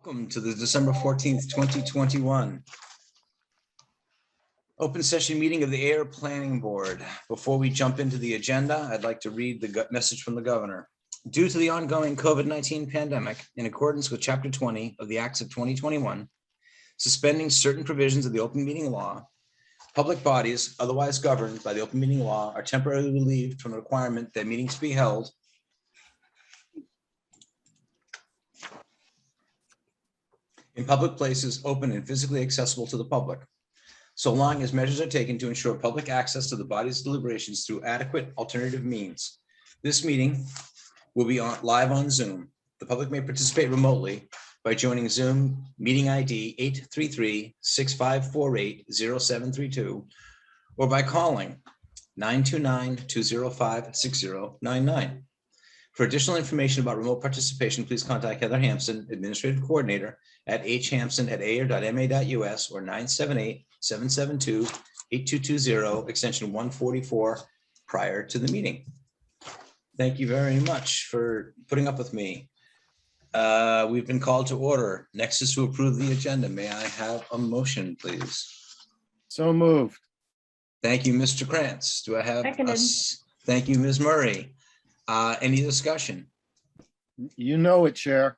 Welcome to the December 14th, 2021 open session meeting of the Ayer Planning Board. Before we jump into the agenda, I'd like to read the message from the governor. Due to the ongoing COVID-19 pandemic, in accordance with Chapter 20 of the Acts of 2021, suspending certain provisions of the open meeting law, public bodies otherwise governed by the open meeting law are temporarily relieved from the requirement that meetings be held in public places open and physically accessible to the public, so long as measures are taken to ensure public access to the body's deliberations through adequate alternative means. This meeting will be live on Zoom. The public may participate remotely by joining Zoom meeting ID 833-6548-0732 or by calling 929-205-6099. For additional information about remote participation, please contact Heather Hampson, Administrative Coordinator at hampson@ayer.ma.us or 978-772-8220, extension 144 prior to the meeting. Thank you very much for putting up with me. We've been called to order. Next is to approve the agenda. May I have a motion, please? So moved. Thank you, Mr. Krantz. Do I have Seconded. Thank you, Ms. Murray. Any discussion? You know it, Chair.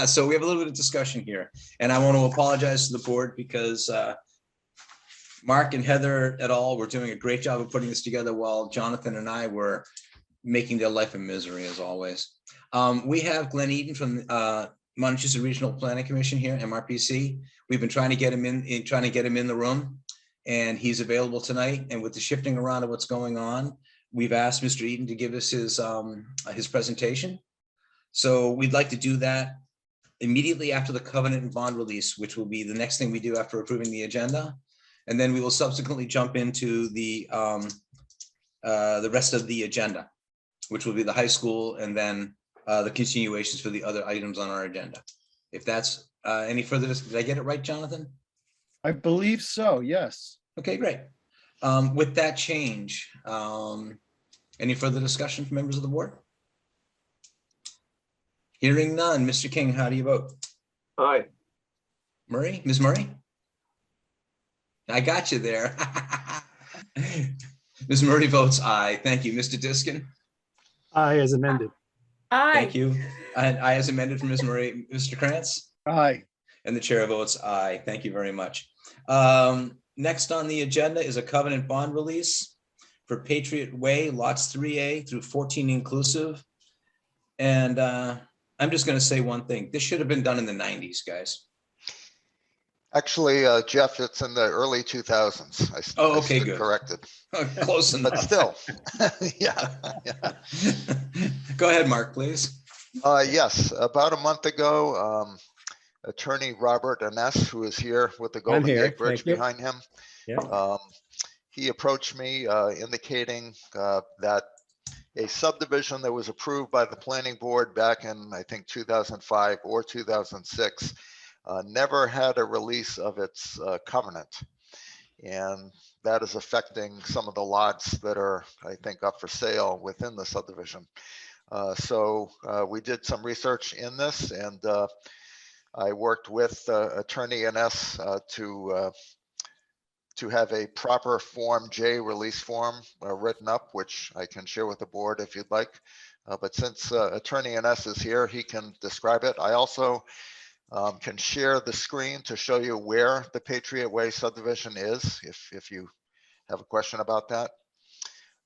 So we have a little bit of discussion here, and I want to apologize to the board because Mark and Heather et al. Were doing a great job of putting this together while Jonathan and I were making their life a misery as always. We have Glenn Eaton from Massachusetts Regional Planning Commission here, MRPC. We've been trying to get him in the room, and he's available tonight. And with the shifting around of what's going on, we've asked Mr. Eaton to give us his presentation. So we'd like to do that immediately after the covenant and bond release, which will be the next thing we do after approving the agenda. And then we will subsequently jump into the rest of the agenda, which will be the high school and then the continuations for the other items on our agenda. If that's any further, did I get it right, Jonathan? I believe so, yes. Okay, great. With that change, any further discussion from members of the board? Hearing none. Mr. King, how do you vote? Aye. Murray, Ms. Murray? I got you there. Ms. Murray votes aye. Thank you. Mr. Diskin? Aye, as amended. Aye. Thank you. And aye as amended from Ms. Murray. Mr. Krantz? Aye. And the chair votes aye. Thank you very much. Next on the agenda is a covenant bond release for Patriot Way, lots 3A through 14 inclusive. And I'm just going to say one thing. This should have been done in the 90s, guys. Actually, Jeff, it's in the early 2000s. Oh, I okay, stood good. corrected. Close enough. But still, yeah. Go ahead, Mark, please. Yes, about a month ago, attorney Robert Anness, who is here with the Golden here. Gate Bridge Thank you. behind him, Yeah. he approached me indicating that a subdivision that was approved by the planning board back in, I think, 2005 or 2006 never had a release of its covenant. And that is affecting some of the lots that are, I think, up for sale within the subdivision. So we did some research in this, and I worked with attorney NS to have a proper Form J release form written up, which I can share with the board if you'd like. But since attorney NS is here, he can describe it. I also can share the screen to show you where the Patriot Way subdivision is, if you have a question about that.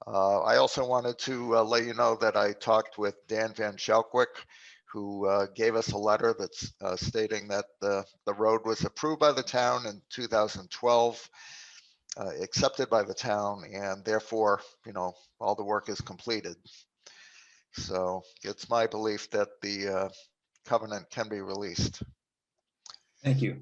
I also wanted to let you know that I talked with Dan Van Schalkwyk, who gave us a letter that's stating that the road was approved by the town in 2012, accepted by the town, and therefore, all the work is completed. So it's my belief that the covenant can be released. Thank you.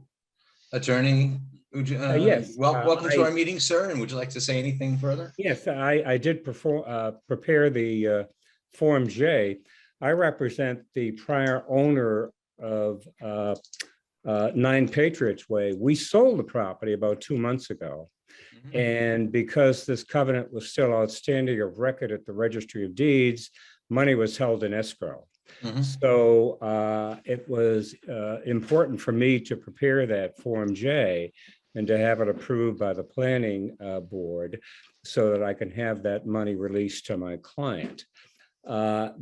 Attorney, would you, Yes, welcome to our meeting, sir. And would you like to say anything further? Yes, I did prepare the Form J. I represent the prior owner of 9 Patriots Way. We sold the property about 2 months ago. And because this covenant was still outstanding of record at the Registry of Deeds, money was held in escrow. Mhm. So it was important for me to prepare that Form J and to have it approved by the planning board so that I can have that money released to my client. My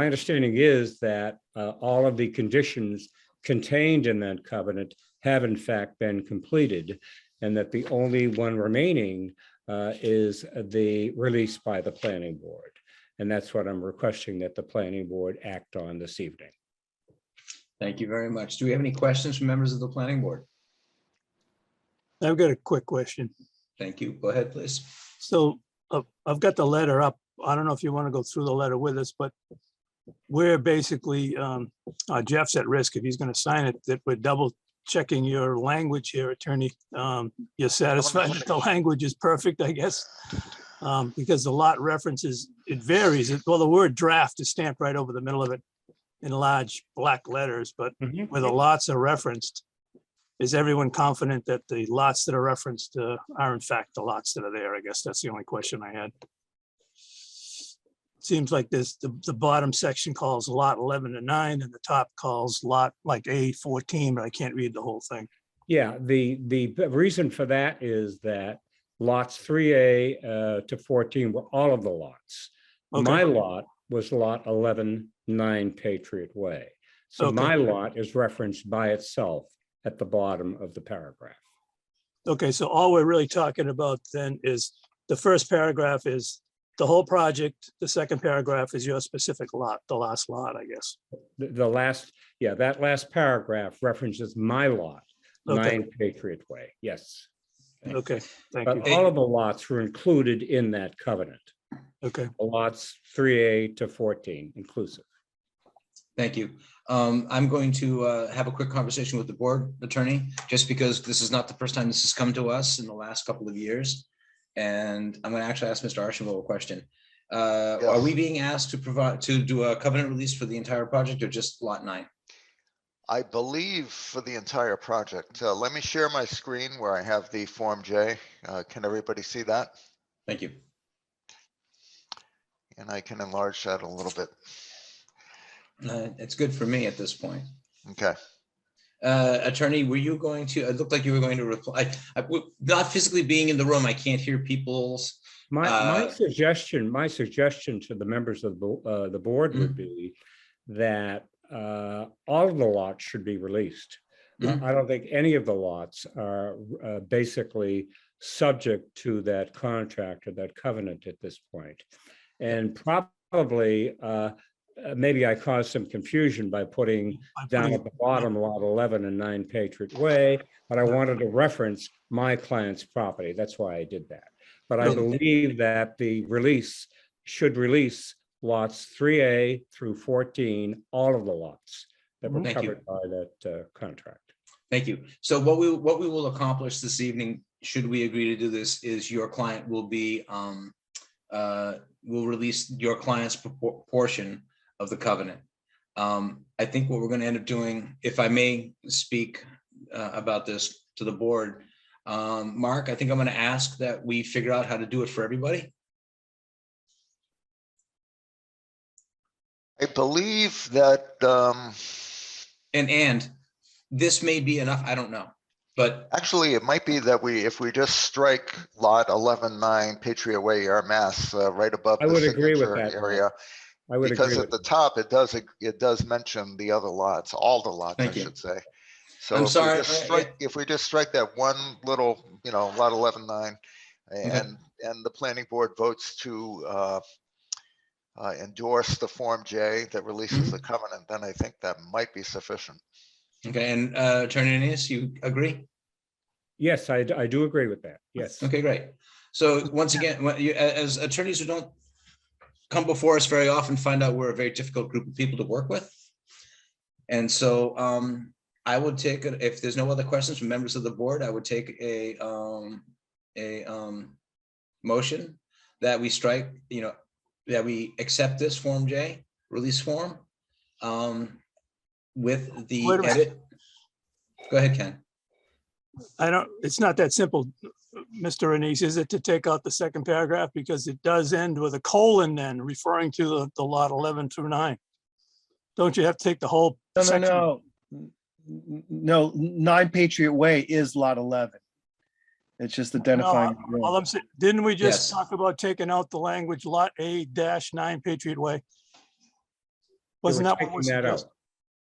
understanding is that all of the conditions contained in that covenant have in fact been completed, and that the only one remaining is the release by the planning board. And that's what I'm requesting that the planning board act on this evening. Thank you very much. Do we have any questions from members of the planning board? I've got a quick question. Thank you. Go ahead, please. So I've got the letter up. I don't know if you want to go through the letter with us, but we're basically, Jeff's at risk if he's going to sign it, that we're double checking your language here, attorney. You're satisfied that the language is perfect, I guess? Because the lot references, it varies. Well, the word draft is stamped right over the middle of it in large black letters, but where the lots are referenced, is everyone confident that the lots that are referenced are in fact the lots that are there? I guess that's the only question I had. Seems like this, the bottom section calls lot 11 and 9, and the top calls lot like A14, but I can't read the whole thing. Yeah, the reason for that is that lots 3A to 14 were all of the lots. Okay. My lot was lot 11-9 Patriot Way. So Okay. my lot is referenced by itself at the bottom of the paragraph. Okay, so all we're really talking about then is the first paragraph is the whole project. The second paragraph is your specific lot, the last lot, I guess. The last, yeah, that last paragraph references my lot, Okay. 9 Patriot Way. Yes. Okay, thank But you. all of the lots were included in that covenant. Okay, The lots 3A to 14 inclusive. Thank you. I'm going to have a quick conversation with the board attorney, just because this is not the first time this has come to us in the last couple of years. And I'm going to actually ask Mr. Archibald a question. Are we being asked to do a covenant release for the entire project or just lot 9? I believe for the entire project. Let me share my screen where I have the Form J. Can everybody see that? Thank you. And I can enlarge that a little bit. It's good for me at this point. Okay. Attorney, were you going to, it looked like you were going to reply. Not physically being in the room, I can't hear people's. My suggestion to the members of the board would be that all of the lots should be released. I don't think any of the lots are basically subject to that contract or that covenant at this point. And probably maybe I caused some confusion by putting down at the bottom lot 11 and 9 Patriot Way, but I wanted to reference my client's property. That's why I did that. But I believe that the release should release lots 3A through 14, all of the lots that were covered by that contract. Thank you. So what we will accomplish this evening, should we agree to do this, is your client will be will release your client's portion of the covenant. I think what we're going to end up doing, if I may speak about this to the board, Mark, I think I'm going to ask that we figure out how to do it for everybody. I believe that And this may be enough. I don't know, but actually it might be that if we just strike lot 11-9 Patriot Way, Air Mass, right above I the would agree with signature that, area. I would Because agree at with the top, it does mention the other lots, all the lots, I Thank you. should say. So I'm if sorry, if we just strike that one little, lot 11-9, and the planning board votes to endorse the Form J that releases the covenant, then I think that might be sufficient. Okay, and Attorney Anais, you agree? Yes, I do agree with that. Yes. Okay, great. So once again, as attorneys who don't come before us very often, find out we're a very difficult group of people to work with. And so I would take it, if there's no other questions from members of the board, I would take a motion that we strike, that we accept this Form J release form with the Wait a minute. edit. Go ahead, Ken. It's not that simple, Mr. Anise, is it, to take out the second paragraph? Because it does end with a colon then referring to the lot 11 through 9. Don't you have to take the whole No, section? No, 9 Patriot Way is lot 11. It's just identifying. the All road. I'm saying, didn't we just Yes. talk about taking out the language lot A-9 Patriot Way? Wasn't that what taking was that out. suggested?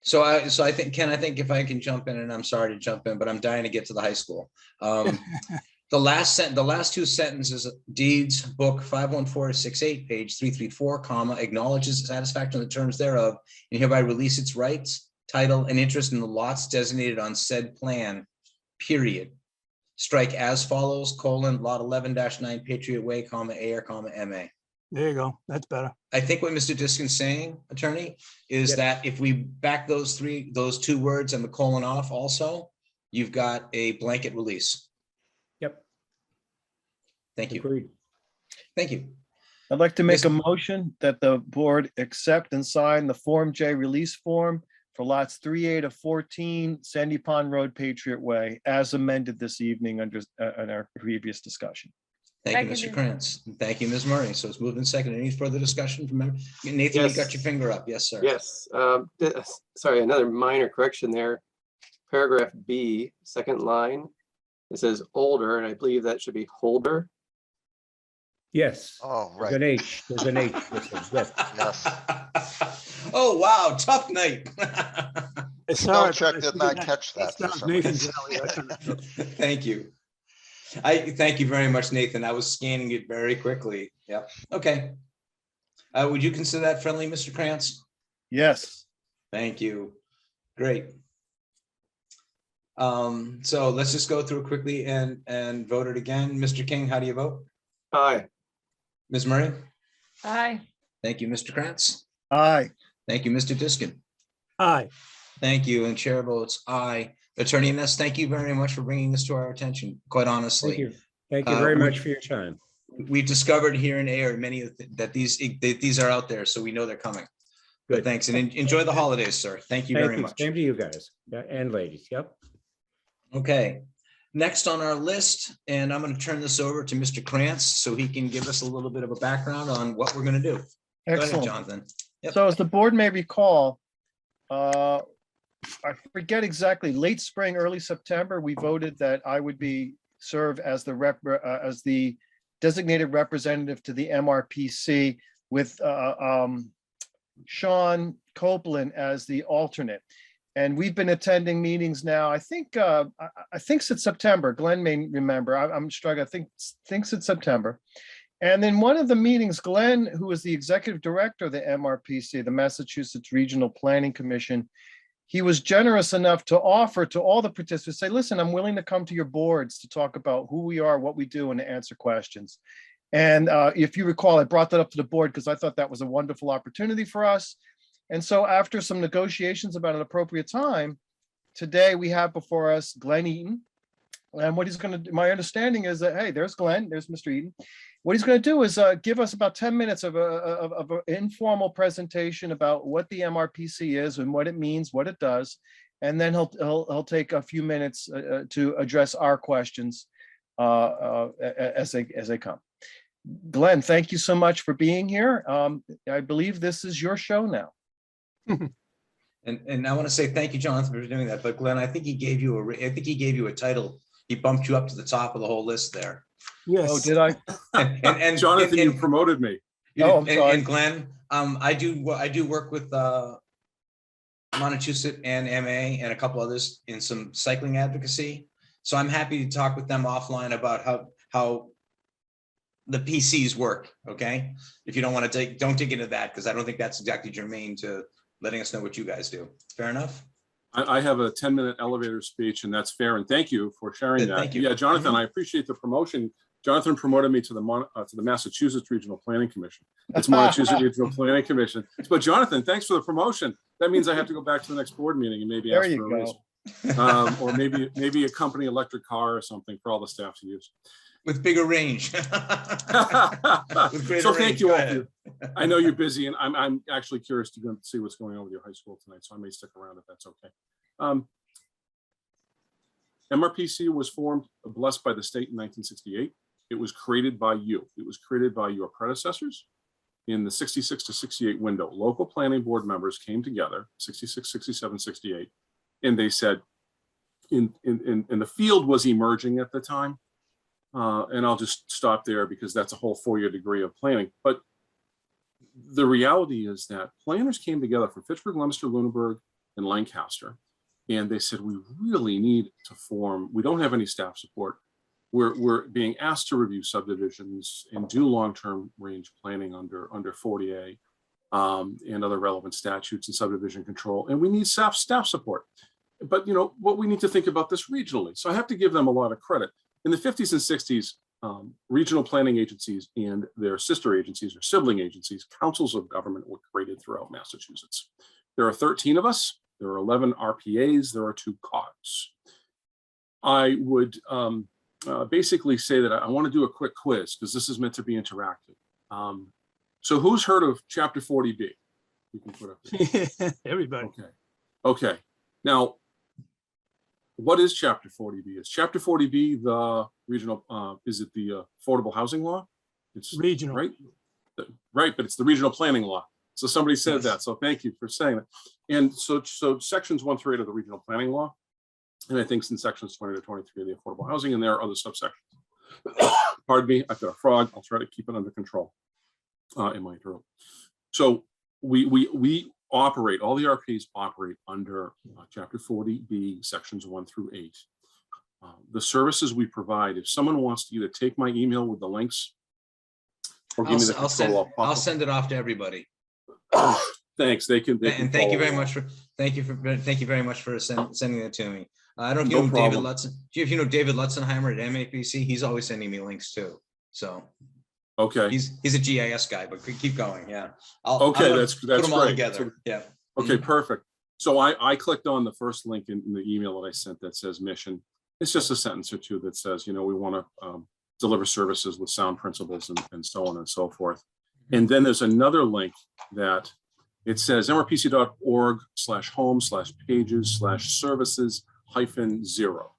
So I think, Ken, I think if I can jump in, and I'm sorry to jump in, but I'm dying to get to the high school. The last two sentences, deeds book 51468, page 334, comma, acknowledges satisfaction of the terms thereof, and hereby release its rights, title, and interest in the lots designated on said plan, period. Strike as follows, colon, lot 11-9 Patriot Way, comma, Ayer, comma, MA. There you go. That's better. I think what Mr. Diskin's saying, attorney, is Yes. that if we back those two words and the colon off also, you've got a blanket release. Yep, Thank you. agreed. Thank you. I'd like to make Yes. a motion that the board accept and sign the Form J release form for lots 3A to 14, Sandy Pond Road, Patriot Way, as amended this evening under in our previous discussion. Thank you, Mr. Seconded. Krantz. And thank you, Ms. Murray. So it's moved in second. Any further discussion from Nathan? You Yes. got your finger up. Yes, sir. Yes, sorry, another minor correction there. Paragraph B, second line, it says older, and I believe that should be holder. Yes, Oh, there's an right, H, there's an H missing, yes. yes. Oh, wow. Tough night. I saw Spell it, check but I did figured not that- catch that for That's some Nathan's reason. alley. I couldn't- Thank you. I thank you very much, Nathan. I was scanning it very quickly. Yep. Okay. Would you consider that friendly, Mr. Krantz? Yes, Thank you. Great. So let's just go through quickly and vote it again. Mr. King, how do you vote? Aye. Ms. Murray? Aye. Thank you, Mr. Krantz. aye. Thank you, Mr. Diskin. Aye. Thank you, and chair votes aye. Attorney Ness, thank you very much for bringing this to our attention, quite Thank honestly. you. Thank you very we- much for your time. We've discovered here in Ayer many of that these are out there, so we know they're coming. But Good. thanks, and enjoy the holidays, sir. Thank you very much. Same to you guys, yeah, and ladies, yep. Okay, next on our list, and I'm going to turn this over to Mr. Krantz so he can give us a little bit of a background on what we're going to do. Go ahead, Excellent. Jonathan. Yep. So as the board may recall, I forget exactly, late spring, early September, we voted that I would serve as the designated representative to the MRPC with Sean Copeland as the alternate. And we've been attending meetings now, I think since September. Glenn may remember. I'm struggling. I think since September. And then one of the meetings, Glenn, who is the executive director of the MRPC, the Massachusetts Regional Planning Commission, he was generous enough to offer to all the participants, say, listen, I'm willing to come to your boards to talk about who we are, what we do, and to answer questions. And if you recall, I brought that up to the board because I thought that was a wonderful opportunity for us. And so after some negotiations about an appropriate time, today we have before us Glenn Eaton. And what he's going to do, my understanding is that, hey, there's Glenn, there's Mr. Eaton. What he's going to do is give us about 10 minutes of an informal presentation about what the MRPC is and what it means, what it does. And then he'll take a few minutes to address our questions as they come. Glenn, thank you so much for being here. I believe this is your show now. And I want to say thank you, Jonathan, for doing that. But Glenn, I think he gave you a title. He bumped you up to the top of the whole list there. Yes. Oh, did I? And Jonathan, you and- promoted me. Oh, I'm and- sorry. And Glenn, I do work with Montechusett and MA and a couple others in some cycling advocacy. So I'm happy to talk with them offline about how the PCs work. Okay, if you don't want to don't dig into that, because I don't think that's exactly germane to letting us know what you guys do. Fair enough. I have a 10-minute elevator speech, and that's fair. And thank you for sharing Good, that. thank you. Yeah, Jonathan, I appreciate the promotion. Jonathan promoted me to the Massachusetts Regional Planning Commission. It's Massachusetts Regional Planning Commission. But Jonathan, thanks for the promotion. That means I have to go back to the next board meeting and maybe There ask you for a raise. go. Or maybe a company electric car or something for all the staff to use. With bigger range. With greater So thank range. you Go all. ahead. I know you're busy, and I'm actually curious to go and see what's going on with your high school tonight, so I may stick around if that's okay. MRPC was formed, blessed by the state in 1968. It was created by you. It was created by your predecessors. in the 66 to 68 window, local planning board members came together, 66, 67, 68, and they said, in the field was emerging at the time. And I'll just stop there because that's a whole 4-year degree of planning. But the reality is that planners came together from Fitchburg, Leominster, Lunenburg, and Lancaster. And they said, we really need to form, we don't have any staff support. We're being asked to review subdivisions and do long-term range planning under 40A and other relevant statutes and subdivision control. And we need staff support. But you know what, we need to think about this regionally. So I have to give them a lot of credit. In the 50s and 60s, regional planning agencies and their sister agencies or sibling agencies, councils of government, were created throughout Massachusetts. There are 13 of us. There are 11 RPAs. There are 2 COGs. I would basically say that I want to do a quick quiz because this is meant to be interactive. So who's heard of Chapter 40B? You can put up there. Everybody. Okay. Now, what is Chapter 40B? Is Chapter 40B the regional, is it the affordable housing law? It's Regional. right? Right, but it's the regional planning law. So somebody said Yes. that, so thank you for saying that. And so sections 1 through 8 of the regional planning law, and I think in sections 20 to 23 of the affordable housing, and there are other subsections. Pardon me, I've got a frog. I'll try to keep it under control in my throat. So we operate, all the RPs operate under Chapter 40B, sections 1 through 8. The services we provide, if someone wants to either take my email with the links or give me the control, I'll send it off to everybody. Thanks. They can And thank you very follow much for, thank you very much for sending it to me. I don't know if No you know David problem. Lutzen. Do you know David Lutzenheimer at MAPC? He's always sending me links too. So Okay. he's a GIS guy, but keep going. Yeah. Okay, I'm gonna that's put them all great. together. So- Yeah. Okay, perfect. So I clicked on the first link in the email that I sent that says mission. It's just a sentence or two that says, you know, we want to deliver services with sound principles and so on and so forth. And then there's another link that it says mrpc.org/homes/pages/services-0.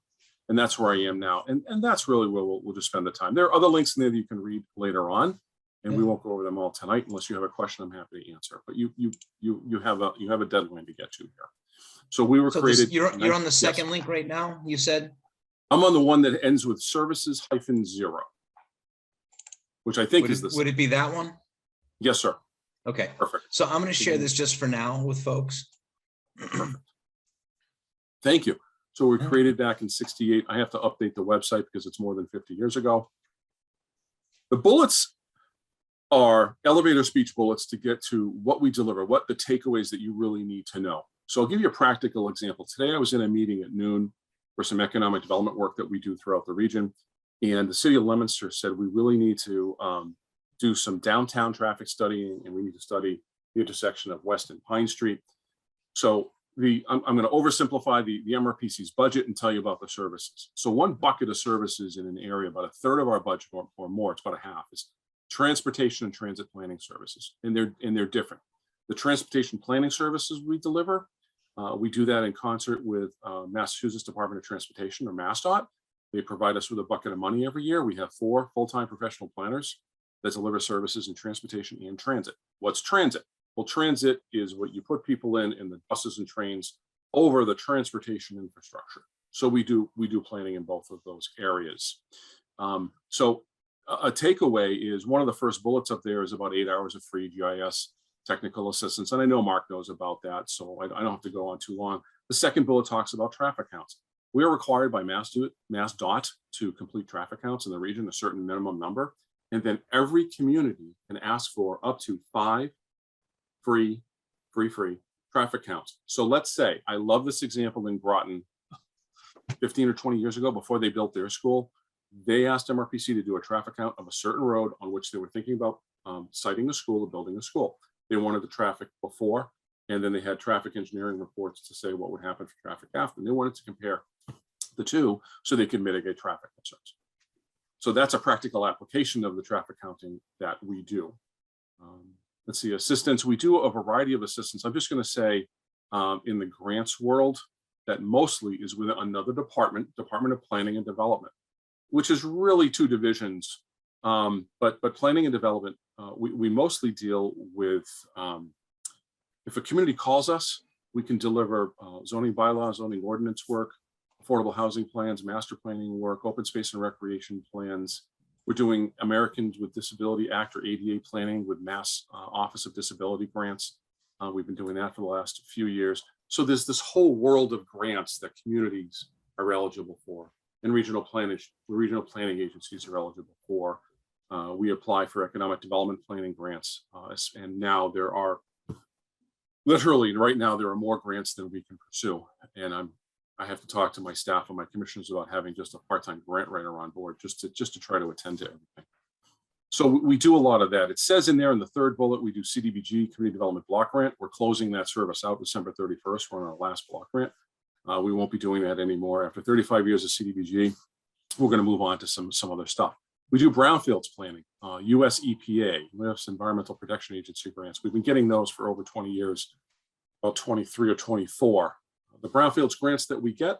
And that's where I am now. And that's really where we'll just spend the time. There are other links in there that you can read later on, and we won't go over them all tonight unless you have a question I'm happy to answer. But you have a deadline to get to here. So we were So created. you're on the Yes. second link right now, you said? I'm on the one that ends with services-0, which I think is the. Would it be that one? Yes, sir. Okay. Perfect. So I'm going to share this just for now with folks. Thank you. So we were created back in 68. I have to update the website because it's more than 50 years ago. The bullets are elevator speech bullets to get to what we deliver, what the takeaways that you really need to know. So I'll give you a practical example. Today I was in a meeting at noon for some economic development work that we do throughout the region. And the city of Leominster said we really need to do some downtown traffic studying, and we need to study the intersection of West and Pine Street. So I'm going to oversimplify the MRPC's budget and tell you about the services. So one bucket of services in an area, about a third of our budget or more, it's about a half, is transportation and transit planning services. And they're different. The transportation planning services we deliver, we do that in concert with Massachusetts Department of Transportation, or MassDOT. They provide us with a bucket of money every year. We have 4 full-time professional planners that deliver services in transportation and transit. What's transit? Well, transit is what you put people in the buses and trains over the transportation infrastructure. So we do planning in both of those areas. So a takeaway is one of the first bullets up there is about 8 hours of free GIS technical assistance. And I know Mark knows about that, so I don't have to go on too long. The second bullet talks about traffic counts. We are required by MassDOT to complete traffic counts in the region, a certain minimum number. And then every community can ask for up to 5 free traffic counts. So let's say, I love this example in Groton, 15 or 20 years ago, before they built their school, they asked MRPC to do a traffic count of a certain road on which they were thinking about siting a school or building a school. They wanted the traffic before, and then they had traffic engineering reports to say what would happen for traffic after. And they wanted to compare the two so they could mitigate traffic concerns. So that's a practical application of the traffic counting that we do. Let's see, assistance. We do a variety of assistance. I'm just going to say in the grants world that mostly is with another Department of Planning and Development, which is really 2 divisions. But planning and development we mostly deal with, if a community calls us, we can deliver zoning bylaws, zoning ordinance work, affordable housing plans, master planning work, open space and recreation plans. We're doing Americans with Disability Act or ADA planning with Mass Office of Disability grants. We've been doing that for the last few years. So there's this whole world of grants that communities are eligible for, and regional planning agencies are eligible for. We apply for economic development planning grants, and now there are literally right now there are more grants than we can pursue. And I have to talk to my staff and my commissioners about having just a part-time grant writer on board just to try to attend to everything. So we do a lot of that. It says in there in the third bullet, we do CDBG, Community Development Block Grant. We're closing that service out December 31st. We're on our last block grant. We won't be doing that anymore. After 35 years of CDBG, we're going to move on to some other stuff. We do brownfields planning, US EPA, U.S. Environmental Protection Agency grants. We've been getting those for over 20 years, about 23 or 24. The brownfields grants that we get,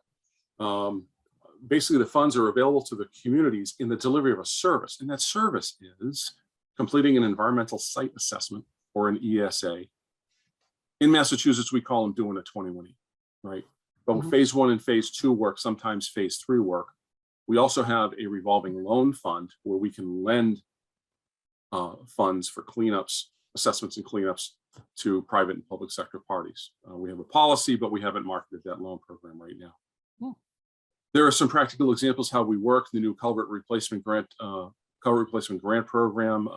basically the funds are available to the communities in the delivery of a service. And that service is completing an environmental site assessment or an ESA. In Massachusetts, we call them doing a 21E, right? But phase 1 and phase 2 work, sometimes phase 3 work. We also have a revolving loan fund where we can lend funds for cleanups, assessments and cleanups to private and public sector parties. We have a policy, but we haven't marketed that loan program right now. There are some practical examples how we work. The new culvert replacement grant program,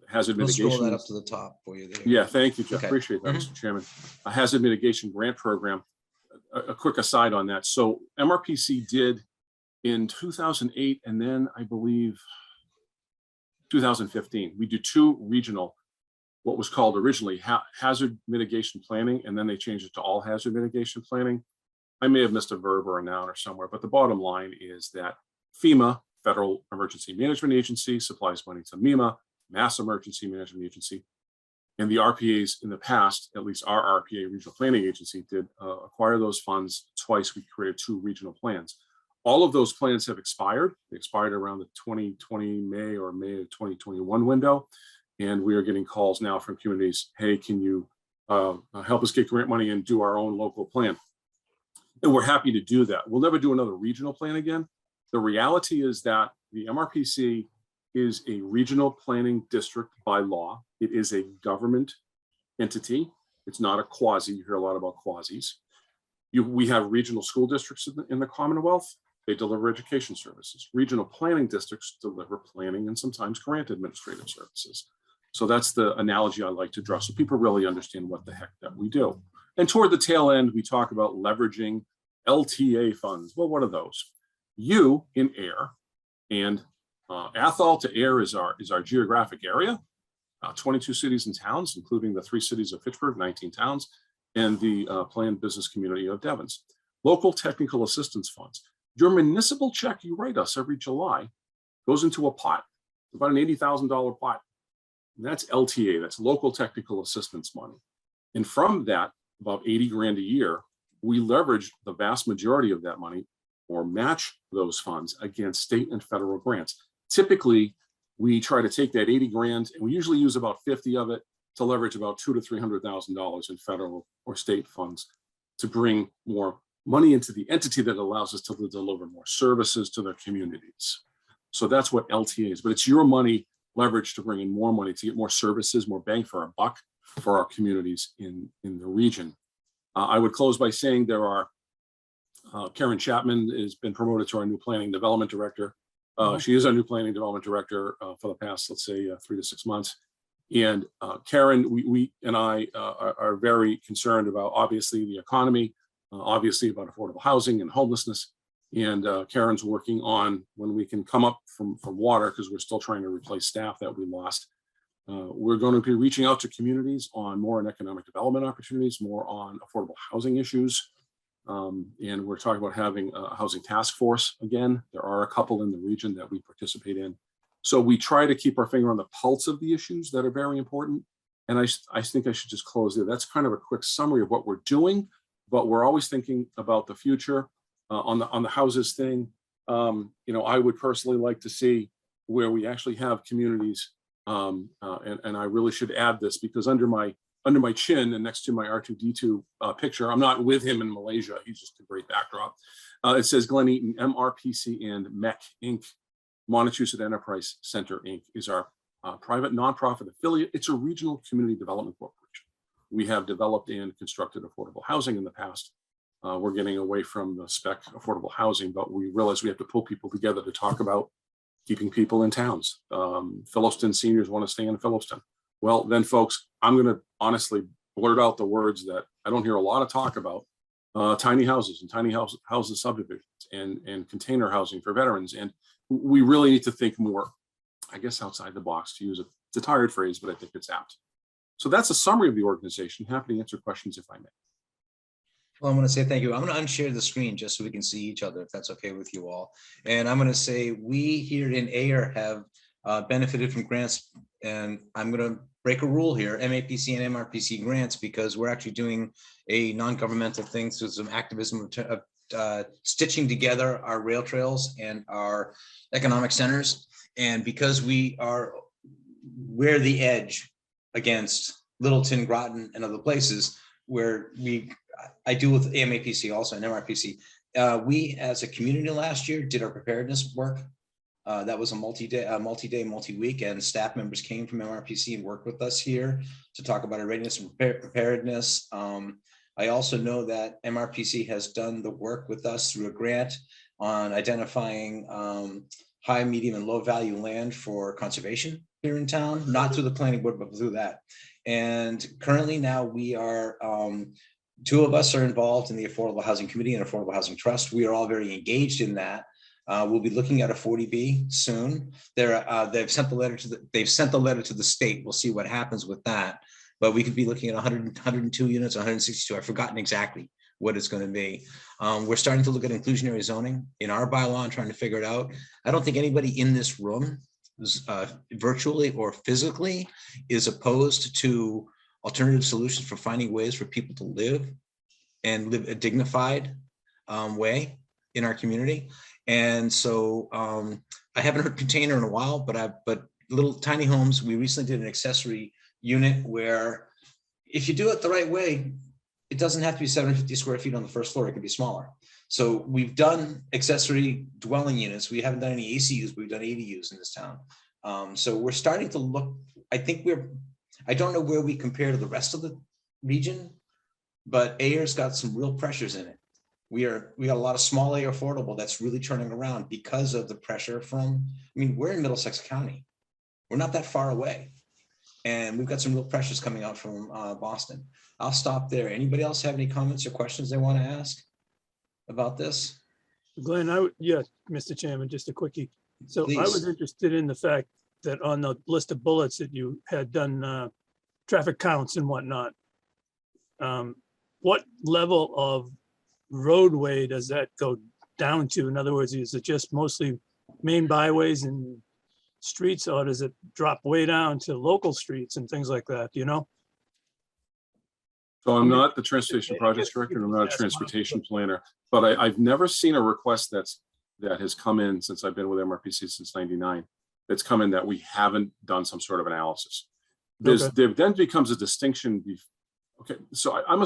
hazard We'll mitigation. scroll that up to the top for you there. Yeah, thank you, Jeff. Okay. Appreciate that, Mr. Chairman. A hazard mitigation grant program. A quick aside on that. So MRPC did in 2008 and then I believe 2015, we do 2 regional, what was called originally hazard mitigation planning, and then they changed it to all hazard mitigation planning. I may have missed a verb or a noun or somewhere, but the bottom line is that FEMA, Federal Emergency Management Agency, supplies money to MEMA, Mass Emergency Management Agency, and the RPAs in the past, at least our RPA Regional Planning Agency did acquire those funds twice. We created 2 regional plans. All of those plans have expired. They expired around the 2020 May or May of 2021 window. And we are getting calls now from communities, hey, can you help us get grant money and do our own local plan? And we're happy to do that. We'll never do another regional plan again. The reality is that the MRPC is a regional planning district by law. It is a government entity. It's not a quasi. You hear a lot about quasis. We have regional school districts in the Commonwealth. They deliver education services. Regional planning districts deliver planning and sometimes grant administrative services. So that's the analogy I like to draw, so people really understand what the heck that we do. And toward the tail end, we talk about leveraging LTA funds. Well, what are those? U in Ayer, and Athol to Ayer is our geographic area. 22 cities and towns, including the 3 cities of Fitchburg, 19 towns, and the planned business community of Devens. Local technical assistance funds. Your municipal check you write us every July goes into a pot, about an $80,000 pot. And that's LTA, that's local technical assistance money. And from that, about 80 grand a year, we leverage the vast majority of that money or match those funds against state and federal grants. Typically, we try to take that 80 grand and we usually use about 50 of it to leverage about $200,000 to $300,000 in federal or state funds to bring more money into the entity that allows us to deliver more services to their communities. So that's what LTA is, but it's your money leveraged to bring in more money to get more services, more bang for our buck for our communities in the region. I would close by saying there are, Karen Chapman has been promoted to our new planning development director. She is our new planning development director for the past, let's say, 3 to 6 months. And Karen, we and I are very concerned about, obviously, the economy, obviously about affordable housing and homelessness. And Karen's working on when we can come up from water, because we're still trying to replace staff that we lost. We're going to be reaching out to communities on more on economic development opportunities, more on affordable housing issues. And we're talking about having a housing task force again. There are a couple in the region that we participate in. So we try to keep our finger on the pulse of the issues that are very important. And I think I should just close there. That's kind of a quick summary of what we're doing, but we're always thinking about the future. On the houses thing, I would personally like to see where we actually have communities And I really should add this because under my chin and next to my R2D2 picture, I'm not with him in Malaysia. He's just a great backdrop. It says Glen Eaton, MRPC and MEC Inc. Montechusett Enterprise Center Inc. is our private nonprofit affiliate. It's a regional community development corporation. We have developed and constructed affordable housing in the past. We're getting away from the spec affordable housing, but we realize we have to pull people together to talk about keeping people in towns. Phillipston seniors want to stay in Phillipston. Well, then folks, I'm going to honestly blurt out the words that I don't hear a lot of talk about. Tiny houses and tiny houses subdivisions and container housing for veterans. And we really need to think more, I guess, outside the box, to use it's a tired phrase, but I think it's apt. So that's a summary of the organization. Happy to answer questions if I may. Well, I'm going to say thank you. I'm going to unshare the screen just so we can see each other, if that's okay with you all. And I'm going to say we here in Ayer have benefited from grants, and I'm going to break a rule here, MAPC and MRPC grants, because we're actually doing a non-governmental thing through some activism of stitching together our rail trails and our economic centers. And because we're the edge against Littleton, Groton, and other places where I deal with MAPC also and MRPC. We as a community last year did our preparedness work. That was a multi-day, multi-week, and staff members came from MRPC and worked with us here to talk about our readiness and preparedness. I also know that MRPC has done the work with us through a grant on identifying high, medium, and low value land for conservation here in town, not through the planning board, but through that. And currently now we are, two of us are involved in the Affordable Housing Committee and Affordable Housing Trust. We are all very engaged in that. We'll be looking at a 40B soon. They've sent the letter to the state. We'll see what happens with that. But we could be looking at 102 units, 162. I've forgotten exactly what it's going to be. We're starting to look at inclusionary zoning in our bylaw and trying to figure it out. I don't think anybody in this room, virtually or physically, is opposed to alternative solutions for finding ways for people to live and live a dignified way in our community. And so I haven't heard container in a while, but little tiny homes, we recently did an accessory unit where if you do it the right way, it doesn't have to be 750 square feet on the first floor. It can be smaller. So we've done accessory dwelling units. We haven't done any ACUs, but we've done ADUs in this town. So we're starting to look, I don't know where we compare to the rest of the region, but Ayer's got some real pressures in it. We got a lot of small A affordable that's really turning around because of the pressure from, we're in Middlesex County. We're not that far away. And we've got some real pressures coming out from Boston. I'll stop there. Anybody else have any comments or questions they want to ask about this? Glenn, yeah, Mr. Chairman, just a quickie. So I was interested in the fact that on the list of bullets that you had done traffic counts and whatnot. What level of roadway does that go down to? In other words, is it just mostly main byways and streets, or does it drop way down to local streets and things like that, you know? So I'm not the transportation projects director, and I'm not a transportation planner, but I've never seen a request that has come in since I've been with MRPC since '99. That's come in that we haven't done some sort of analysis. There then becomes a distinction. Okay, so I'm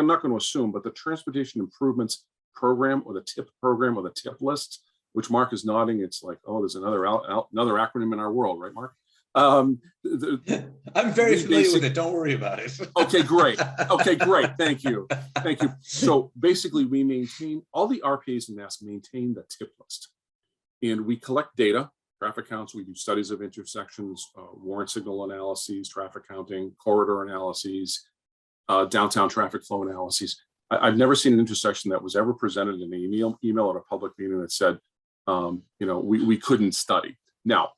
not going to assume, but the transportation improvements program or the TIP program or the TIP list, which Mark is nodding, it's like, oh, there's another acronym in our world, right, Mark? I'm very familiar with it. Don't worry about it. Okay, great. Okay, great. Thank you. Thank you. So basically, we maintain all the RPAs and NAS maintain the TIP list, and we collect data, traffic counts. We do studies of intersections, warrant signal analyses, traffic counting, corridor analyses, downtown traffic flow analyses. I've never seen an intersection that was ever presented in an email at a public meeting that said, we couldn't study. Now,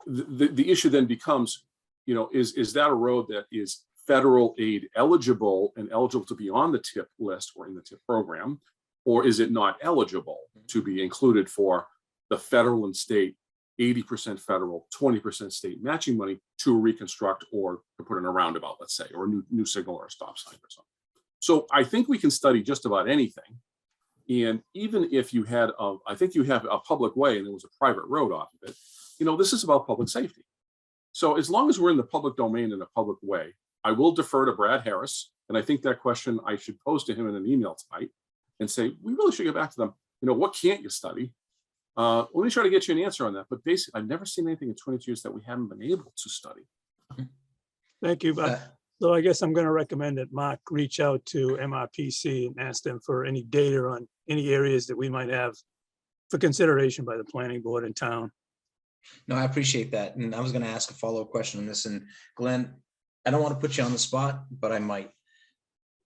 the issue then becomes, is that a road that is federal aid eligible and eligible to be on the TIP list or in the TIP program, or is it not eligible to be included for the federal and state 80% federal, 20% state matching money to reconstruct or to put in a roundabout, let's say, or a new signal or a stop sign or something. So I think we can study just about anything. And even if you had, I think you have a public way and there was a private road off of it, this is about public safety. So as long as we're in the public domain in a public way, I will defer to Brad Harris. And I think that question I should pose to him in an email tonight and say, we really should get back to them. You know, what can't you study? Let me try to get you an answer on that. But basically, I've never seen anything in 22 years that we haven't been able to study. Thank you. So I guess I'm going to recommend that Mark reach out to MRPC and ask them for any data on any areas that we might have for consideration by the planning board in town. No, I appreciate that. And I was going to ask a follow-up question on this. And Glenn, I don't want to put you on the spot, but I might.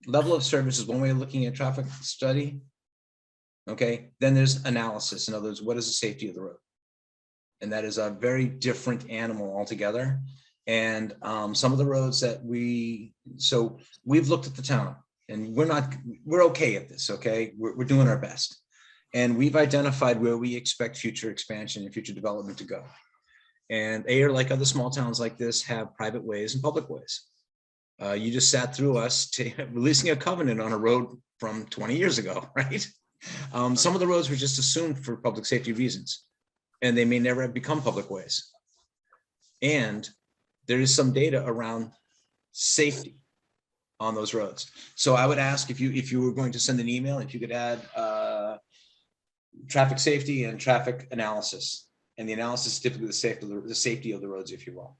Level of service is one way of looking at traffic study. Okay, then there's analysis. In other words, what is the safety of the road? And that is a very different animal altogether. And some of the roads that we've looked at the town, and we're okay at this, okay? We're doing our best. And we've identified where we expect future expansion and future development to go. And Ayer, like other small towns like this, have private ways and public ways. You just sat through us releasing a covenant on a road from 20 years ago, right? Some of the roads were just assumed for public safety reasons, and they may never have become public ways. And there is some data around safety on those roads. So I would ask if you were going to send an email, if you could add traffic safety and traffic analysis. And the analysis is typically the safety of the roads, if you will.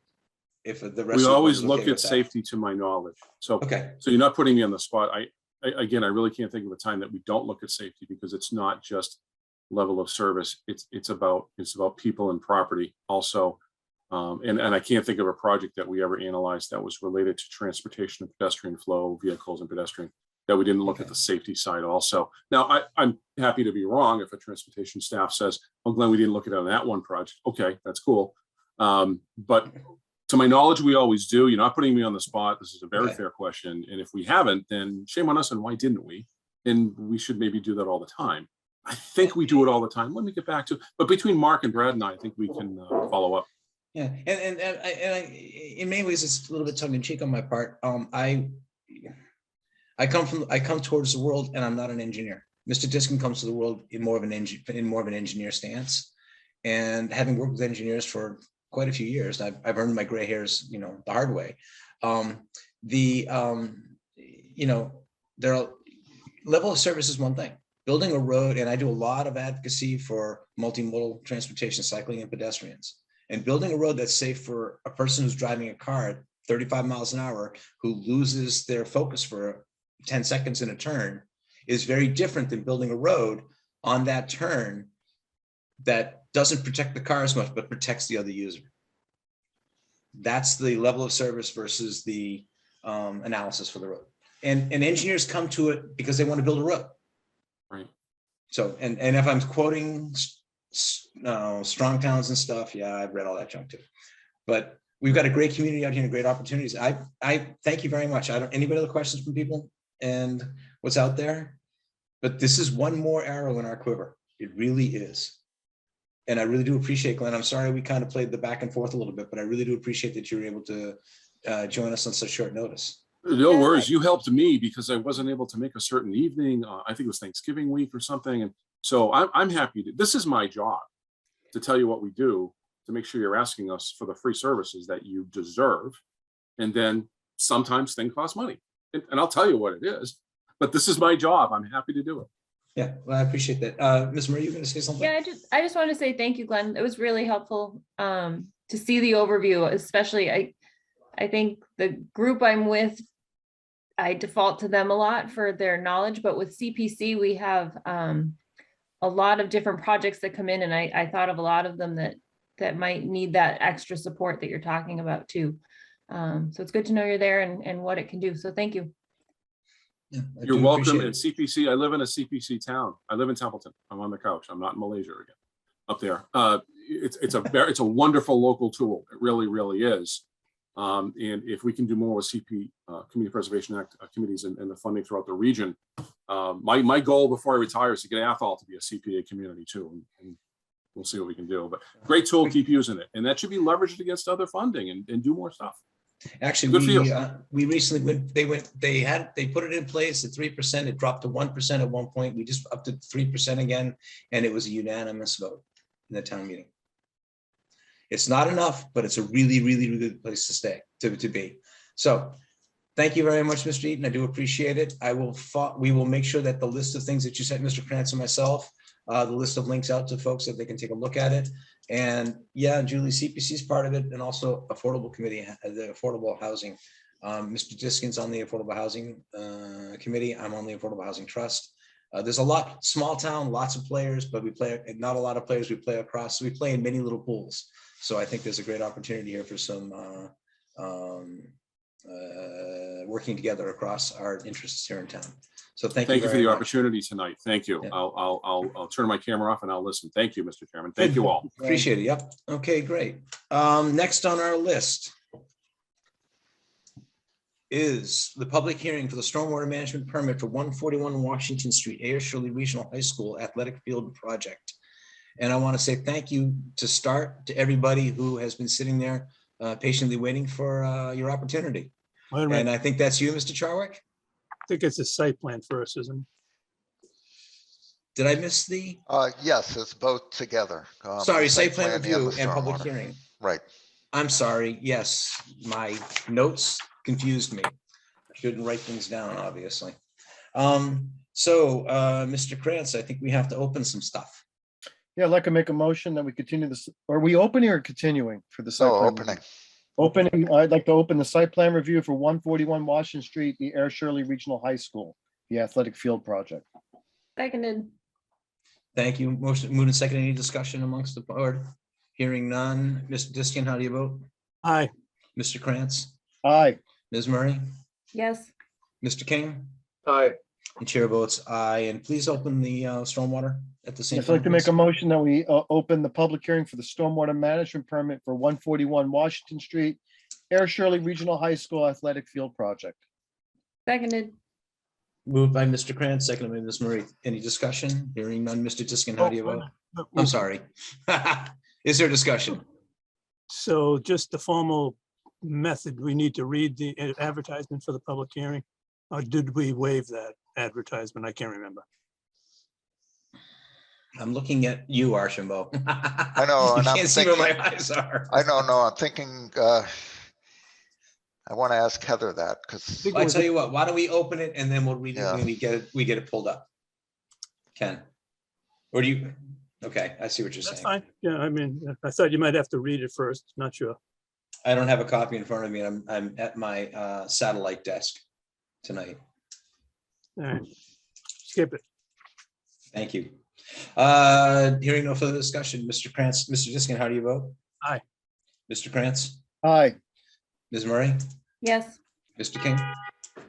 If the rest We of the always board is okay look at with that. safety to my knowledge. So, Okay, so you're not putting me on the spot. Again, I really can't think of a time that we don't look at safety, because it's not just level of service. It's about people and property also. And I can't think of a project that we ever analyzed that was related to transportation and pedestrian flow, vehicles and pedestrian, that we didn't look at the safety side also. Now, I'm happy to be wrong if a transportation staff says, oh, Glenn, we didn't look at it on that one project. Okay, that's cool. But to my knowledge, we always do. You're not putting me on the spot. This is a very fair question. And if we haven't, then shame on us, and why didn't we? And we should maybe do that all the time. I think we do it all the time. Let me get back to, but between Mark and Brad and I think we can follow up. yeah, and in many ways, it's a little bit tongue in cheek on my part. I come towards the world, and I'm not an engineer. Mr. Diskin comes to the world in more of an engineer stance, and having worked with engineers for quite a few years, I've earned my gray hairs, the hard way. Their level of service is one thing. Building a road, and I do a lot of advocacy for multimodal transportation, cycling and pedestrians. And building a road that's safe for a person who's driving a car at 35 miles an hour, who loses their focus for 10 seconds in a turn, is very different than building a road on that turn that doesn't protect the car as much, but protects the other user. That's the level of service versus the analysis for the road. And engineers come to it because they want to build a road. Right. So, and if I'm quoting strong towns and stuff, yeah, I've read all that junk too. But we've got a great community out here and great opportunities. I thank you very much. Anybody other questions from people and what's out there? But this is one more arrow in our quiver. It really is. And I really do appreciate, Glenn. I'm sorry we kind of played the back and forth a little bit, but I really do appreciate that you were able to join us on such short notice. No worries. You helped me because I wasn't able to make a certain evening. I think it was Thanksgiving week or something. And so I'm happy to, this is my job, to tell you what we do, to make sure you're asking us for the free services that you deserve. And then sometimes things cost money. And I'll tell you what it is, but this is my job. I'm happy to do it. Yeah, well, I appreciate that. Ms. Marie, you going to say something? Yeah, I just want to say thank you, Glenn. It was really helpful to see the overview, especially I think the group I'm with, I default to them a lot for their knowledge, but with CPC, we have a lot of different projects that come in, and I thought of a lot of them that might need that extra support that you're talking about too. So it's good to know you're there and what it can do. So thank you. Yeah, You're welcome. And CPC, I live in a CPC town. I live in Templeton. I'm on the couch. I'm not in Malaysia again, up there. It's a wonderful local tool. It really, really is. And if we can do more with Community Preservation Act committees and the funding throughout the region, my goal before I retire is to get Athol to be a CPA community too. And we'll see what we can do. But great tool, keep using it. And that should be leveraged against other funding and do more stuff. Actually, we recently went, they put it in place at 3%. It dropped to 1% at one point. We just upped it 3% again, and it was a unanimous vote in the town meeting. It's not enough, but it's a really, really, really good place to stay, to be. So thank you very much, Mr. Eaton. I do appreciate it. We will make sure that the list of things that you sent Mr. Krantz and myself, the list of links out to folks that they can take a look at it. And yeah, Julie, CPC is part of it, and also Affordable Committee, the Affordable Housing. Mr. Diskin's on the Affordable Housing Committee. I'm on the Affordable Housing Trust. There's a lot, small town, lots of players, but we play, not a lot of players. We play across, we play in many little pools. So I think there's a great opportunity here for some working together across our interests here in town. So thank you for very the much. opportunity tonight. Thank you. Yeah. I'll turn my camera off and I'll listen. Thank you, Mr. Chairman. Thank you all. Appreciate it. Yep. Okay, great. Next on our list is the public hearing for the stormwater management permit for 141 Washington Street, Ayer Shirley Regional High School Athletic Field Project. And I want to say thank you to start to everybody who has been sitting there patiently waiting for your opportunity. Wait a minute. And I think that's you, Mr. Charwick. I think it's a site plan first, isn't it? Did I miss the? Yes, it's both together. Sorry, the site plan the review and public stormwater. hearing. Right. I'm sorry. Yes, my notes confused me. I shouldn't write things down, obviously. Mr. Krantz, I think we have to open some stuff. Yeah, I'd like to make a motion that we continue this. Are we opening or continuing for the site? So plan opening. review? Opening, I'd like to open the site plan review for 141 Washington Street, the Ayer Shirley Regional High School, the athletic field project. Seconded. Thank you. Motion moved and second. Any discussion amongst the board? Hearing none. Mr. Diskin, how do you vote? Aye. Mr. Krantz? Aye. Ms. Murray? Yes. Mr. King? Aye. And chair votes aye. And please open the stormwater at the same I'd time. like to make please. a motion that we open the public hearing for the stormwater management permit for 141 Washington Street, Ayer Shirley Regional High School athletic field project. Seconded. Moved by Mr. Krantz, seconded by Ms. Murray. Any discussion? Hearing none. Mr. Diskin, how do you vote? I'm sorry. Is there discussion? So just the formal method, we need to read the advertisement for the public hearing? Or did we waive that advertisement? I can't remember. I'm looking at you, Archambault. I know, You and I'm can't see where my thinking- eyes are. I don't know. I'm thinking, I want to ask Heather that because I tell you what, why don't we open it and then we'll read it Yeah. when we get it pulled up. Ken? Or do you, okay, I see what you're That's saying. fine. Yeah, I mean, I thought you might have to read it first. Not sure. I don't have a copy in front of me. I'm at my satellite desk tonight. All right. Skip it. Thank you. Hearing no further discussion, Mr. Krantz, Mr. Diskin, how do you vote? Aye. Mr. Krantz, Aye. Ms. Murray, Yes. Mr. King,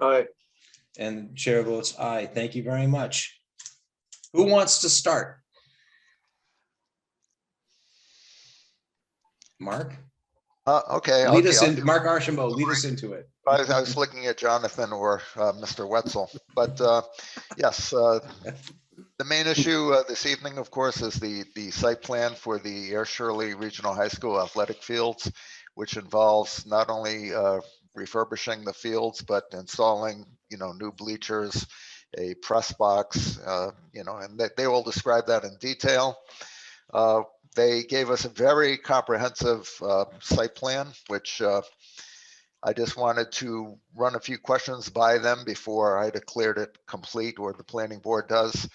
Aye. and chair votes aye. Thank you very much. Who wants to start? Mark? okay. Lead okay, us I'll in, do- Mark Archambault, lead us into it. I was looking at Jonathan or Mr. Wetzel, but yes, the main issue this evening, of course, is the site plan for the Ayer Shirley Regional High School athletic fields, which involves not only refurbishing the fields, but installing, new bleachers, a press box, and they will describe that in detail. They gave us a very comprehensive site plan, which I just wanted to run a few questions by them before I declared it complete, or the planning board does,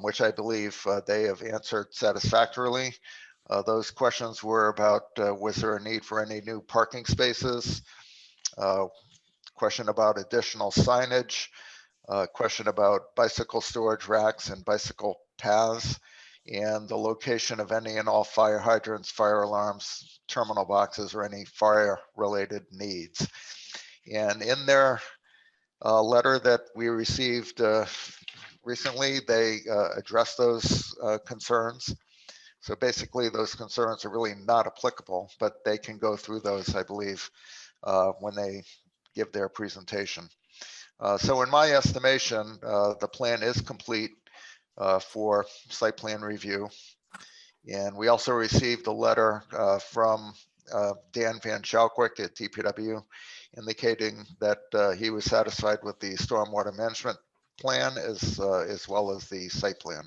which I believe they have answered satisfactorily. Those questions were about, was there a need for any new parking spaces? Question about additional signage, question about bicycle storage racks and bicycle paths, and the location of any and all fire hydrants, fire alarms, terminal boxes, or any fire-related needs. And in their letter that we received recently, they addressed those concerns. So basically, those concerns are really not applicable, but they can go through those, I believe, when they give their presentation. So in my estimation, the plan is complete for site plan review. And we also received a letter from Dan Van Schalkwyk at DPW indicating that he was satisfied with the stormwater management plan as well as the site plan.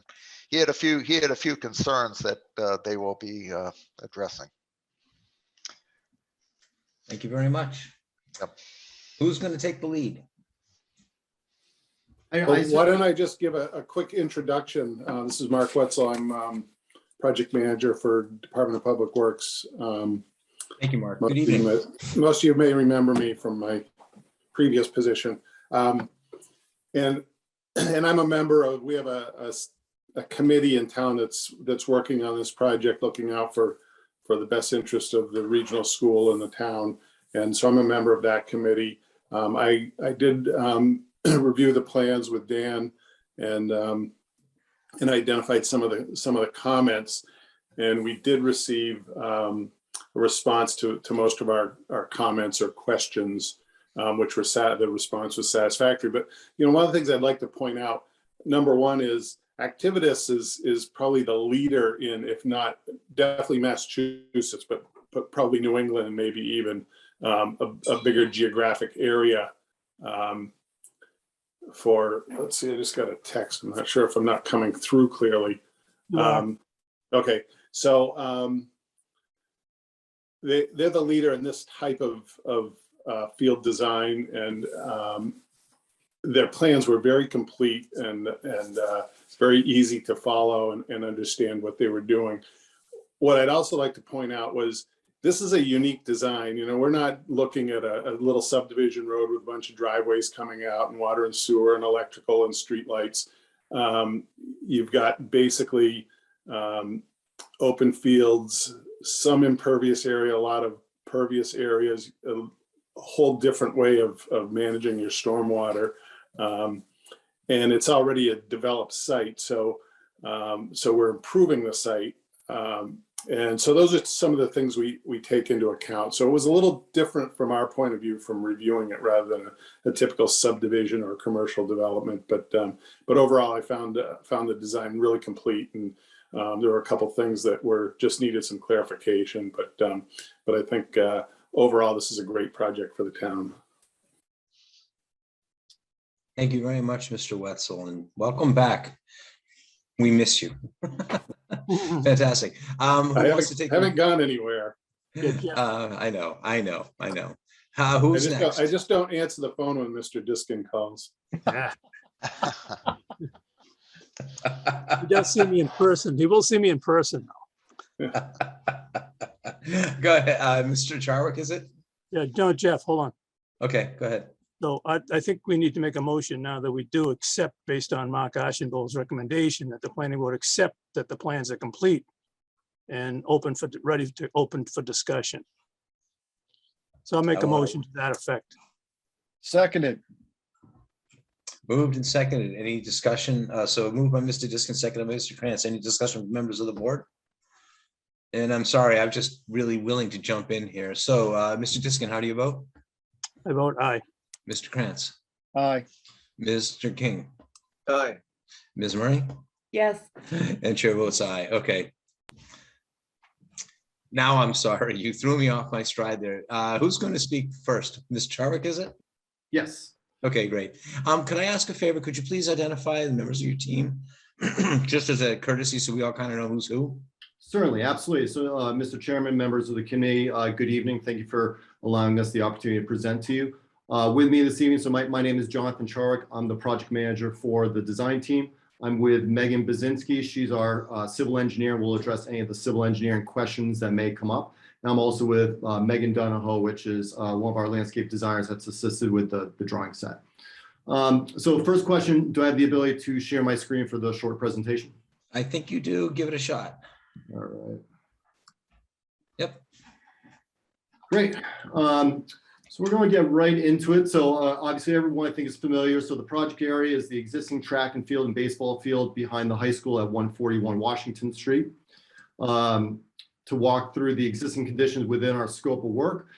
He had a few concerns that they will be addressing. Thank you very much. Yep. Who's going to take the lead? Well, why don't I just give a quick introduction? This is Mark Wetzel. I'm project manager for Department of Public Works. Thank you, Mark. Good evening. Most of you may remember me from my previous position. And I'm a member of, we have a committee in town that's working on this project, looking out for the best interest of the regional school and the town. And so I'm a member of that committee. I did review the plans with Dan and identified some of the comments. And we did receive a response to most of our comments or questions, which were the response was satisfactory. But one of the things I'd like to point out, number one, is Activitas is probably the leader in, if not definitely Massachusetts, but probably New England and maybe even a bigger geographic area for, let's see, I just got a text. I'm not sure if I'm not coming through clearly. Okay, so they're the leader in this type of field design, and their plans were very complete and very easy to follow and understand what they were doing. What I'd also like to point out was this is a unique design. We're not looking at a little subdivision road with a bunch of driveways coming out and water and sewer and electrical and street lights. You've got basically open fields, some impervious area, a lot of pervious areas, a whole different way of managing your stormwater. And it's already a developed site. So we're improving the site. And so those are some of the things we take into account. So it was a little different from our point of view from reviewing it rather than a typical subdivision or commercial development. But overall, I found the design really complete, and there were a couple things that just needed some clarification. But I think overall, this is a great project for the town. Thank you very much, Mr. Wetzel, and welcome back. We miss you. Fantastic. Who wants to take? Haven't gone anywhere. I know. Who's next? I just don't answer the phone when Mr. Diskin calls. He does see me in person. He will see me in person. Go ahead, Mr. Charwick, is it? Yeah, no, Jeff, hold on. Okay, go ahead. So I think we need to make a motion now that we do accept, based on Mark Ashenville's recommendation, that the planning board accept that the plans are complete and ready to open for discussion. So I'll make a motion to that effect. Seconded. Moved and seconded. Any discussion? So moved by Mr. Diskin, seconded by Mr. Krantz. Any discussion with members of the board? And I'm sorry, I'm just really willing to jump in here. So Mr. Diskin, how do you vote? I vote aye. Mr. Krantz, Aye. Mr. King, Aye. Ms. Murray, Yes. and chair votes aye. Okay. Now I'm sorry, you threw me off my stride there. Who's going to speak first? Ms. Charwick, is it? Yes. Okay, great. Could I ask a favor? Could you please identify the members of your team, just as a courtesy, so we all kind of know who's who? Certainly, absolutely. So, Mr. Chairman, members of the committee, good evening. Thank you for allowing us the opportunity to present to you. With me this evening, so my name is Jonathan Charwick. I'm the project manager for the design team. I'm with Megan Bazinski. She's our civil engineer. We'll address any of the civil engineering questions that may come up. And I'm also with Megan Donahoe, which is one of our landscape designers that's assisted with the drawing set. So first question, do I have the ability to share my screen for the short presentation? I think you do. Give it a shot. All right. Yep. Great. So we're going to get right into it. So obviously everyone I think is familiar. So the project area is the existing track and field and baseball field behind the high school at 141 Washington Street. To walk through the existing conditions within our scope of work.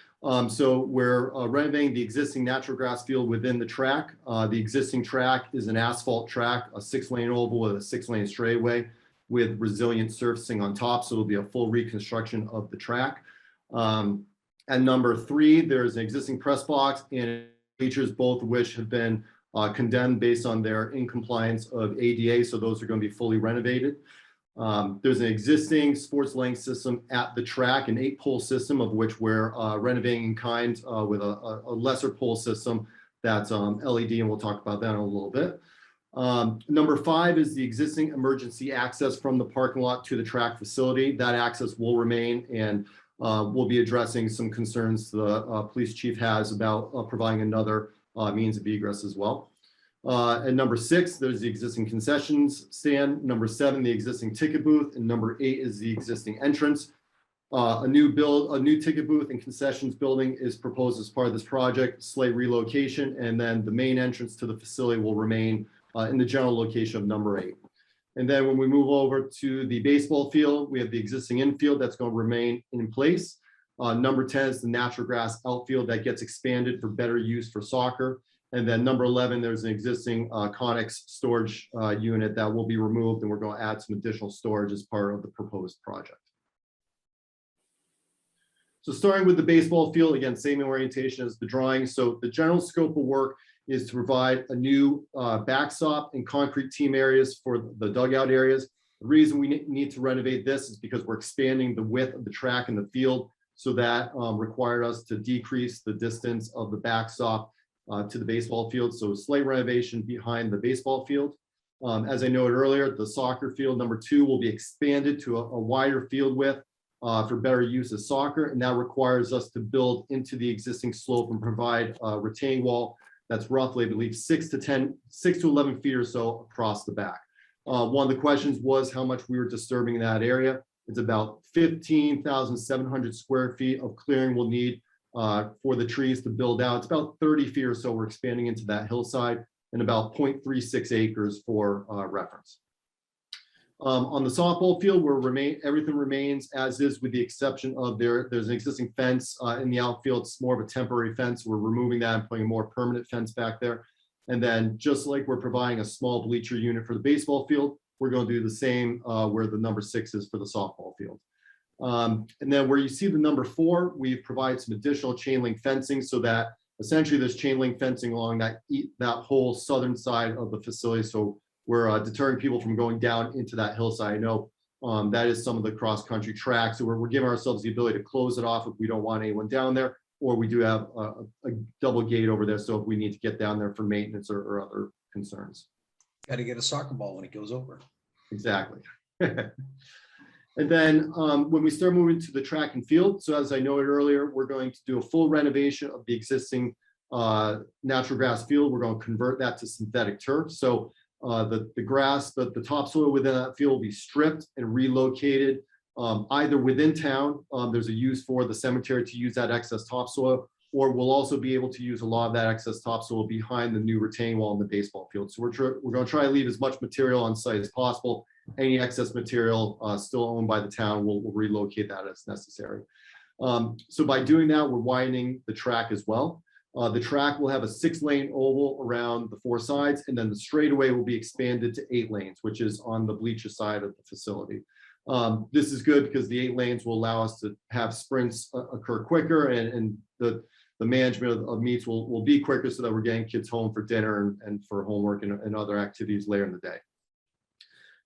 So we're renovating the existing natural grass field within the track. The existing track is an asphalt track, a 6-lane oval with a 6-lane straightaway with resilient surfacing on top. So it'll be a full reconstruction of the track. At number 3, there's an existing press box and features, both of which have been condemned based on their incompliance of ADA. So those are going to be fully renovated. There's an existing sports lighting system at the track, an 8-pole system of which we're renovating in kind with a lesser pole system that's LED, and we'll talk about that in a little bit. Number 5 is the existing emergency access from the parking lot to the track facility. That access will remain, and we'll be addressing some concerns the police chief has about providing another means of egress as well. And number 6, there's the existing concessions stand. Number 7, the existing ticket booth, and number 8 is the existing entrance. A new ticket booth and concessions building is proposed as part of this project, slight relocation, and then the main entrance to the facility will remain in the general location of number 8. And then when we move over to the baseball field, we have the existing infield that's going to remain in place. Number 10 is the natural grass outfield that gets expanded for better use for soccer. And then number 11, there's an existing Conex storage unit that will be removed, and we're going to add some additional storage as part of the proposed project. So starting with the baseball field, again, same orientation as the drawing. So the general scope of work is to provide a new backstop and concrete team areas for the dugout areas. The reason we need to renovate this is because we're expanding the width of the track and the field. So that required us to decrease the distance of the backstop to the baseball field. So slight renovation behind the baseball field. As I noted earlier, the soccer field number 2 will be expanded to a wider field width for better use of soccer. And that requires us to build into the existing slope and provide a retaining wall that's roughly, I believe, 6 to 11 feet or so across the back. One of the questions was how much we were disturbing that area. It's about 15,700 square feet of clearing we'll need for the trees to build out. It's about 30 feet or so we're expanding into that hillside, and about 0.36 acres for reference. On the softball field, everything remains as is, with the exception of there's an existing fence in the outfield. It's more of a temporary fence. We're removing that and putting a more permanent fence back there. And then just like we're providing a small bleacher unit for the baseball field, we're going to do the same where the number 6 is for the softball field. And then where you see the number 4, we've provided some additional chain link fencing so that essentially there's chain link fencing along that whole southern side of the facility. So we're deterring people from going down into that hillside. I know that is some of the cross-country tracks. So we're giving ourselves the ability to close it off if we don't want anyone down there, or we do have a double gate over there. So if we need to get down there for maintenance or other concerns. Got to get a soccer ball when it goes over. Exactly. And then when we start moving to the track and field, so as I noted earlier, we're going to do a full renovation of the existing natural grass field. We're going to convert that to synthetic turf. So the grass, the topsoil within that field will be stripped and relocated either within town. There's a use for the cemetery to use that excess topsoil, or we'll also be able to use a lot of that excess topsoil behind the new retaining wall in the baseball field. So we're going to try to leave as much material on site as possible. Any excess material still owned by the town, we'll relocate that as necessary. So by doing that, we're widening the track as well. The track will have a 6-lane oval around the 4 sides, and then the straightaway will be expanded to 8 lanes, which is on the bleacher side of the facility. This is good because the 8 lanes will allow us to have sprints occur quicker, and the management of meets will be quicker so that we're getting kids home for dinner and for homework and other activities later in the day.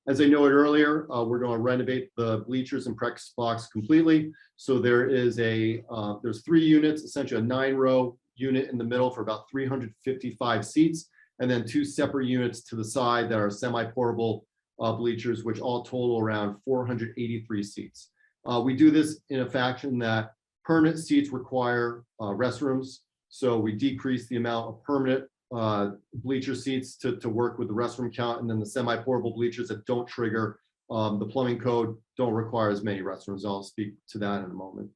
As I noted earlier, we're going to renovate the bleachers and practice box completely. So there's 3 units, essentially a 9-row unit in the middle for about 355 seats, and then 2 separate units to the side that are semi-portable bleachers, which all total around 483 seats. We do this in a fashion that permanent seats require restrooms. So we decrease the amount of permanent bleacher seats to work with the restroom count, and then the semi-portable bleachers that don't trigger the plumbing code don't require as many restrooms. I'll speak to that in a moment.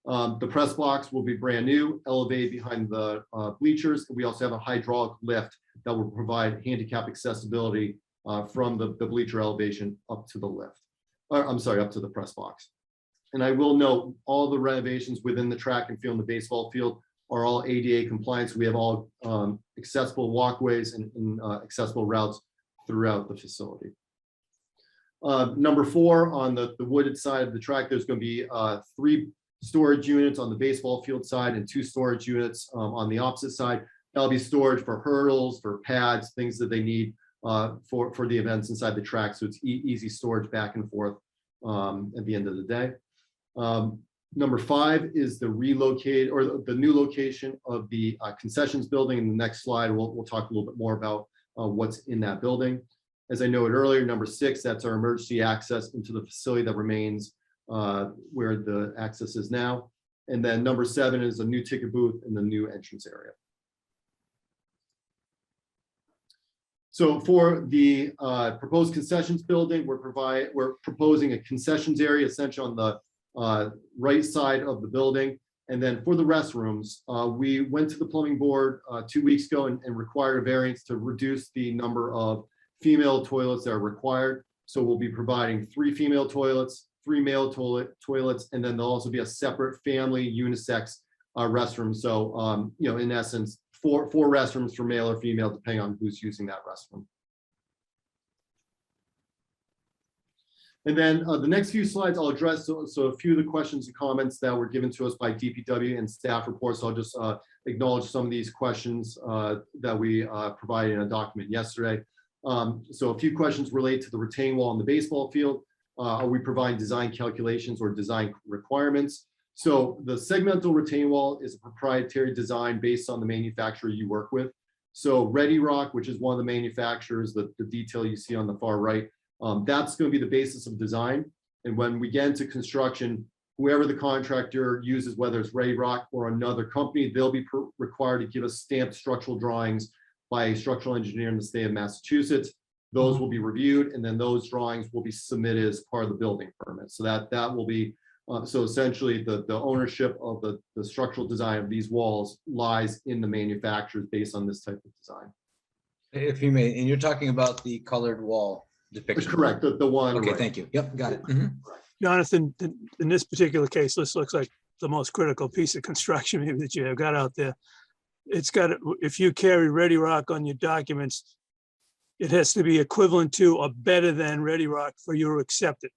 The press box will be brand new, elevated behind the bleachers. We also have a hydraulic lift that will provide handicap accessibility from the bleacher elevation up to the lift. Up to the press box. And I will note all the renovations within the track and field and the baseball field are all ADA compliant. So we have all accessible walkways and accessible routes throughout the facility. Number 4, on the wooded side of the track, there's going to be 3 storage units on the baseball field side and 2 storage units on the opposite side. That'll be storage for hurdles, for pads, things that they need for the events inside the track. So it's easy storage back and forth at the end of the day. Number 5 is the relocate or the new location of the concessions building. In the next slide, we'll talk a little bit more about what's in that building. As I noted earlier, number 6, that's our emergency access into the facility that remains where the access is now. And then number 7 is a new ticket booth in the new entrance area. So for the proposed concessions building, we're proposing a concessions area essentially on the right side of the building. And then for the restrooms, we went to the plumbing board 2 weeks ago and required a variance to reduce the number of female toilets that are required. So we'll be providing 3 female toilets, 3 male toilets, and then there'll also be a separate family unisex restroom. So, you know, in essence, four restrooms for male or female, depending on who's using that restroom. And then the next few slides I'll address. So a few of the questions and comments that were given to us by DPW and staff reports. So I'll just acknowledge some of these questions that we provided in a document yesterday. So a few questions relate to the retaining wall on the baseball field. Are we providing design calculations or design requirements? So the segmental retaining wall is a proprietary design based on the manufacturer you work with. So Ready Rock, which is one of the manufacturers, the detail you see on the far right, that's going to be the basis of design. And when we get into construction, whoever the contractor uses, whether it's Ready Rock or another company, they'll be required to give us stamped structural drawings by a structural engineer in the state of Massachusetts. Those will be reviewed, and then those drawings will be submitted as part of the building permit. So that will be, so essentially the ownership of the structural design of these walls lies in the manufacturers based on this type of design. If you may, and you're talking about the colored wall depiction. Correct, the one. Okay, right. thank you. Yep, got it. Mhm. Jonathan, in this particular case, this looks like the most critical piece of construction maybe that you have got out there. It's got, if you carry Ready Rock on your documents, it has to be equivalent to or better than Ready Rock for you to accept it.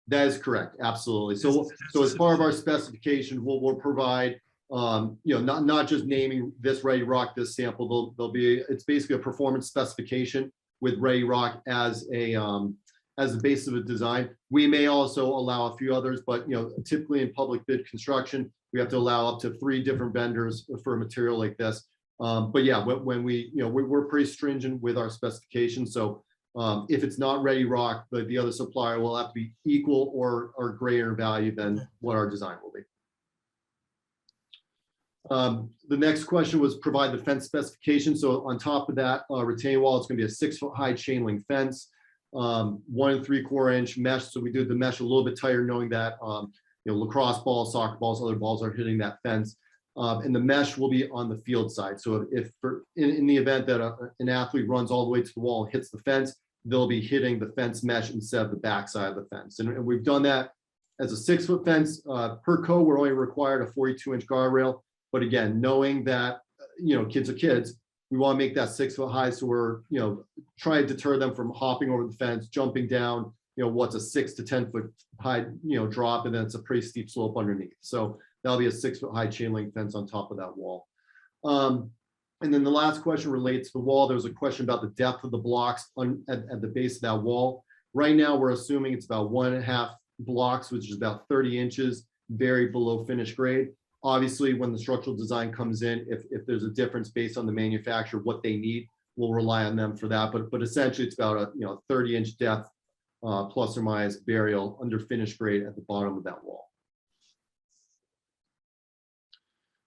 That is correct, absolutely. So as part of our specification, we'll provide, you know, not just naming this Ready Rock, this sample. There'll be, it's basically a performance specification with Ready Rock as the basis of a design. We may also allow a few others, but you know, typically in public bid construction, we have to allow up to 3 different vendors for a material like this. But yeah, when we, you know, we're pretty stringent with our specifications. So if it's not Ready Rock, the other supplier will have to be equal or greater value than what our design will be. The next question was provide the fence specification. So on top of that retaining wall, it's going to be a 6-foot high chain link fence, 1 3/4 inch mesh. So we do the mesh a little bit tighter, knowing that you know, lacrosse balls, soccer balls, other balls are hitting that fence. And the mesh will be on the field side. So if in the event that an athlete runs all the way to the wall and hits the fence, they'll be hitting the fence mesh instead of the back side of the fence. And we've done that as a 6-foot fence. Per code, we're only required a 42-inch guardrail. But again, knowing that, you know, kids are kids, we want to make that 6-foot high. So we're, you know, trying to deter them from hopping over the fence, jumping down, you know, what's a 6 to 10 foot high, you know, drop, and then it's a pretty steep slope underneath. So that'll be a 6-foot high chain link fence on top of that wall. And then the last question relates to the wall. There was a question about the depth of the blocks at the base of that wall. Right now, we're assuming it's about 1.5 blocks, which is about 30 inches, buried below finished grade. Obviously, when the structural design comes in, if there's a difference based on the manufacturer, what they need, we'll rely on them for that. But essentially, it's about a 30-inch depth plus or minus burial under finished grade at the bottom of that wall.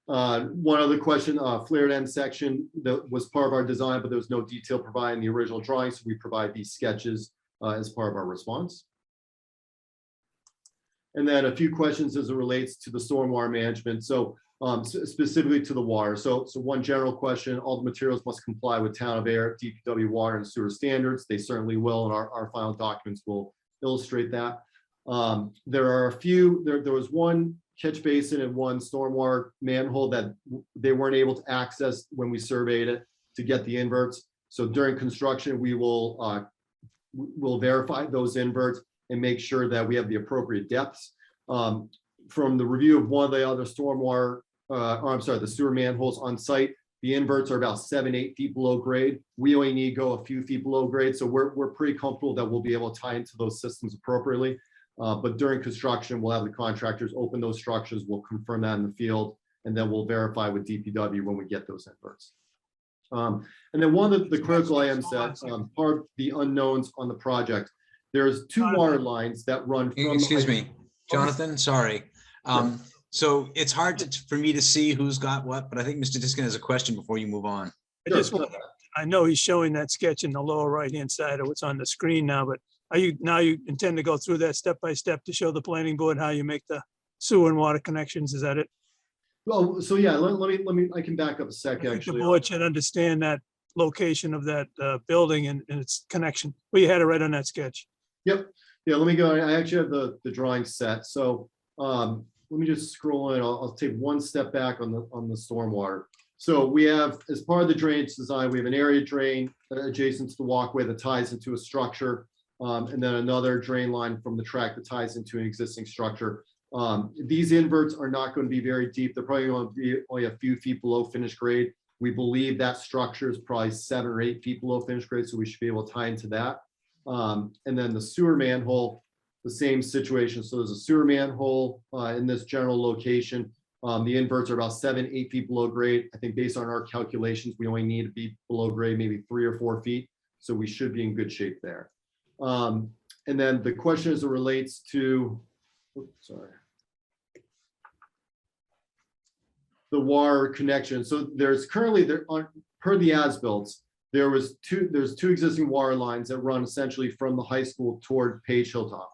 One other question, flared end section that was part of our design, but there was no detail provided in the original drawing, so we provide these sketches as part of our response. And then a few questions as it relates to the stormwater management. So specifically to the water. So one general question, all the materials must comply with Town of Ayer, DPW water and sewer standards. They certainly will, and our final documents will illustrate that. There are a few, there was one catch basin and one stormwater manhole that they weren't able to access when we surveyed it to get the inverts. So during construction, we will we'll verify those inverts and make sure that we have the appropriate depths. From the review of one of the other stormwater, the sewer manholes on site, The inverts are about 7-8 feet below grade. We only need to go a few feet below grade. So we're pretty comfortable that we'll be able to tie into those systems appropriately. But during construction, we'll have the contractors open those structures. We'll confirm that in the field, and then we'll verify with DPW when we get those inverts. And then one of the critical items that part of the unknowns on the project, there's 2 water lines that run from. Excuse me, Jonathan, sorry. So it's hard for me to see who's got what, but I think Mr. Diskin has a question before you move on. I know he's showing that sketch in the lower right-hand side of what's on the screen now, but you intend to go through that step by step to show the planning board how you make the sewer and water connections? Is that it? Well, so yeah, let me, I can back up a second, The actually. board should understand that location of that building and its connection. Well, you had it right on that sketch. Yep. Yeah, let me go. I actually have the drawing set. So let me just scroll in. I'll take one step back on the stormwater. So we have, as part of the drainage design, we have an area drain adjacent to the walkway that ties into a structure, and then another drain line from the track that ties into an existing structure. These inverts are not going to be very deep. They're probably going to be only a few feet below finished grade. We believe that structure is probably 7 or 8 feet below finished grade, so we should be able to tie into that. And then the sewer manhole, the same situation. So there's a sewer manhole in this general location. The inverts are about 7-8 feet below grade. I think based on our calculations, we only need to be below grade maybe 3 or 4 feet. So we should be in good shape there. And then the question as it relates to, the water connection. So there's currently, per the as-builts, there's two existing water lines that run essentially from the high school toward Page Hilltop.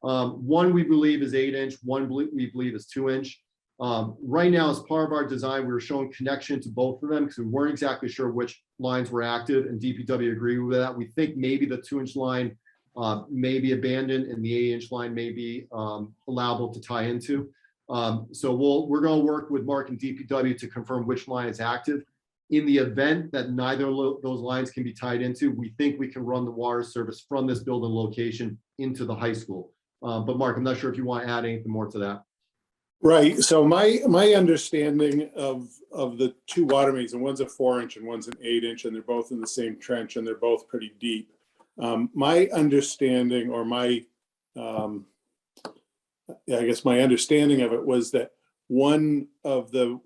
One we believe is 8-inch, one we believe is 2-inch. Right now, as part of our design, we were showing connection to both of them because we weren't exactly sure which lines were active, and DPW agreed with that. We think maybe the 2-inch line may be abandoned and the 8-inch line may be allowable to tie into. So we're going to work with Mark and DPW to confirm which line is active. In the event that neither of those lines can be tied into, we think we can run the water service from this building location into the high school. But Mark, I'm not sure if you want to add anything more to that. Right. So my understanding of the 2 water mains, and one's a 4-inch and one's an 8-inch, and they're both in the same trench and they're both pretty deep. My understanding, or my I guess my understanding of it was that one of the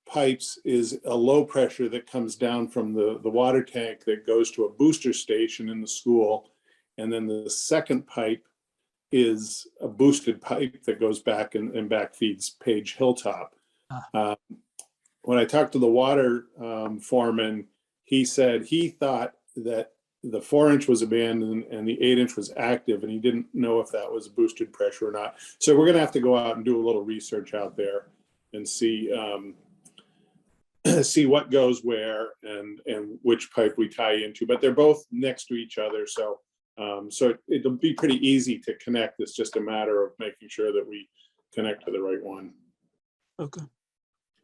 pipes is a low pressure that comes down from the water tank that goes to a booster station in the school. And then the second pipe is a boosted pipe that goes back and back feeds Page Hilltop. When I talked to the water foreman, he said he thought that the 4-inch was abandoned and the 8-inch was active, and he didn't know if that was boosted pressure or not. So we're going to have to go out and do a little research out there and see see what goes where and which pipe we tie into. But they're both next to each other, so it'll be pretty easy to connect. It's just a matter of making sure that we connect to the right one. Okay.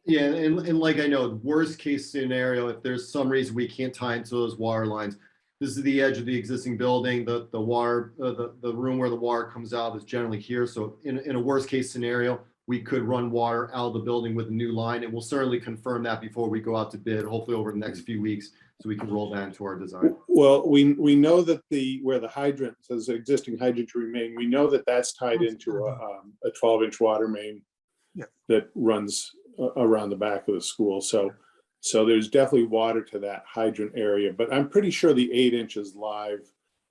Yeah, and like I know, worst case scenario, if there's some reason we can't tie into those water lines, this is the edge of the existing building. The water, the room where the water comes out is generally here. So in a worst case scenario, we could run water out of the building with a new line, and we'll certainly confirm that before we go out to bid, hopefully over the next few weeks, so we can roll that into our design. Well, we know that where the hydrant says existing hydrant to remain, we know that that's tied into a 12-inch water main that runs around the back of the school. So there's definitely water to that hydrant area, but I'm pretty sure the 8-inch is live.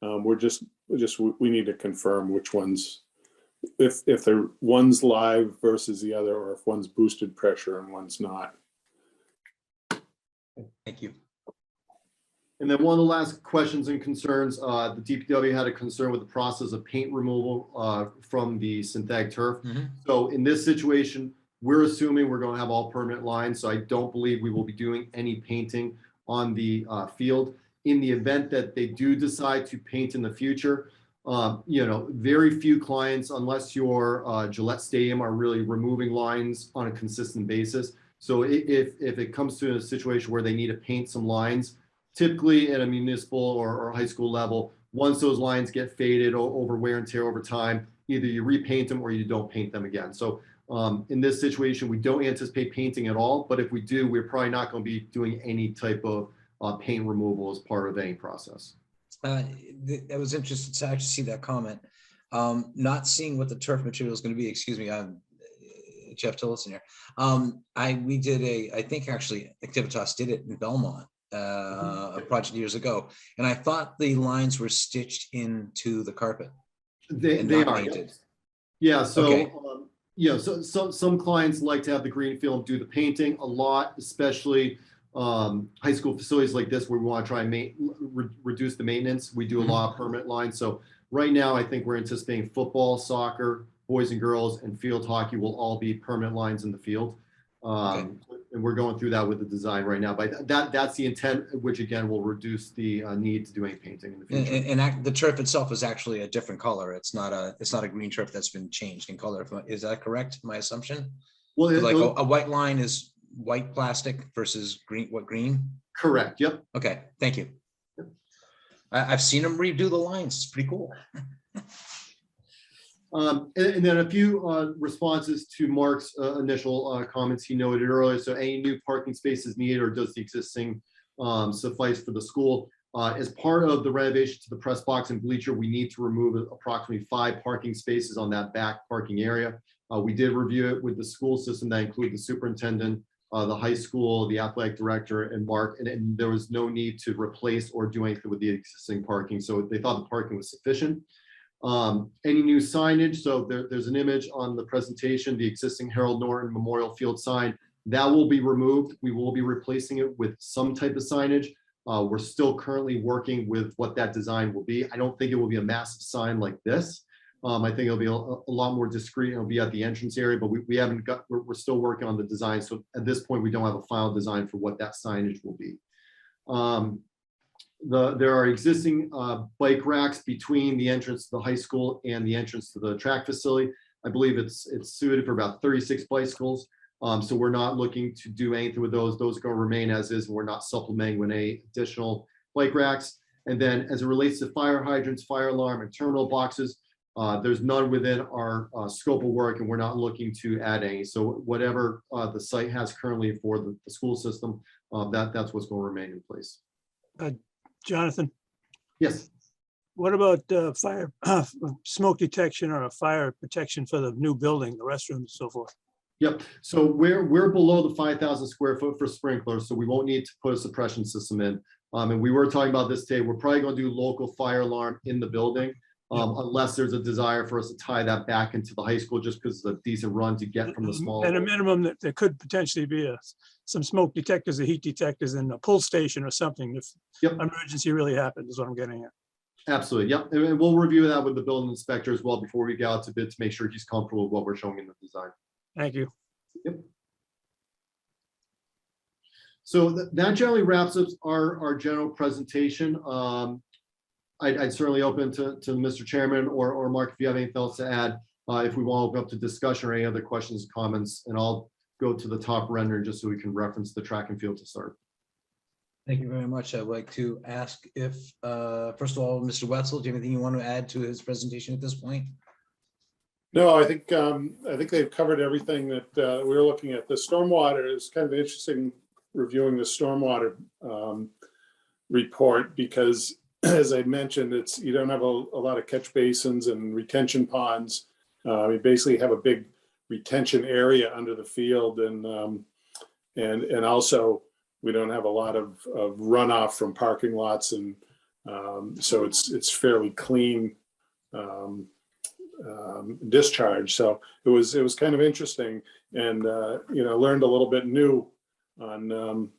We need to confirm which ones, if the one's live versus the other, or if one's boosted pressure and one's not. Thank you. And then one of the last questions and concerns, the DPW had a concern with the process of paint removal from the synthetic turf. So in this situation, we're assuming we're going to have all permanent lines. So I don't believe we will be doing any painting on the field. In the event that they do decide to paint in the future, very few clients, unless you're Gillette Stadium, are really removing lines on a consistent basis. So if it comes to a situation where they need to paint some lines, typically at a municipal or high school level, once those lines get faded over wear and tear over time, either you repaint them or you don't paint them again. So In this situation, we don't anticipate painting at all, but if we do, we're probably not going to be doing any type of paint removal as part of any process. I was interested to actually see that comment. Not seeing what the turf material is going to be. Excuse me, I'm Jeff Tillotson here. We did I think actually Activitas did it in Belmont, a project years ago, and I thought the lines were stitched into the carpet. They not are. painted. Yeah. So. Okay. So some clients like to have the green field do the painting a lot, especially high school facilities like this where we want to try and reduce the maintenance. We do a lot of permanent lines. So right now, I think we're anticipating football, soccer, boys and girls, and field hockey will all be permanent lines in the field. Okay. And we're going through that with the design right now. But that's the intent, which again will reduce the need to do any painting in the future. And the turf itself is actually a different color. It's not a green turf that's been changed in color. Is that correct? My assumption? Well, Like a white line is white plastic versus green. What green? Correct. Yep. Okay. Thank you. I've seen them redo the lines. It's pretty cool. And then a few responses to Mark's initial comments he noted earlier. So any new parking spaces needed, or does the existing suffice for the school? As part of the renovation to the press box and bleacher, we need to remove approximately 5 parking spaces on that back parking area. We did review it with the school system that include the superintendent, the high school, the athletic director, and Mark, and there was no need to replace or do anything with the existing parking. So they thought the parking was sufficient. Any new signage, so there's an image on the presentation, the existing Harold Norton Memorial Field sign, that will be removed. We will be replacing it with some type of signage. We're still currently working with what that design will be. I don't think it will be a massive sign like this. I think it'll be a lot more discreet. It'll be at the entrance area, but we haven't got, we're still working on the design. So at this point, we don't have a final design for what that signage will be. There are existing bike racks between the entrance to the high school and the entrance to the track facility. I believe it's suited for about 36 bicycles. So we're not looking to do anything with those. Those are going to remain as is, and we're not supplementing with any additional bike racks. And then as it relates to fire hydrants, fire alarm, and terminal boxes, there's none within our scope of work, and we're not looking to add any. So whatever the site has currently for the school system, that's what's going to remain in place. Jonathan, Yes. what about fire, smoke detection or a fire protection for the new building, the restrooms and so forth? Yep. So we're below the 5,000 square foot for sprinklers, so we won't need to put a suppression system in. And we were talking about this today. We're probably going to do local fire alarm in the building, unless there's a desire for us to tie that back into the high school, just because it's a decent run to get from the small. At a minimum, that there could potentially be some smoke detectors or heat detectors in a pull station or something if emergency really happened, is what I'm getting at. Absolutely. Yep. And we'll review that with the building inspector as well before we go out to bid to make sure he's comfortable with what we're showing in the design. Thank you. Yep. So that generally wraps up our general presentation. I'd certainly open to Mr. Chairman or Mark if you have anything else to add. If we want to open up to discussion or any other questions, comments, and I'll go to the top render just so we can reference the track and field to start. Thank you very much. I'd like to ask if, first of all, Mr. Wetzel, do you have anything you want to add to his presentation at this point? No, I think they've covered everything that we were looking at. The stormwater is kind of interesting, reviewing the stormwater report, because as I mentioned, you don't have a lot of catch basins and retention ponds. We basically have a big retention area under the field, and also we don't have a lot of runoff from parking lots, and so it's fairly clean discharge. So it was kind of interesting, and learned a little bit new on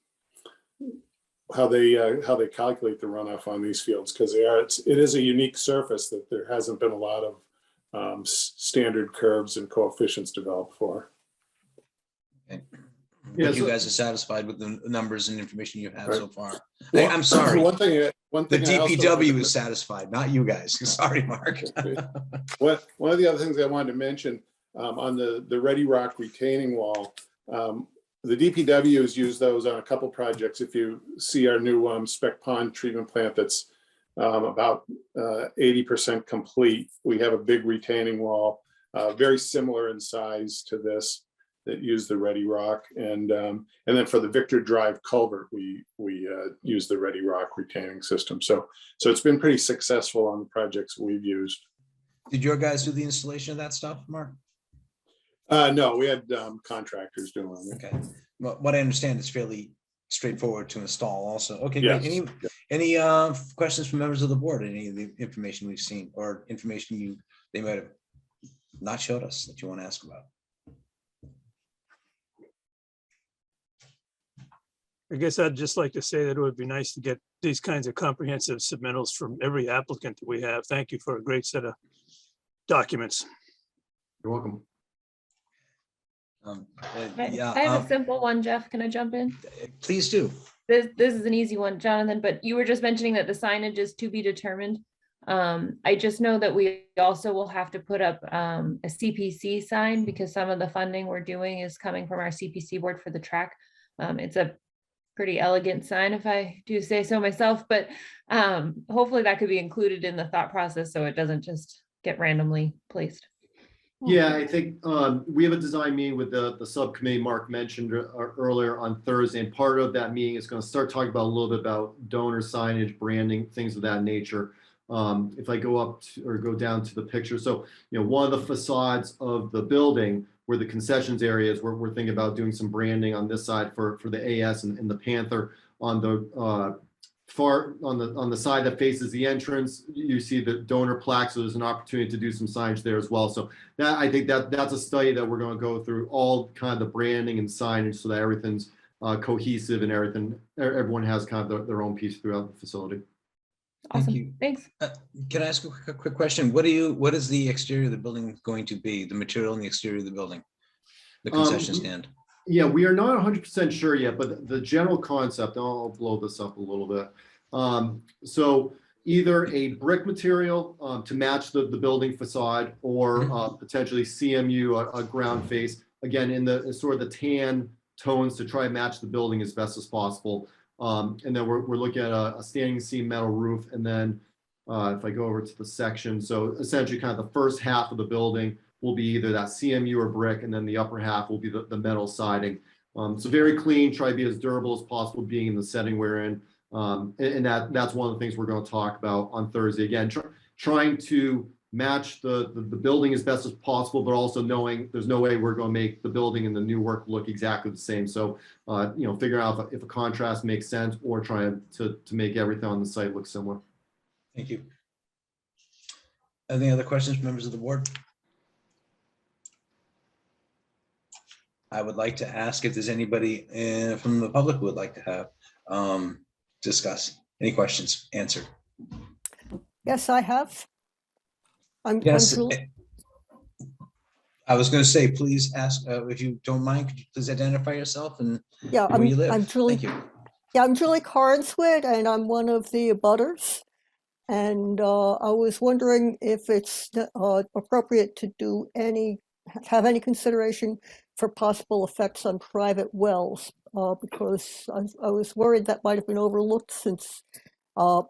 how they calculate the runoff on these fields, because it is a unique surface that there hasn't been a lot of standard curves and coefficients developed for. Okay. Yeah, You so- guys are satisfied with the numbers and information you have Right. so far? Well, I'm sorry. One thing The I also DPW wanted to- is satisfied, not you guys. Sorry, Mark. One of the other things I wanted to mention on the Ready Rock retaining wall, the DPW has used those on a couple projects. If you see our new spec pond treatment plant that's about 80% complete, we have a big retaining wall very similar in size to this, that use the Ready Rock. And then for the Victor Drive culvert, we use the Ready Rock retaining system. So it's been pretty successful on the projects we've used. Did your guys do the installation of that stuff, Mark? No, we had contractors doing it. Okay. Well, what I understand is fairly straightforward to install also. Okay, Yes. great. Any questions from members of the board? Any of the information we've seen or information they might have not showed us that you want to ask about? I guess I'd just like to say that it would be nice to get these kinds of comprehensive submittals from every applicant that we have. Thank you for a great set of documents. You're welcome. Yeah, I have a simple one, Jeff. Can I jump in? please do. This is an easy one, Jonathan, but you were just mentioning that the signage is to be determined. I just know that we also will have to put up a CPC sign because some of the funding we're doing is coming from our CPC board for the track. It's a pretty elegant sign, if I do say so myself, but hopefully that could be included in the thought process so it doesn't just get randomly placed. Yeah, I think we have a design meeting with the subcommittee Mark mentioned earlier on Thursday, and part of that meeting is going to start talking about a little bit about donor signage, branding, things of that nature. If I go up or go down to the picture, so one of the facades of the building where the concessions areas, we're thinking about doing some branding on this side for the AS and the Panther. On the far on the side that faces the entrance, you see the donor plaque, so there's an opportunity to do some signage there as well. So that, I think that's a study that we're going to go through all kind of the branding and signage so that everything's cohesive and everyone has kind of their own piece throughout the facility. Awesome. you. Thanks. Can I ask a quick question? What is the exterior of the building going to be? The material in the exterior of the building? The concession stand? Yeah, we are not 100% sure yet, but the general concept, I'll blow this up a little bit. So either a brick material to match the building facade, or potentially CMU, a ground face, again, in the sort of the tan tones to try and match the building as best as possible. And then we're looking at a standing seam metal roof. And then if I go over to the section, so essentially kind of the first half of the building will be either that CMU or brick, and then the upper half will be the metal siding. So very clean, try to be as durable as possible being in the setting we're in. And that's one of the things we're going to talk about on Thursday. Again, trying to match the building as best as possible, but also knowing there's no way we're going to make the building and the new work look exactly the same. So, figure out if a contrast makes sense, or trying to make everything on the site look similar. Thank you. Any other questions from members of the board? I would like to ask if there's anybody from the public who would like to have discuss any questions answered. Yes, I have. I'm Yes. Julie. I was going to say, please ask if you don't mind. Could you please identify yourself and Yeah, where you live? I'm Julie. Thank you. Yeah, I'm Julie Carnswood, and I'm one of the abutters. And I was wondering if it's appropriate to have any consideration for possible effects on private wells, because I was worried that might have been overlooked, since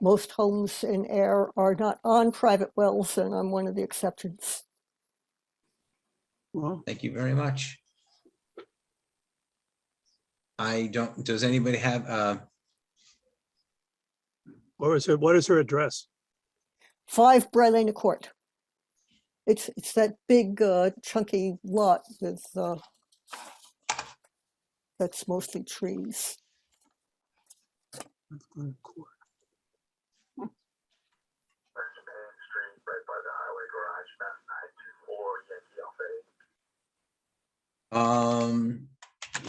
most homes in Ayer are not on private wells, and I'm one of the exceptions. Well, Thank you very much. Does anybody have, what is her address? 5 Brylena Court. It's that big chunky lot with that's mostly trees.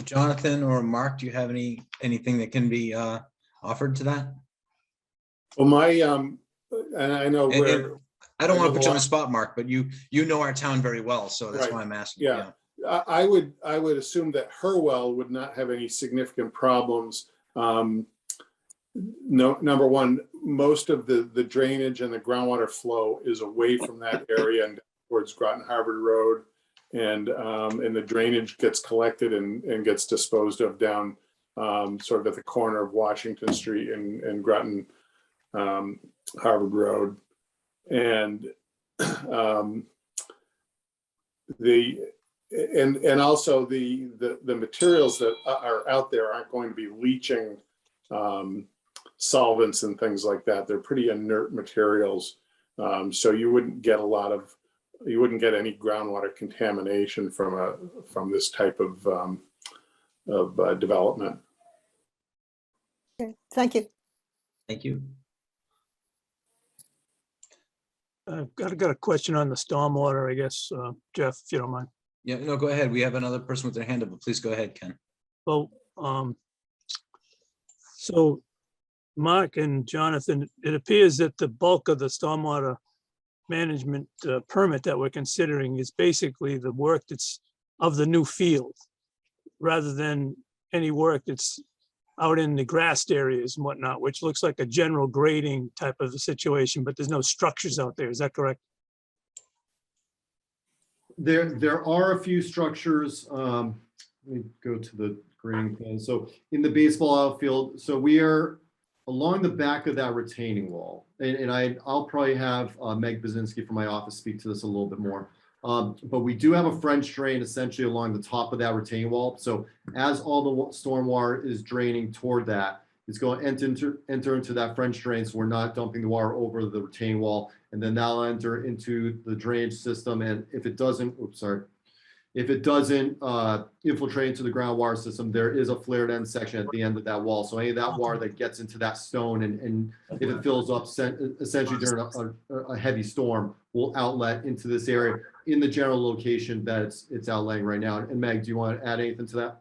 Jonathan or Mark, do you have anything that can be offered to that? Well, and I know And- where. I don't want to put you on the lot. spot, Mark, but you know our town very well, so that's Right. why I'm asking. Yeah. I would assume that her well would not have any significant problems. No, number one, most of the drainage and the groundwater flow is away from that area and towards Groton Harvard Road, and the drainage gets collected and gets disposed of down sort of at the corner of Washington Street and Groton Harvard Road. And and also the materials that are out there aren't going to be leaching solvents and things like that. They're pretty inert materials. So you wouldn't get any groundwater contamination from this type of development. Okay, thank you. Thank you. I've got a question on the stormwater, I guess, Jeff, if you don't mind. Yeah, no, go ahead. We have another person with their hand up, but please go ahead, Ken. Well, so Mark and Jonathan, it appears that the bulk of the stormwater management permit that we're considering is basically the work that's of the new field, rather than any work that's out in the grassed areas and whatnot, which looks like a general grading type of a situation, but there's no structures out there. Is that correct? There are a few structures. Let me go to the grading plan. So in the baseball outfield, so we are along the back of that retaining wall. And I'll probably have Meg Bazinski from my office speak to this a little bit more. But we do have a French drain essentially along the top of that retaining wall. So as all the stormwater is draining toward that, it's going to enter into that French drain. So we're not dumping the water over the retaining wall, and then that'll enter into the drainage system. And if it doesn't, if it doesn't infiltrate into the groundwater system, there is a flared end section at the end of that wall. So any of that water that gets into that stone and if it fills up essentially during a heavy storm will outlet into this area in the general location that it's outlaying right now. And Meg, do you want to add anything to that?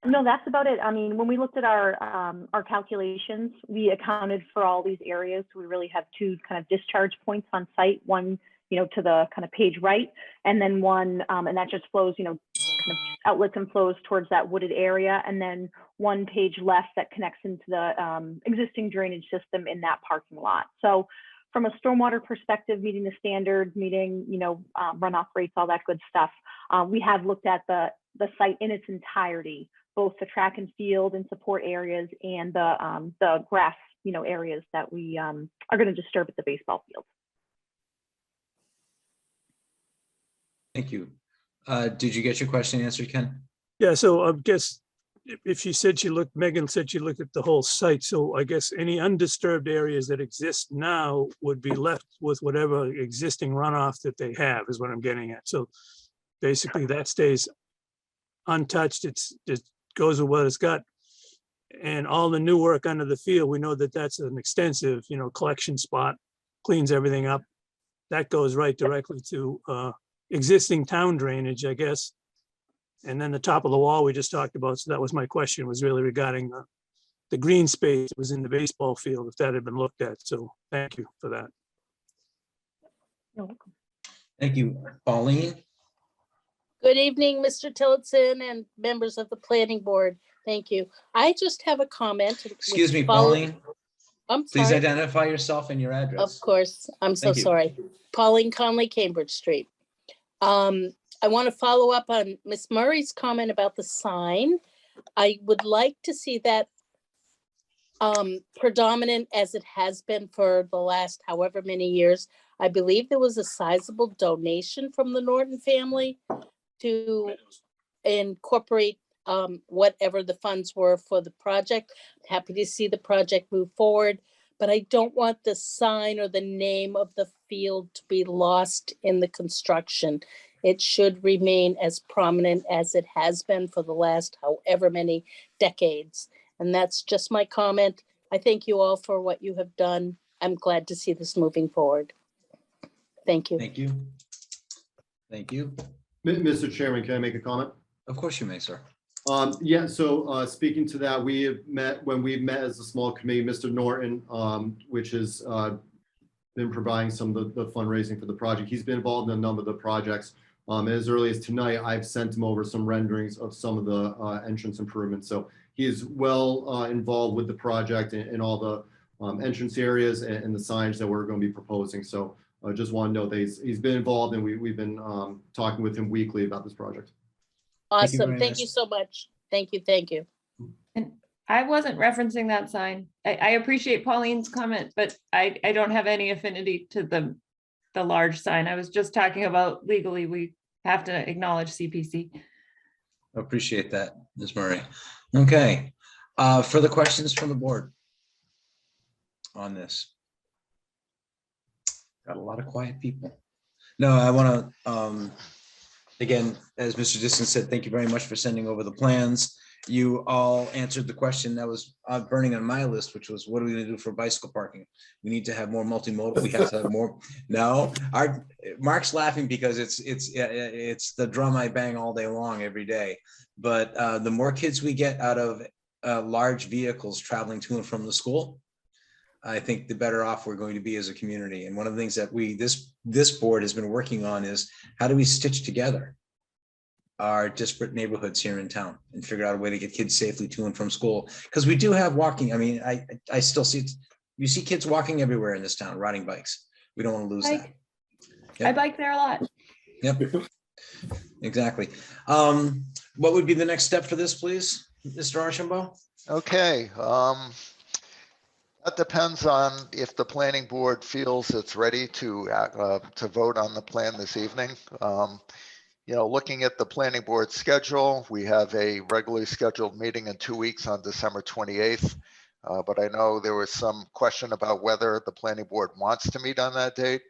No, that's about it. I mean, when we looked at our calculations, we accounted for all these areas. We really have two kind of discharge points on site, one, to the kind of page right, and then one, and that just flows, kind of outlets and flows towards that wooded area, and then one page left that connects into the existing drainage system in that parking lot. So from a stormwater perspective, meeting the standards, meeting, runoff rates, all that good stuff, we have looked at the site in its entirety, both the track and field and support areas and the grass, areas that we are going to disturb at the baseball field. Thank you. Did you get your question answered, Ken? Yeah, so I guess if she said Megan said she looked at the whole site, so I guess any undisturbed areas that exist now would be left with whatever existing runoff that they have, is what I'm getting at. So basically that stays untouched. It goes with what it's got. And all the new work under the field, we know that that's an extensive, collection spot, cleans everything up. That goes right directly to existing town drainage, I guess. And then the top of the wall we just talked about. So that was my question, was really regarding the green space that was in the baseball field, if that had been looked at. So thank you for that. You're welcome. Thank you. Pauline? Good evening, Mr. Tillotson and members of the planning board. Thank you. I just have a comment. Excuse me, Pauline. I'm Please sorry. identify yourself and your address. Of course. I'm so Thank you. sorry. Pauline Conley, Cambridge Street. I want to follow up on Miss Murray's comment about the sign. I would like to see that predominant as it has been for the last however many years. I believe there was a sizable donation from the Norton family to incorporate whatever the funds were for the project. Happy to see the project move forward, but I don't want the sign or the name of the field to be lost in the construction. It should remain as prominent as it has been for the last however many decades. And that's just my comment. I thank you all for what you have done. I'm glad to see this moving forward. Thank you. Thank you. Thank you. Mr. Chairman, can I make a comment? Of course you may, sir. Yeah, so speaking to that, we've met as a small committee, Mr. Norton, which has been providing some of the fundraising for the project. He's been involved in a number of the projects. As early as tonight, I've sent him over some renderings of some of the entrance improvements. So he is well involved with the project and all the entrance areas and the signs that we're going to be proposing. So I just want to note that he's been involved, and we've been talking with him weekly about this project. Awesome. Thank you so much. Thank you. Thank you. And I wasn't referencing that sign. I appreciate Pauline's comment, but I don't have any affinity to the the large sign. I was just talking about legally, we have to acknowledge CPC. Appreciate that, Ms. Murray. Okay, further questions from the board on this? Got a lot of quiet people. No, I want to, again, as Mr. Disson said, thank you very much for sending over the plans. You all answered the question that was burning on my list, which was, what are we going to do for bicycle parking? We need to have more multimodal. We have to have more. No, Mark's laughing because it's the drum I bang all day long every day. But the more kids we get out of large vehicles traveling to and from the school, I think the better off we're going to be as a community. And one of the things that this board has been working on is, how do we stitch together our disparate neighborhoods here in town and figure out a way to get kids safely to and from school? Because we do have walking. I mean, I still see, you see kids walking everywhere in this town, riding bikes. We don't want to lose that. Yep. I bike there a lot. Yep, exactly. What would be the next step for this, please, Mr. Archambault? Okay, that depends on if the planning board feels it's ready to vote on the plan this evening. You know, looking at the planning board schedule, we have a regularly scheduled meeting in 2 weeks on December 28th. But I know there was some question about whether the planning board wants to meet on that date.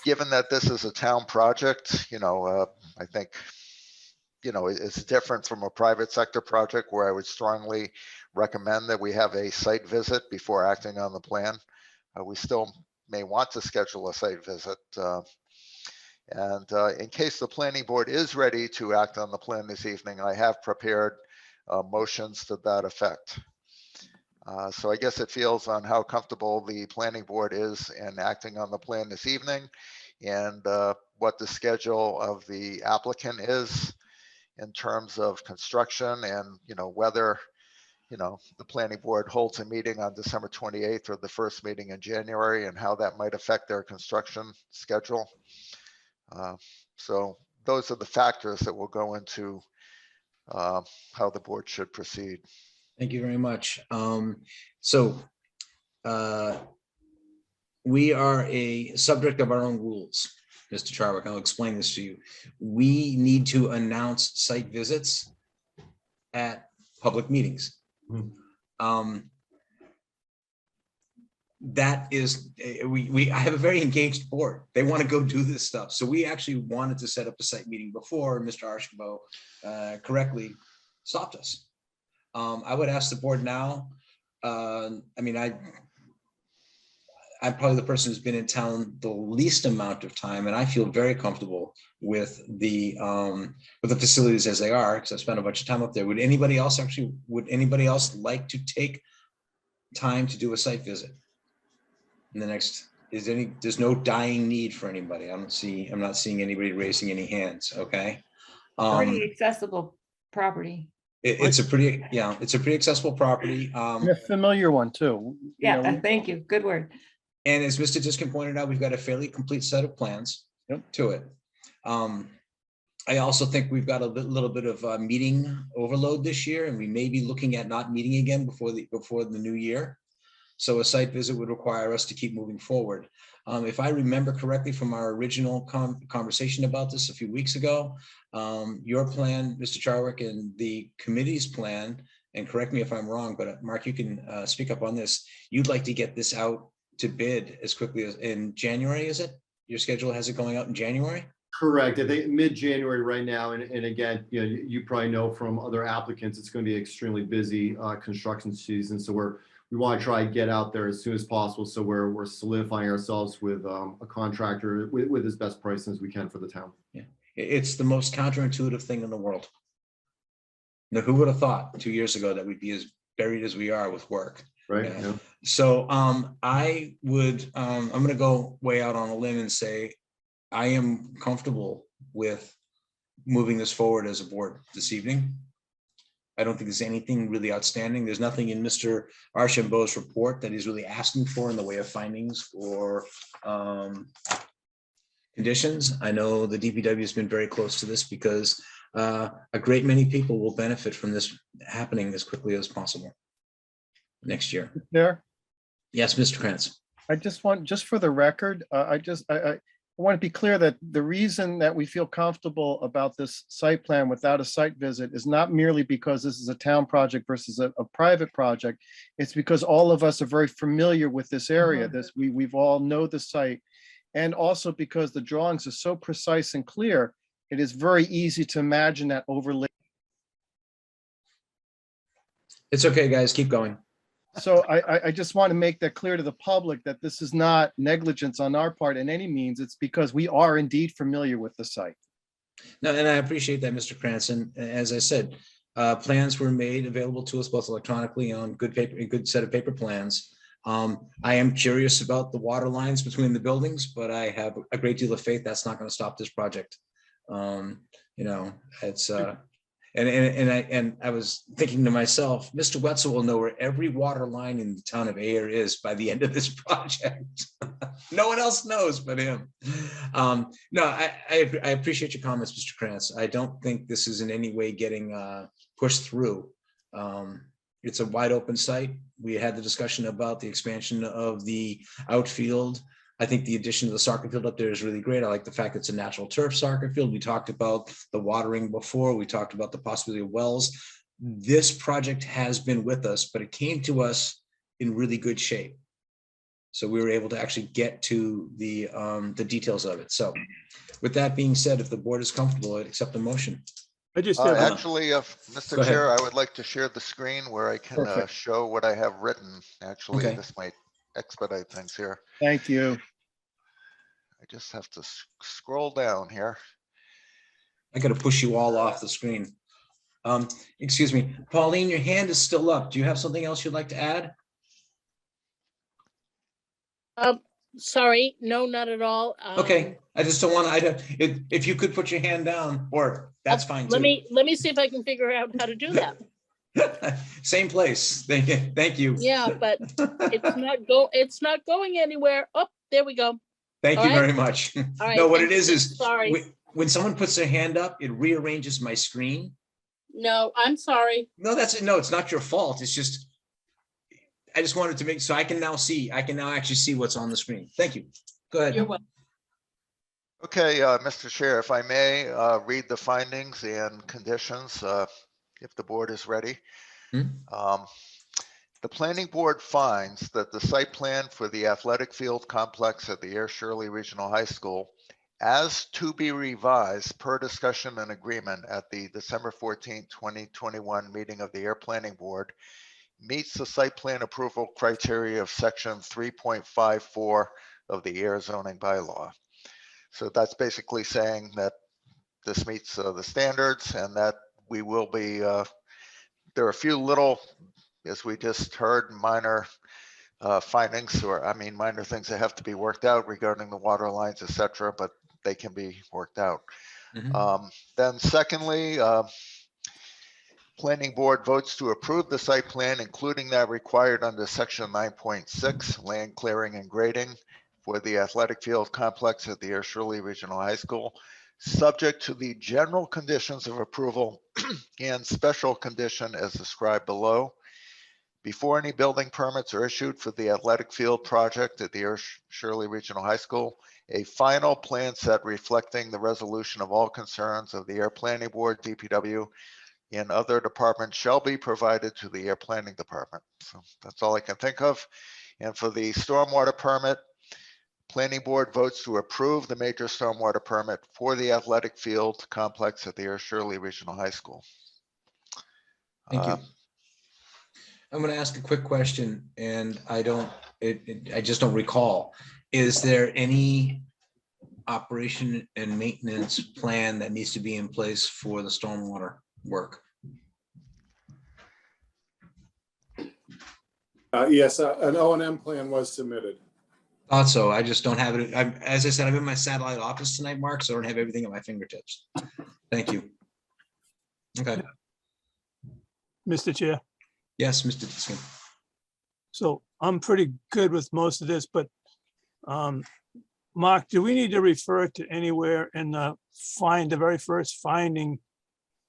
Given that this is a town project, you know, I think, you know, it's different from a private sector project where I would strongly recommend that we have a site visit before acting on the plan. We still may want to schedule a site visit. And in case the planning board is ready to act on the plan this evening, I have prepared motions to that effect. So I guess it feels on how comfortable the planning board is in acting on the plan this evening, and what the schedule of the applicant is in terms of construction, and, you know, whether, you know, the planning board holds a meeting on December 28th or the first meeting in January, and how that might affect their construction schedule. So those are the factors that will go into how the board should proceed. Thank you very much. We are a subject of our own rules, Mr. Charwick. I'll explain this to you. We need to announce site visits at public meetings. That is, I have a very engaged board. They want to go do this stuff. So we actually wanted to set up a site meeting before Mr. Archambault correctly stopped us. I would ask the board now. I mean, I'm probably the person who's been in town the least amount of time, and I feel very comfortable with the facilities as they are, because I spent a bunch of time up there. Would anybody else like to take time to do a site visit in the next? There's no dying need for anybody. I'm not seeing anybody raising any hands. Okay. Pretty accessible property. It's a pretty accessible property. And a familiar one too. Yeah, thank you. Good word. And as Mr. Diskin pointed out, we've got a fairly complete set of plans to it. I also think we've got a little bit of meeting overload this year, and we may be looking at not meeting again before the new year. So a site visit would require us to keep moving forward. If I remember correctly from our original conversation about this a few weeks ago, your plan, Mr. Charwick, and the committee's plan, and correct me if I'm wrong, but Mark, you can speak up on this. You'd like to get this out to bid as quickly as in January, is it? Your schedule has it going out in January? Correct. I think mid-January right now. And again, you know, you probably know from other applicants, it's going to be extremely busy construction season. So we want to try and get out there as soon as possible. So we're solidifying ourselves with a contractor with as best price as we can for the town. Yeah, it's the most counterintuitive thing in the world. Now, who would have thought 2 years ago that we'd be as buried as we are with work? Right. Yeah. Yeah. So I'm going to go way out on a limb and say I am comfortable with moving this forward as a board this evening. I don't think there's anything really outstanding. There's nothing in Mr. Archambault's report that he's really asking for in the way of findings or conditions. I know the DPW has been very close to this because a great many people will benefit from this happening as quickly as possible next year. There. Yes, Mr. Krantz. I just want, just for the record, I want to be clear that the reason that we feel comfortable about this site plan without a site visit is not merely because this is a town project versus a private project. It's because all of us are very familiar with this area. We've all know the site. And also because the drawings are so precise and clear, it is very easy to imagine that overlay. It's okay, guys, keep going. So I just want to make that clear to the public that this is not negligence on our part in any means. It's because we are indeed familiar with the site. No, and I appreciate that, Mr. Cranston. As I said, plans were made available to us both electronically and on good paper, a good set of paper plans. I am curious about the water lines between the buildings, but I have a great deal of faith that's not going to stop this project. It's and I was thinking to myself, Mr. Wetzel will know where every water line in the town of Ayer is by the end of this project. No one else knows but him. No, I appreciate your comments, Mr. Krantz. I don't think this is in any way getting pushed through. It's a wide open site. We had the discussion about the expansion of the outfield. I think the addition of the soccer field up there is really great. I like the fact it's a natural turf soccer field. We talked about the watering before. We talked about the possibility of wells. This project has been with us, but it came to us in really good shape. So we were able to actually get to the details of it. So with that being said, if the board is comfortable, I'd accept the motion. I just have, Actually, Go Mr. ahead. Chair, I would like to share the screen where I can Perfect. show what I have written. Actually, Okay. this might expedite things here. Thank you. I just have to scroll down here. I got to push you all off the screen. Excuse me, Pauline, your hand is still up. Do you have something else you'd like to add? Sorry, no, not at all. Okay, I just don't want to, if you could put your hand down, or that's fine Let too. me see if I can figure out how to do that. Same place. Thank you. Yeah, but it's not going anywhere. Oh, there we go. Thank All you right. very much. All right, No, what thank it you. is Sorry. when someone puts their hand up, it rearranges my screen. No, I'm sorry. No, it's not your fault. It's just, I just wanted to make, so I can now actually see what's on the screen. Thank you. Go ahead. You're welcome. Okay, Mr. Chair, if I may read the findings and conditions, if the board is ready. The planning board finds that the site plan for the athletic field complex at the Ayer Shirley Regional High School, as to be revised per discussion and agreement at the December 14, 2021 meeting of the Ayer Planning Board, meets the site plan approval criteria of section 3.54 of the Ayer zoning bylaw. So that's basically saying that this meets the standards and that we will be, there are a few little, as we just heard, minor findings, or minor things that have to be worked out regarding the water lines, etc., but they can be worked out. Then secondly, planning board votes to approve the site plan, including that required under section 9.6, land clearing and grading for the athletic field complex at the Ayer Shirley Regional High School, subject to the general conditions of approval and special condition as described below. Before any building permits are issued for the athletic field project at the Ayer Shirley Regional High School, a final plan set reflecting the resolution of all concerns of the Ayer Planning Board, DPW, and other departments shall be provided to the Ayer Planning Department. So that's all I can think of. And for the stormwater permit, planning board votes to approve the major stormwater permit for the athletic field complex at the Ayer Shirley Regional High School. Thank you. I'm going to ask a quick question, and I just don't recall. Is there any operation and maintenance plan that needs to be in place for the stormwater work? Yes, an O&M plan was submitted. Thought so. I just don't have it. As I said, I'm in my satellite office tonight, Mark, so I don't have everything at my fingertips. Thank you. Okay. Mr. Chair. Yes, Mr. Diskin. So I'm pretty good with most of this, but Mark, do we need to refer to anywhere in the very first finding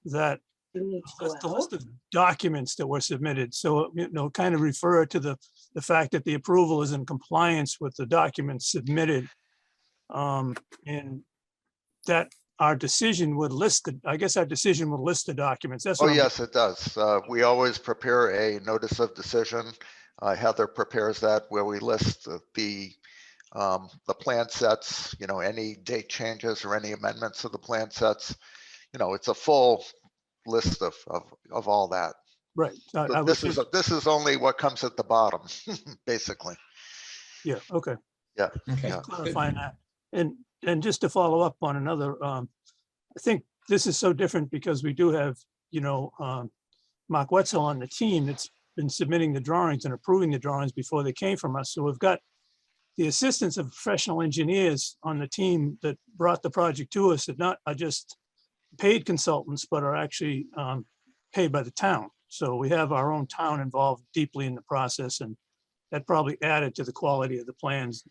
that The list of documents that were submitted. So, kind of refer to the fact that the approval is in compliance with the documents submitted. And that our decision would list, I guess our decision would list the documents. That's Oh, what I'm- yes, it does. We always prepare a notice of decision. Heather prepares that where we list the plan sets, any date changes or any amendments to the plan sets. It's a full list of all that. Right. I This was is, this is only what comes at the bottom, basically. Yeah, okay. Yeah. Okay. Yeah. Clarifying that. And just to follow up on another, I think this is so different because we do have, Mark Wetzel on the team that's been submitting the drawings and approving the drawings before they came from us. So we've got the assistance of professional engineers on the team that brought the project to us that are just paid consultants, but are actually paid by the town. So we have our own town involved deeply in the process, and that probably added to the quality of the plans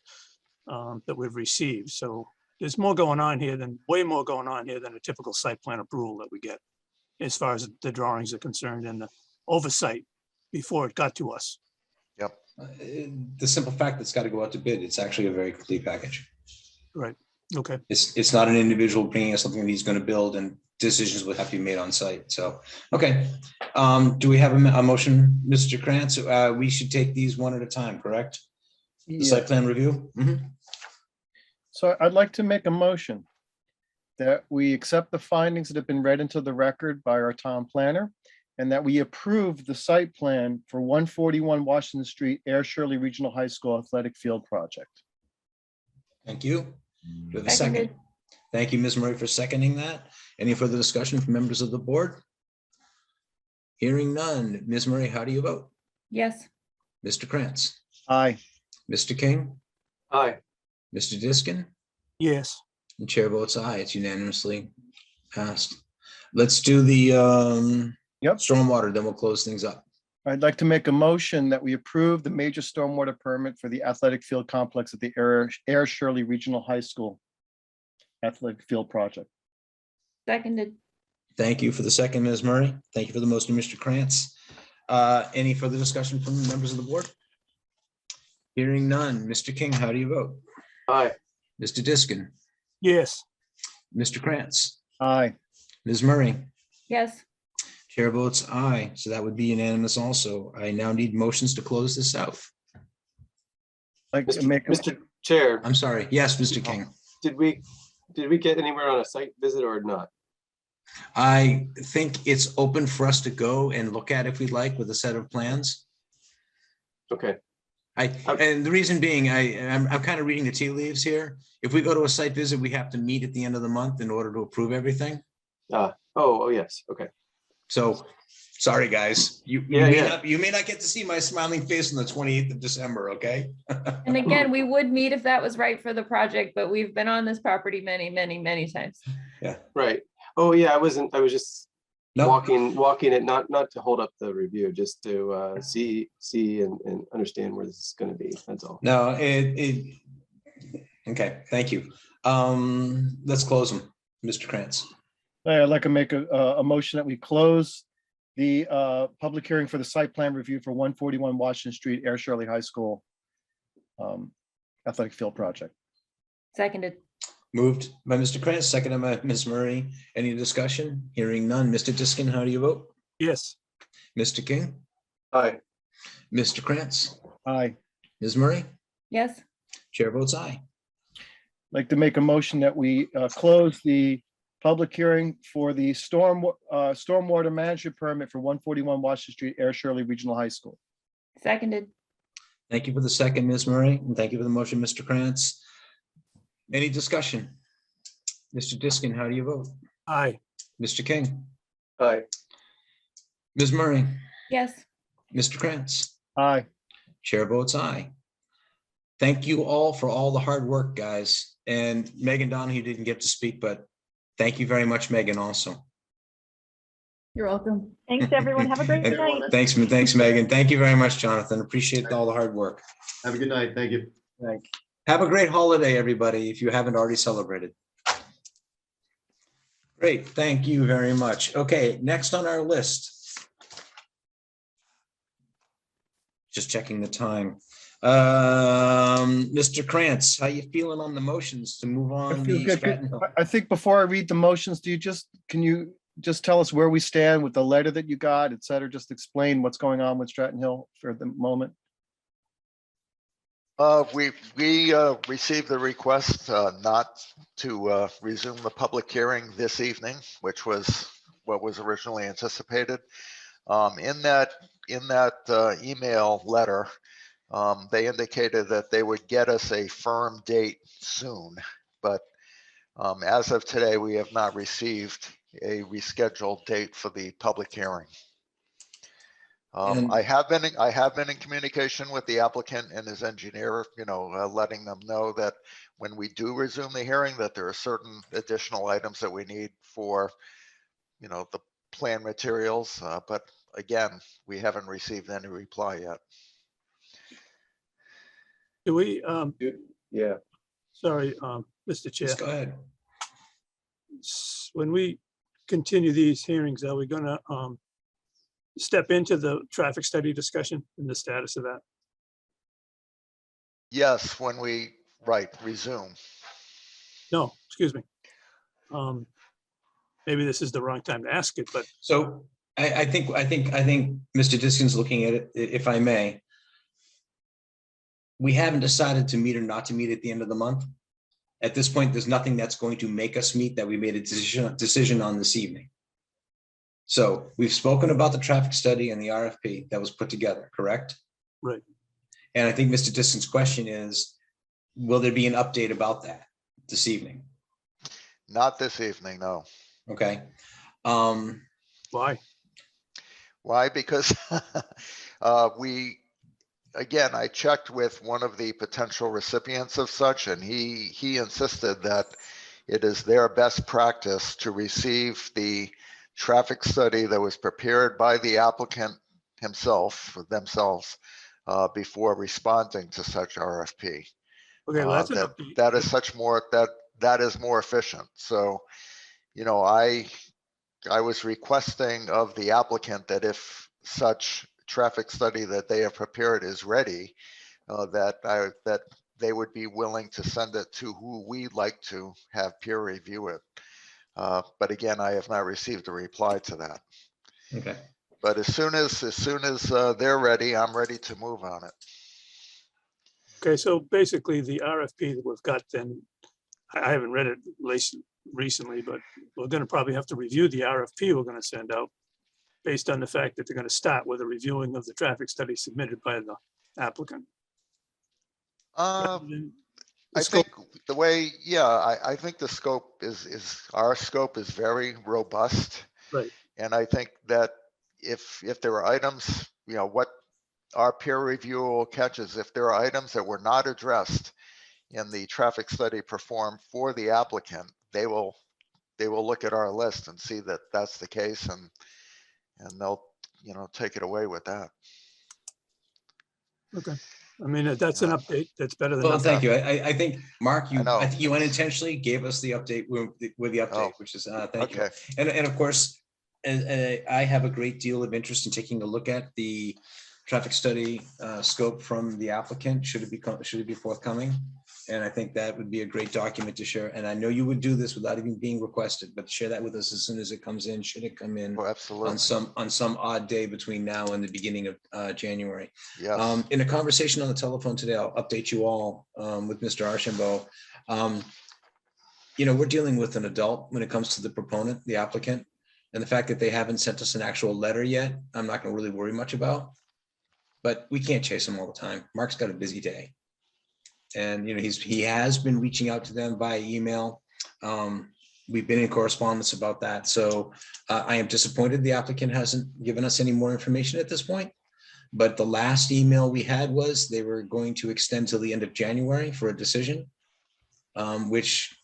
that we've received. So there's more going on here way more going on here than a typical site plan approval that we get as far as the drawings are concerned and the oversight before it got to us. Yep. The simple fact that it's got to go out to bid, it's actually a very complete package. Right. Okay. It's not an individual bringing us something that he's going to build, and decisions would have to be made on site. So, okay. Do we have a motion, Mr. Krantz? We should take these one at a time, correct? The Yeah. site plan review? Mhm. So I'd like to make a motion that we accept the findings that have been read into the record by our town planner, and that we approve the site plan for 141 Washington Street, Ayer Shirley Regional High School Athletic Field Project. Thank you. Do we have a second? Seconded. Thank you, Ms. Murray, for seconding that. Any further discussion from members of the board? Hearing none. Ms. Murray, how do you vote? Yes. Mr. Krantz, Aye. Mr. King, Aye. Mr. Diskin, Yes. and chair votes aye. It's unanimously passed. Let's do the Yep. stormwater, then we'll close things up. I'd like to make a motion that we approve the major stormwater permit for the athletic field complex at the Ayer Shirley Regional High School Athletic Field Project. Seconded. Thank you for the second, Ms. Murray. Thank you for the motion, Mr. Krantz. Any further discussion from the members of the board? Hearing none. Mr. King, how do you vote? Aye. Mr. Diskin, Yes. Mr. Krantz, Aye. Ms. Murray, Yes. chair votes aye. So that would be unanimous also. I now need motions to close this out. Like to make, Mr. Chair, I'm sorry. Yes, Mr. King. did we get anywhere on a site visit or not? I think it's open for us to go and look at if we'd like with a set of plans. Okay. And the reason being, I'm kind of reading the tea leaves here. If we go to a site visit, we have to meet at the end of the month in order to approve everything. Oh, yes. Okay. So, sorry, guys. You may not get to see my smiling face on the 28th of December, okay? And again, we would meet if that was right for the project, but we've been on this property many, many, many times. Right. Oh, yeah, I was just No, walking it, not to hold up the review, just to see and understand where this is going to be. That's all. no, okay, thank you. Let's close them, Mr. Krantz. I'd like to make a motion that we close the public hearing for the site plan review for 141 Washington Street, Ayer Shirley High School Athletic Field Project. Seconded. Moved by Mr. Krantz, seconded by Ms. Murray. Any discussion? Hearing none. Mr. Diskin, how do you vote? Yes. Mr. King, Aye. Mr. Krantz, Aye. Ms. Murray, Yes. chair votes aye. I'd like to make a motion that we close the public hearing for the stormwater management permit for 141 Washington Street, Ayer Shirley Regional High School. Seconded. Thank you for the second, Ms. Murray, and thank you for the motion, Mr. Krantz. Any discussion? Mr. Diskin, how do you vote? Aye. Mr. King, Aye. Ms. Murray, Yes. Mr. Krantz, Aye. chair votes aye. Thank you all for all the hard work, guys. And Megan Donahue didn't get to speak, but thank you very much, Megan, also. You're welcome. Thanks, everyone. Have a great And night. thanks, Megan. Thank you very much, Jonathan. Appreciate all the hard work. Have a good night. Thank you. Have a great holiday, everybody, if you haven't already celebrated. Great. Great, thank you very much. Okay, next on our list. Just checking the time. Mr. Krantz, how you feeling on the motions to move I on feel the good. Stratton Hill? I think before I read the motions, can you just tell us where we stand with the letter that you got, et cetera? Just explain what's going on with Stratton Hill for the moment. We received the request not to resume the public hearing this evening, which was what was originally anticipated. In that email letter, they indicated that they would get us a firm date soon, but as of today, we have not received a rescheduled date for the public hearing. And- I have been in communication with the applicant and his engineer, letting them know that when we do resume the hearing, that there are certain additional items that we need for, the plan materials. But again, we haven't received any reply yet. Do we, Yeah. sorry, Mr. Chair, Just go ahead. when we continue these hearings, are we gonna step into the traffic study discussion and the status of that? Yes, when we, resume. No, excuse me. Maybe this is the wrong time to ask it, but So I think Mr. Diskin's looking at it, if I may. We haven't decided to meet or not to meet at the end of the month. At this point, there's nothing that's going to make us meet that we made a decision on this evening. So we've spoken about the traffic study and the RFP that was put together, correct? right. And I think Mr. Diskin's question is, will there be an update about that this evening? Not this evening, no. Okay. Why? Why? Because I checked with one of the potential recipients of such, and he insisted that it is their best practice to receive the traffic study that was prepared by the applicant themselves before responding to such RFP. Okay, well, that's an update. That is more efficient. So, I was requesting of the applicant that if such traffic study that they have prepared is ready, that they would be willing to send it to who we'd like to have peer review it. But again, I have not received a reply to that. Okay. But as soon as they're ready, I'm ready to move on it. Okay, so basically the RFP that we've got then, I haven't read it recently, but we're gonna probably have to review the RFP we're gonna send out based on the fact that they're gonna start with a reviewing of the traffic study submitted by the applicant. I think the way, I think the scope our scope is very robust. Right. And I think that if there are items, what our peer review will catch is if there are items that were not addressed in the traffic study performed for the applicant, they will look at our list and see that that's the case, and they'll, take it away with that. Okay, I mean, that's an update. That's better than Well, nothing. thank you. I think, Mark, I know. I think you unintentionally gave us the update with the update, Oh, which is, thank you. Okay, And of course, I have a great deal of interest in taking a look at the traffic study scope from the applicant, should it be forthcoming. And I think that would be a great document to share. And I know you would do this without even being requested, but share that with us as soon as it comes in, should it come in oh, absolutely. on some odd day between now and the beginning of January. Yes. In a conversation on the telephone today, I'll update you all with Mr. Archambault. We're dealing with an adult when it comes to the proponent, the applicant, and the fact that they haven't sent us an actual letter yet, I'm not going to really worry much about. But we can't chase them all the time. Mark's got a busy day. And, he has been reaching out to them via email. We've been in correspondence about that. So I am disappointed the applicant hasn't given us any more information at this point. But the last email we had was they were going to extend till the end of January for a decision, which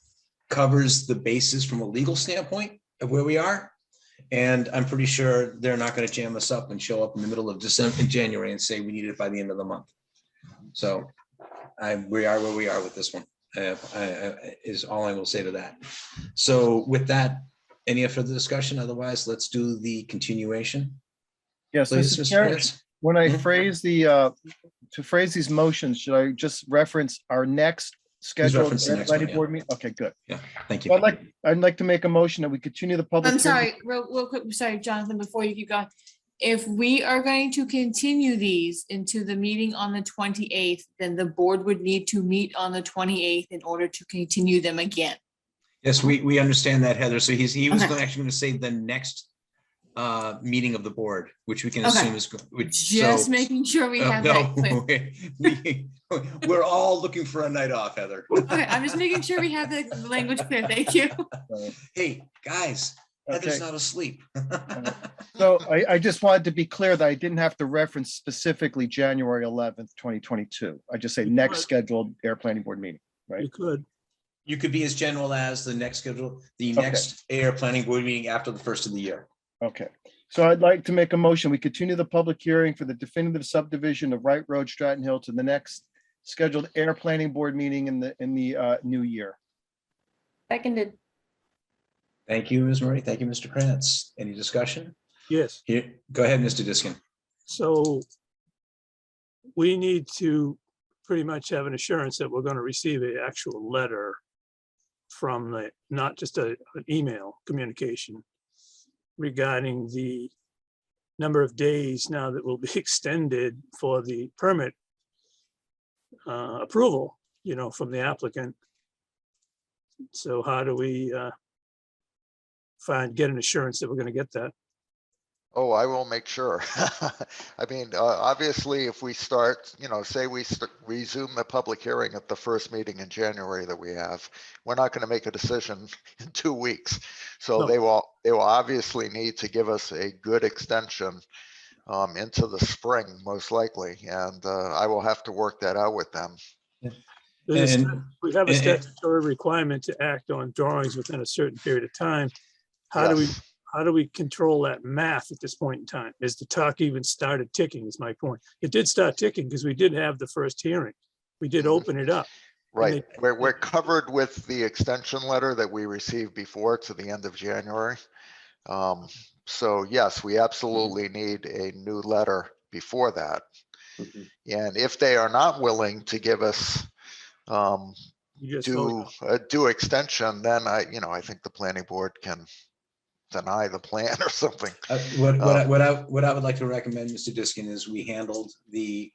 covers the basis from a legal standpoint of where we are. And I'm pretty sure they're not going to jam us up and show up in the middle of January and say we need it by the end of the month. So we are where we are with this one, is all I will say to that. So with that, Any further discussion? Otherwise, let's do the continuation. Yes, Please, Mr. Mr. Chair, Krantz. when I Mhm. phrase to phrase these motions, should I just reference our next scheduled reference the next planning one, yeah. board meeting? Okay, good. Thank So you. I'd like to make a motion that we continue the public. I'm hearing- sorry, real quick, sorry, Jonathan, before you keep going. If we are going to continue these into the meeting on the 28th, then the board would need to meet on the 28th in order to continue them again. Yes, we understand that, Heather. So he was Okay. actually going to say the next meeting of the board, which we can Okay. assume is. Just making sure we have that clear. We're all looking for a night off, Heather. Okay, I'm just making sure we have the language clear. Thank you. Hey, guys, Heather's Okay. not asleep. So I just wanted to be clear that I didn't have to reference specifically January 11th, 2022. I just say next could. scheduled air planning board meeting. You could. You could be as general as the next schedule, the Okay. next air planning board meeting after the first of the year. Okay, so I'd like to make a motion. We continue the public hearing for the definitive subdivision of Wright Road, Stratton Hill to the next scheduled air planning board meeting in the new year. Seconded. Thank you, Ms. Marie. Thank you, Mr. Krantz. Any discussion? Yes. Here, go ahead, Mr. Diskin. So we need to pretty much have an assurance that we're going to receive an actual letter from the, not just an email communication regarding the number of days now that will be extended for the permit approval, from the applicant. So how do we get an assurance that we're going to get that? Oh, I will make sure. I mean, obviously, if we start, say we resume the public hearing at the first meeting in January that we have, we're not going to make a decision in 2 weeks. So No. they will obviously need to give us a good extension into the spring, most likely. And I will have to work that out with them. There's a And- We have a and- statutory requirement to act on drawings within a certain period of time. How do we control that math at this point in time? Is the talk even started ticking is my point. It did start ticking because we did have the first hearing. We did open it up. Right. We're covered with the extension letter that we received before to the end of January. So yes, we absolutely need a new letter before that. And if they are not willing to give us You just vote. due extension, then I think the planning board can deny the plan or something. What I would like to recommend, Mr. Diskin, is we handled the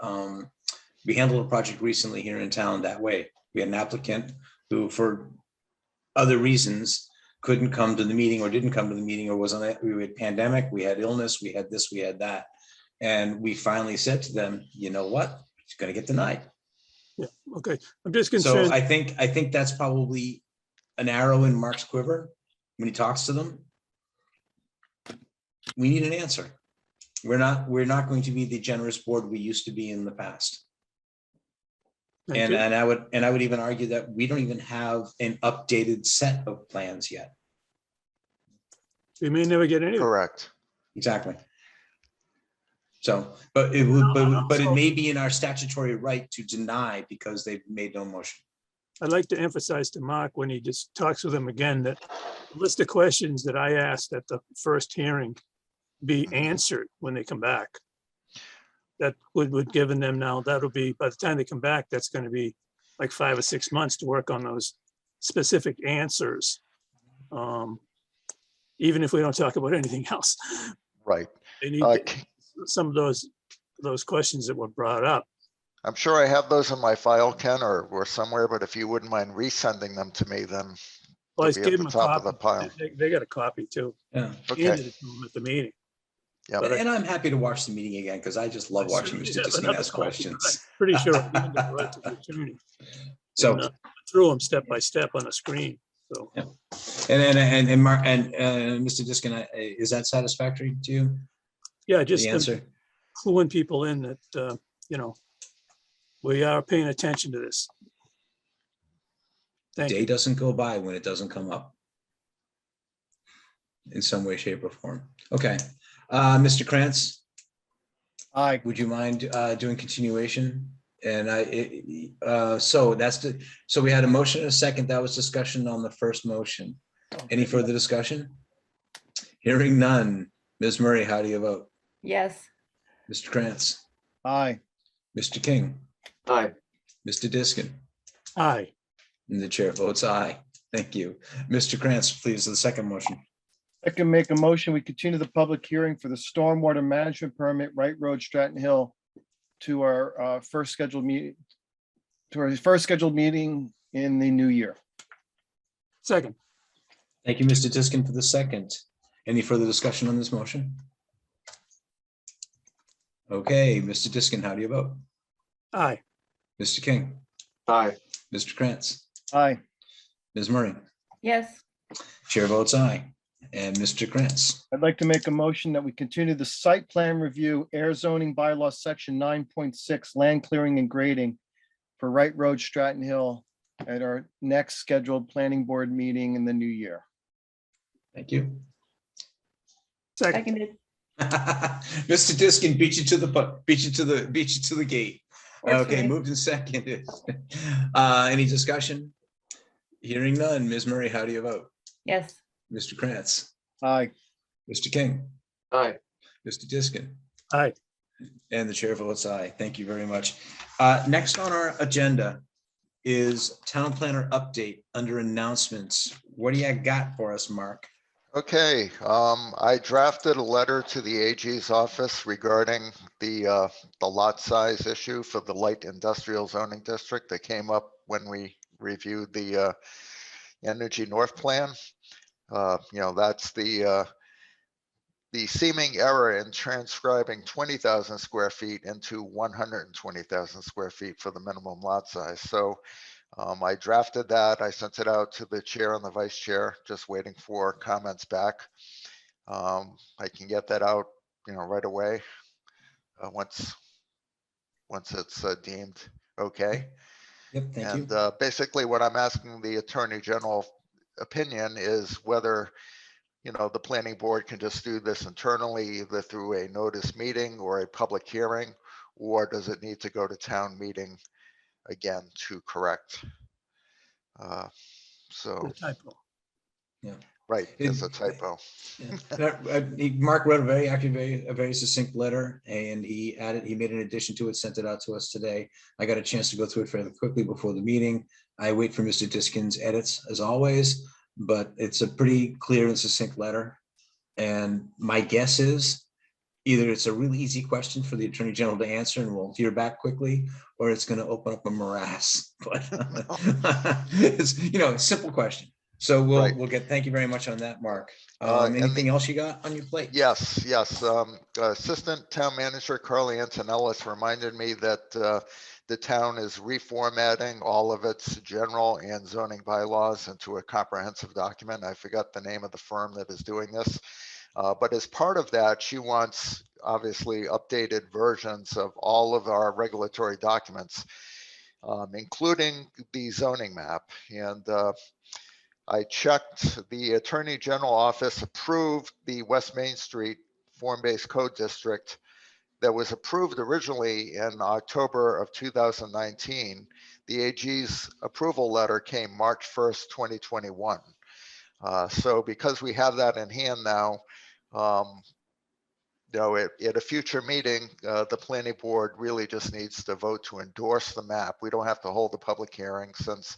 project recently here in town that way. We had an applicant who, for other reasons, couldn't come to the meeting or didn't come to the meeting or was on it. We had pandemic, we had illness, we had this, we had that. And we finally said to them, you know what? It's going to get denied. Yeah, okay. I'm just So concerned. I think that's probably an arrow in Mark's quiver when he talks to them. We need an answer. We're not going to be the generous board we used to be in the past. Thank And you. I would even argue that we don't even have an updated set of plans yet. We may never get any. Correct. Exactly. So, but it may be in our statutory right to deny because they've made no motion. I'd like to emphasize to Mark when he just talks with them again that the list of questions that I asked at the first hearing be answered when they come back. That would given them now, that'll be, by the time they come back, that's going to be like 5 or 6 months to work on those specific answers. Even if we don't talk about anything else. Right. They need some of those questions that were brought up. I'm sure I have those in my file, Ken, or somewhere, but if you wouldn't mind resending them to me, then Well, I they'll be gave at them the a top of the copy. pile. They got a copy too. Yeah. Okay. Handed it to them at the meeting. Yeah. But And I'm happy to watch the meeting again because I just love watching Mr. Diskin Another ask copy, but questions. I'm pretty sure I handed it right to the attorney. So. And, through them step by step on a screen. So Yeah. And Mark and Mr. Diskin, is that satisfactory to you? yeah, just The answer? cluing people in that, we are paying attention to this. Thank you. Day doesn't go by when it doesn't come up in some way, shape, or form. Okay, Mr. Krantz, Aye. would you mind doing continuation? And so we had a motion and a second. That was discussion on the first motion. Any further discussion? Hearing none. Ms. Murray, how do you vote? Yes. Mr. Krantz, Aye. Mr. King, Aye. Mr. Diskin, Aye. and the chair votes aye. Thank you. Mr. Krantz, please, the second motion. I can make a motion. We continue the public hearing for the stormwater management permit, Wright Road, Stratton Hill, to our first scheduled meeting, in the new year. Second. Thank you, Mr. Diskin, for the second. Any further discussion on this motion? Okay, Mr. Diskin, how do you vote? Aye. Mr. King, Aye. Mr. Krantz, Aye. Ms. Murray, Yes. chair votes aye. And Mr. Krantz, I'd like to make a motion that we continue the site plan review, air zoning bylaw, section 9.6, land clearing and grading for Wright Road, Stratton Hill, at our next scheduled planning board meeting in the new year. thank you. Second. Seconded. Mr. Diskin beat you to the gate. Okay, Fortunately. moved and seconded. Any discussion? Hearing none. Ms. Murray, how do you vote? Yes. Mr. Krantz, Aye. Mr. King, Aye. Mr. Diskin, Aye. and the chair votes aye. Thank you very much. Next on our agenda is town planner update under announcements. What do you got for us, Mark? Okay, I drafted a letter to the AG's office regarding the lot size issue for the light industrial zoning district that came up when we reviewed the Energy North plan. That's the seeming error in transcribing 20,000 square feet into 120,000 square feet for the minimum lot size. So I drafted that. I sent it out to the chair and the vice chair, just waiting for comments back. I can get that out, right away once it's deemed okay. Yep, thank you. And basically what I'm asking the Attorney General opinion is whether, the planning board can just do this internally, either through a notice meeting or a public hearing, or does it need to go to town meeting again to correct? So, Typo. right, it's a typo. Mark wrote a very succinct letter, and he made an addition to it, sent it out to us today. I got a chance to go through it fairly quickly before the meeting. I wait for Mr. Diskin's edits as always, but it's a pretty clear and succinct letter. And my guess is either it's a really easy question for the Attorney General to answer and we'll hear back quickly, or it's going to open up a morass. But it's, a simple question. So Right. we'll get, thank you very much on that, Mark. And Anything else you got on your plate? Yes. Assistant Town Manager Carly Antonellis reminded me that the town is reformatting all of its general and zoning bylaws into a comprehensive document. I forgot the name of the firm that is doing this. But as part of that, she wants obviously updated versions of all of our regulatory documents, including the zoning map. And I checked, the Attorney General Office approved the West Main Street Form-Based Code District that was approved originally in October of 2019. The AG's approval letter came March 1st, 2021. So because we have that in hand now, at a future meeting, the planning board really just needs to vote to endorse the map. We don't have to hold the public hearing since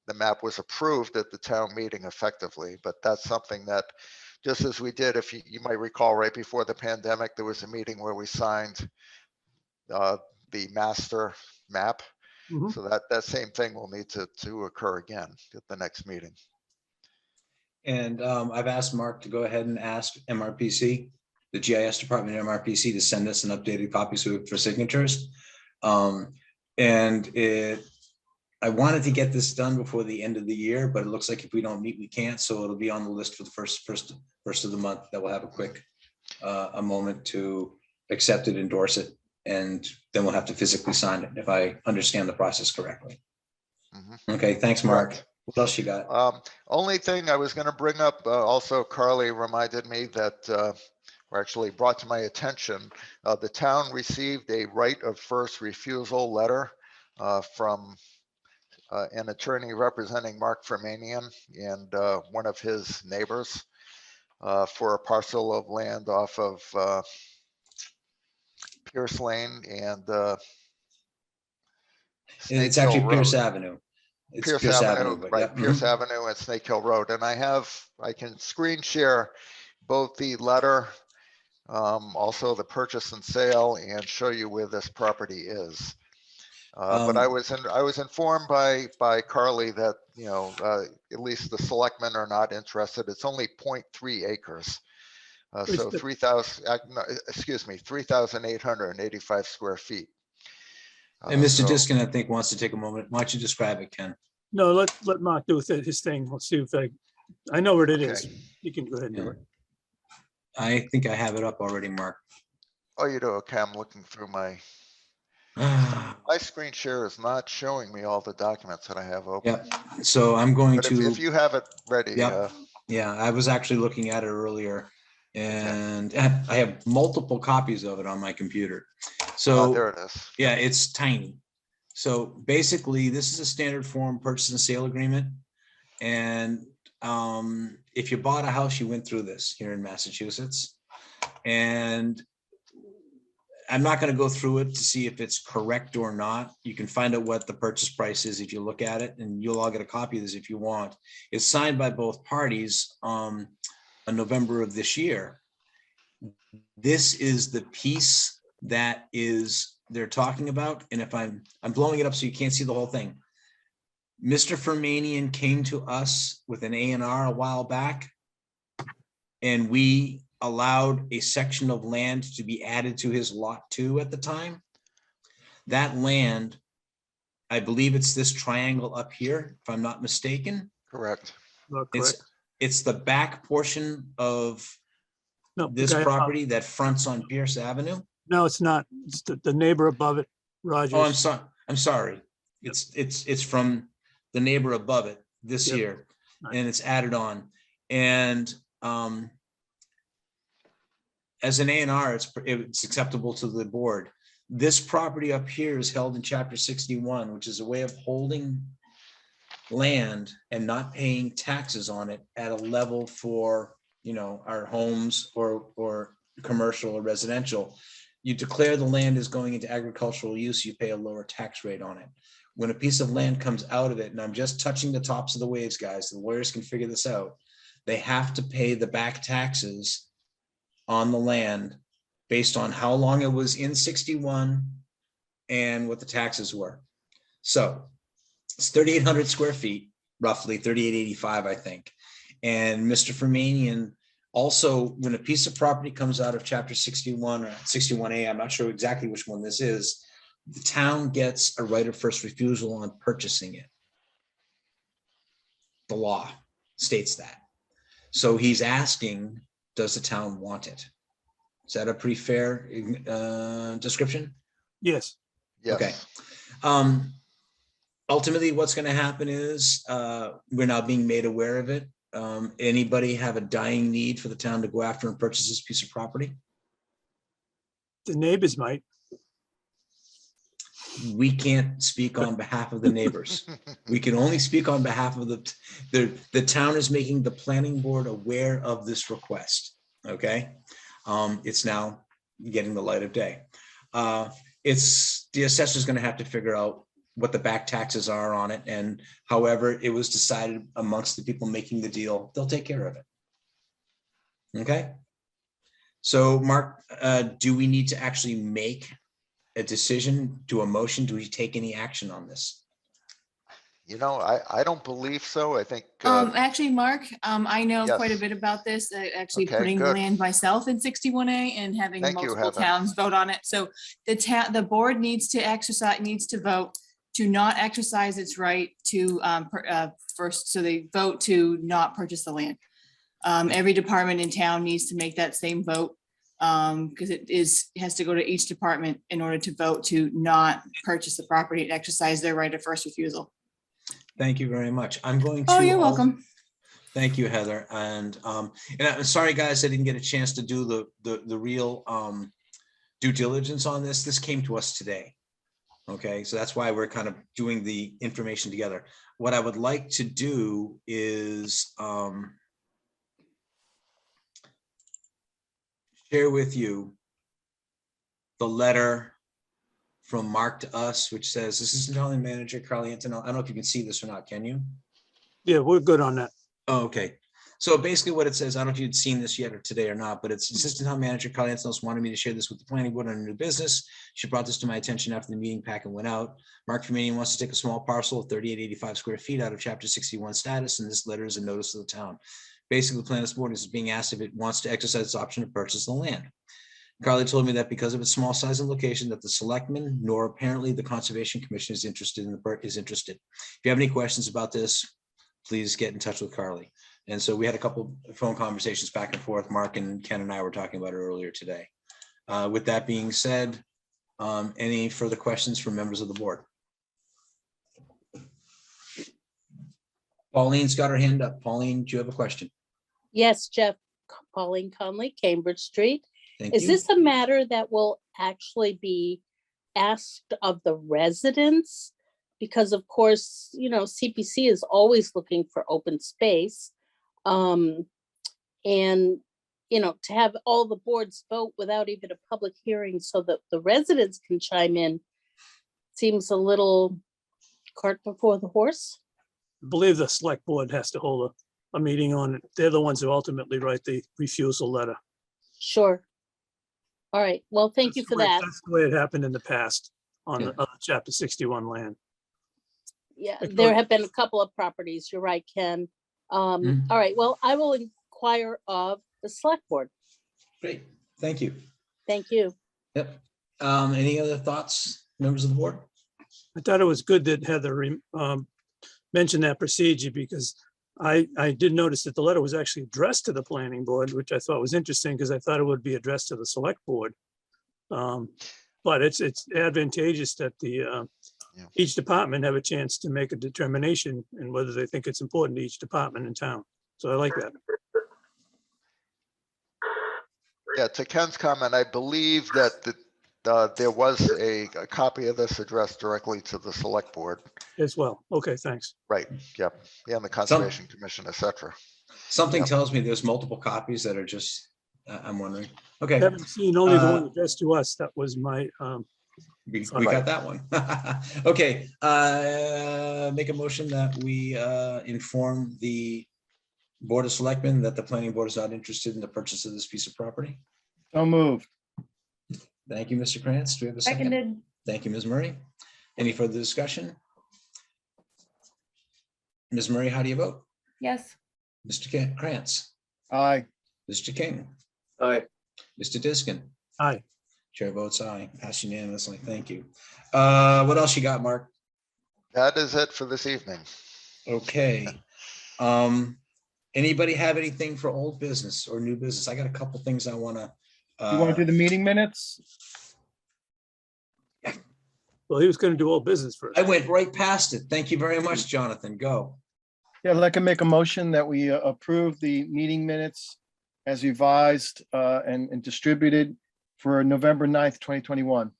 the map was approved at the town meeting effectively, but that's something that, just as we did, if you might recall, right before the pandemic, there was a meeting where we signed the master map. Mhm. So that same thing will need to occur again at the next meeting. And I've asked Mark to go ahead and ask MRPC, the GIS department at MRPC, to send us an updated copy for signatures. I wanted to get this done before the end of the year, but it looks like if we don't meet, we can't. So it'll be on the list for the first of the month that we'll have a quick a moment to accept it, endorse it, and then we'll have to physically sign it if I understand the process correctly. Mhm. Okay, thanks, Mark. Correct. What else you got? Only thing I was going to bring up, also Carly reminded me that, or actually brought to my attention, the town received a right of first refusal letter from an attorney representing Mark Fermanian and one of his neighbors. for a parcel of land off of Pierce Lane and And it's Snake Hill actually Pierce Road. Avenue. It's Pierce Pierce Avenue, Avenue, but right, yeah. Pierce Mhm. Avenue and Snake Hill Road. And I can screen share both the letter, also the purchase and sale, and show you where this property is. But I was informed by Carly that, at least the selectmen are not interested. It's only 0.3 acres. Which So the- 3,885 square feet. And Mr. So- Diskin, I think, wants to take a moment. Why don't you describe it, Ken? No, let Mark do his thing. Let's see if I know what it is. Okay. You can go ahead and do Yeah. it. I think I have it up already, Mark. Oh, you do? Okay, I'm looking through my screen share is not showing me all the documents that I have open. Yep. So I'm going But to. if you have it ready, Yep. Yeah, I was actually looking at it earlier, and I have multiple copies of it on my computer. So there it is. yeah, it's tiny. So basically, this is a standard form purchase and sale agreement. And if you bought a house, you went through this here in Massachusetts. And I'm not going to go through it to see if it's correct or not. You can find out what the purchase price is if you look at it, and you'll all get a copy of this if you want. It's signed by both parties in November of this year. This is the piece that they're talking about. And if I'm blowing it up so you can't see the whole thing. Mr. Fermanian came to us with an A&R a while back, and we allowed a section of land to be added to his lot 2 at the time. That land, I believe it's this triangle up here, if I'm not mistaken. Correct. Correct. It's the back portion of No, this okay, property that fronts on Pierce Avenue. No, it's not. It's the neighbor above it, Rogers. Oh, I'm sorry. It's from the neighbor above it this Yep. year, Right. and it's added on. And as an A&R, it's acceptable to the board. This property up here is held in Chapter 61, which is a way of holding land and not paying taxes on it at a level for, our homes or commercial or residential. You declare the land is going into agricultural use, you pay a lower tax rate on it. When a piece of land comes out of it, and I'm just touching the tops of the waves, guys, the lawyers can figure this out. They have to pay the back taxes on the land based on how long it was in 61 and what the taxes were. So it's 3,800 square feet, roughly 3,885, I think. And Mr. Fermanian also, when a piece of property comes out of Chapter 61 or 61A, I'm not sure exactly which one this is, the town gets a right of first refusal on purchasing it. The law states that. So he's asking, does the town want it? Is that a pretty fair description? Yes. Yes. Okay. Ultimately, what's going to happen is we're now being made aware of it. Anybody have a dying need for the town to go after and purchase this piece of property? The neighbors might. We can't speak on behalf of the neighbors. We can only speak on behalf of the town is making the planning board aware of this request. Okay. It's now getting the light of day. It's the assessor's going to have to figure out what the back taxes are on it, and however it was decided amongst the people making the deal, they'll take care of it. Okay. So Mark, do we need to actually make a decision, do a motion? Do we take any action on this? I don't believe so. I think. Actually, Mark, I know Yes. quite a bit about this, actually Okay, putting good. land myself in 61A and having Thank you, multiple Heather. towns vote on it. So the board needs to vote to not exercise its right to first, so they vote to not purchase the land. Every department in town needs to make that same vote because it has to go to each department in order to vote to not purchase the property and exercise their right of first refusal. Thank you very much. I'm going to. Oh, you're welcome. Thank you, Heather. And I'm sorry, guys, I didn't get a chance to do the real due diligence on this. This came to us today. Okay, so that's why we're kind of doing the information together. What I would like to do is share with you the letter from Mark to us, which says, Assistant Town Manager Carly Antonelli. I don't know if you can see this or not, can you? Yeah, we're good on that. Oh, okay. So basically what it says, I don't know if you'd seen this yet or today or not, but it's Assistant Town Manager Carly Antonelli wanted me to share this with the planning board on a new business. She brought this to my attention after the meeting packet went out. Mark Femanian wants to take a small parcel of 3885 square feet out of chapter 61 status, and this letter is a notice to the town. Basically, the planning board is being asked if it wants to exercise its option to purchase the land. Carly told me that because of its small size and location, that the selectmen, nor apparently the Conservation Commission is interested. If you have any questions about this, please get in touch with Carly. And so we had a couple of phone conversations back and forth. Mark and Ken and I were talking about it earlier today. With that being said, any further questions from members of the board? Pauline's got her hand up. Pauline, do you have a question? Yes, Jeff, Pauline Conley, Cambridge Street. Thank Is you. this a matter that will actually be asked of the residents? Because of course, you know, CPC is always looking for open space. And, you know, to have all the boards vote without even a public hearing so that the residents can chime in seems a little cart before the horse. I believe the select board has to hold a meeting on it. They're the ones who ultimately write the refusal letter. Sure. All right. Well, thank you That's for the way- that. That's the way it happened in the past on Yeah. the other chapter 61 land. Yeah, Like, there have been a couple of properties. You're right, Ken. Mhm. All right. Well, I will inquire of the select board. Great. Thank you. Thank you. Yep. Any other thoughts, members of the board? I thought it was good that Heather mentioned that procedure because I did notice that the letter was actually addressed to the planning board, which I thought was interesting because I thought it would be addressed to the select board. But it's advantageous that each department have a chance to make a determination and whether they think it's important to each department in town. So I like that. Yeah, to Ken's comment, I believe that there was a copy of this addressed directly to the select board. As well. Okay, thanks. Right, yep. Yeah, and the Conservation Commission, et cetera. Something Yep. tells me there's multiple copies that are just, I'm wondering. I Okay, haven't seen only the one addressed to us. That was my, we got that one. Okay, make a motion that we inform the Board of Selectmen that the planning board is not interested in the purchase of this piece of property. So moved. Thank you, Mr. Krantz. Do we have a second? Seconded. Thank you, Ms. Murray. Any further discussion? Ms. Murray, how do you vote? Yes. Mr. Krantz, Aye. Mr. King, Aye. Mr. Diskin. aye. Chair votes aye. Pass unanimously. Thank you. What else you got, Mark? That is it for this evening. Okay. Anybody have anything for old business or new business? I got a couple things I want to. You want to do the meeting minutes? Well, he was going to do all business first. I went right past it. Thank you very much, Jonathan. Go. Yeah, I'd like to make a motion that we approve the meeting minutes as revised and distributed for November 9th, 2021.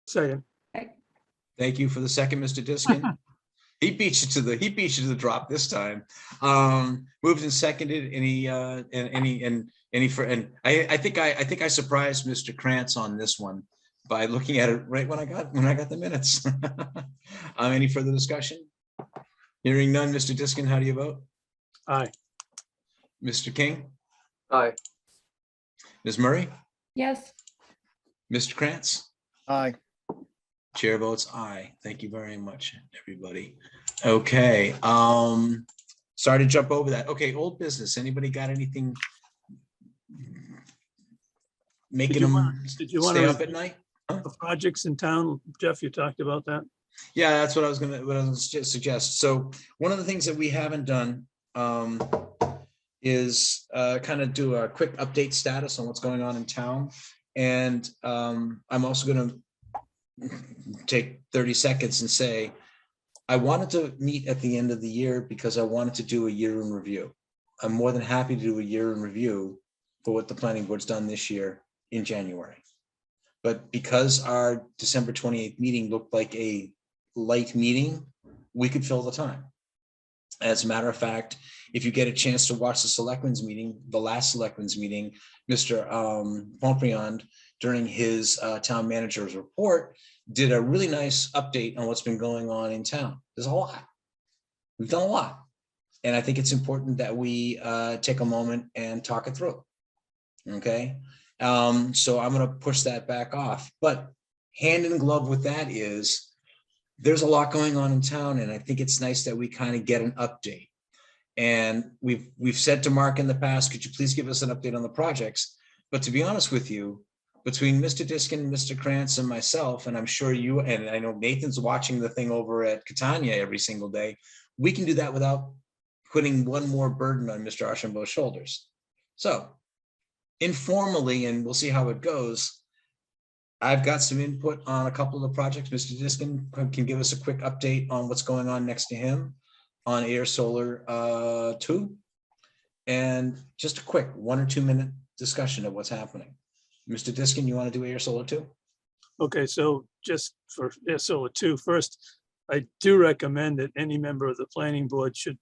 Second. Thank you for the second, Mr. Diskin. He beat you to the drop this time. Moved and seconded. I think I surprised Mr. Krantz on this one by looking at it right when I got the minutes. Any further discussion? Hearing none, Mr. Diskin, how do you vote? Aye. Mr. King, Aye. Ms. Murray, Yes. Mr. Krantz? Aye. Chair votes aye. Thank you very much, everybody. Okay, sorry to jump over that. Okay, old business. Anybody got anything making them Did you want stay to up at night? the projects in town? Jeff, you talked about that. Yeah, that's what I was gonna suggest. So one of the things that we haven't done is kind of do a quick update status on what's going on in town. And I'm also gonna take 30 seconds and say, I wanted to meet at the end of the year because I wanted to do a year in review. I'm more than happy to do a year in review for what the planning board's done this year in January. But because our December 28th meeting looked like a light meeting, we could fill the time. As a matter of fact, if you get a chance to watch the selectmen's meeting, the last selectmen's meeting, Mr. Pompriand, during his town manager's report, did a really nice update on what's been going on in town. There's a lot. We've done a lot. And I think it's important that we take a moment and talk it through. Okay. So I'm going to push that back off. But hand in glove with that is there's a lot going on in town. And I think it's nice that we kind of get an update. And we've said to Mark in the past, could you please give us an update on the projects? But to be honest with you, between Mr. Diskin, Mr. Krantz, and myself, and I'm sure you, and I know Nathan's watching the thing over at Catania every single day, we can do that without putting one more burden on Mr. Archambault's shoulders. So informally, and we'll see how it goes, I've got some input on a couple of the projects. Mr. Diskin can give us a quick update on what's going on next to him on Ayer Solar 2. And just a quick 1 or 2 minute discussion of what's happening. Mr. Diskin, you want to do Ayer Solar 2? Okay, so just for Ayer Solar 2, first, I do recommend that any member of the planning board should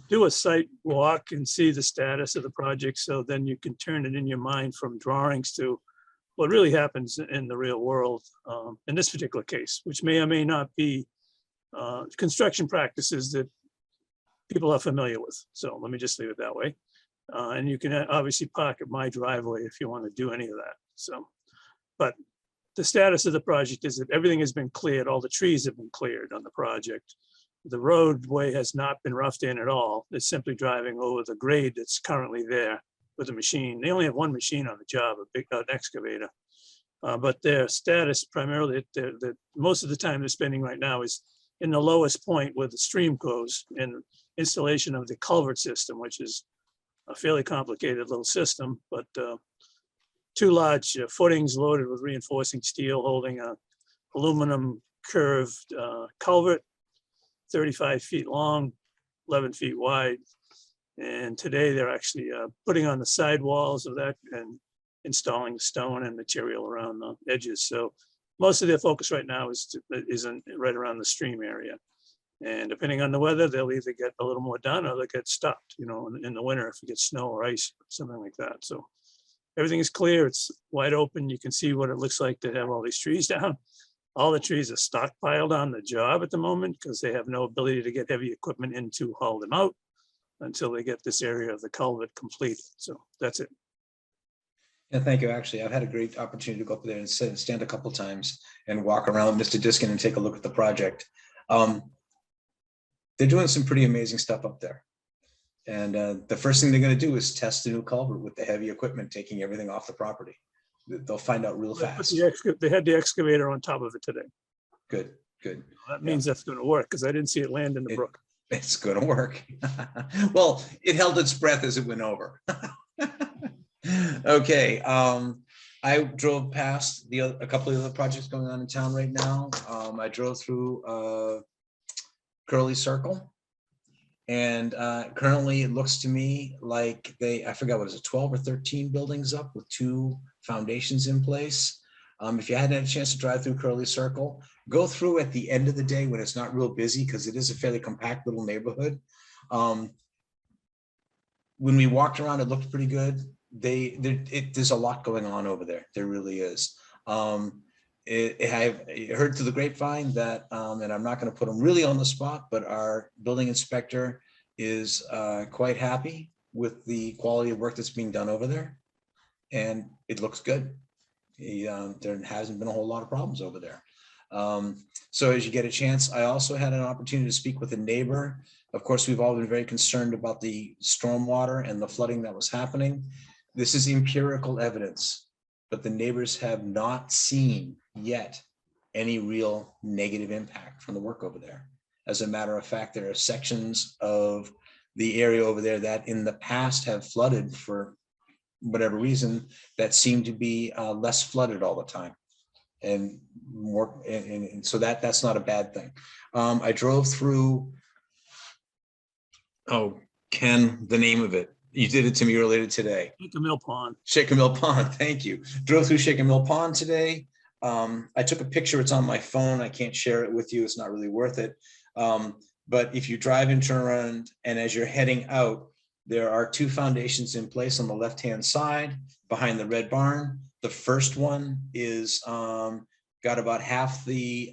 do a site walk and see the status of the project, so then you can turn it in your mind from drawings to what really happens in the real world in this particular case, which may or may not be construction practices that people are familiar with. So let me just leave it that way. And you can obviously park at my driveway if you want to do any of that. So, but the status of the project is that everything has been cleared. All the trees have been cleared on the project. The roadway has not been roughed in at all. It's simply driving over the grade that's currently there with a machine. They only have one machine on the job, a big excavator. But their status primarily, most of the time they're spending right now is in the lowest point where the stream goes, and installation of the culvert system, which is a fairly complicated little system, but 2 large footings loaded with reinforcing steel holding a aluminum curved culvert, 35 feet long, 11 feet wide. And today they're actually putting on the sidewalls of that and installing stone and material around the edges. So most of their focus right now is right around the stream area. And depending on the weather, they'll either get a little more done or they'll get stopped, you know, in the winter if it gets snow or ice, something like that. So everything is clear. It's wide open. You can see what it looks like to have all these trees down. All the trees are stockpiled on the job at the moment because they have no ability to get heavy equipment in to haul them out until they get this area of the culvert complete. So that's it. Yeah, thank you. Actually, I've had a great opportunity to go up there and stand a couple times and walk around Mr. Diskin and take a look at the project. They're doing some pretty amazing stuff up there. And the first thing they're going to do is test the new culvert with the heavy equipment, taking everything off the property. They'll find out real fast. They had the excavator on top of it today. Good, good. That means that's going to work because I didn't see it land in the brook. It's going to work. Well, it held its breath as it went over. Okay. I drove past a couple of other projects going on in town right now. I drove through Curly Circle, and currently it looks to me like I forgot what is it, 12 or 13 buildings up with 2 foundations in place. If you hadn't had a chance to drive through Curly Circle, go through at the end of the day when it's not real busy, because it is a fairly compact little neighborhood. When we walked around, it looked pretty good. There's a lot going on over there. There really is. I've heard through the grapevine that, and I'm not going to put them really on the spot, but our building inspector is quite happy with the quality of work that's being done over there, and it looks good. There hasn't been a whole lot of problems over there. So as you get a chance, I also had an opportunity to speak with a neighbor. Of course, we've all been very concerned about the stormwater and the flooding that was happening. This is empirical evidence, but the neighbors have not seen yet any real negative impact from the work over there. As a matter of fact, there are sections of the area over there that in the past have flooded for whatever reason that seem to be less flooded all the time. And more, and so that's not a bad thing. I drove through, Ken, the name of it. You did it to me earlier today. Shaker Mill Pond. Shaker Mill Pond, thank you. Drove through Shaker Mill Pond today. I took a picture, it's on my phone. I can't share it with you. It's not really worth it. But if you drive and turn around, and as you're heading out, there are two foundations in place on the left-hand side behind the red barn. The first one is got about half the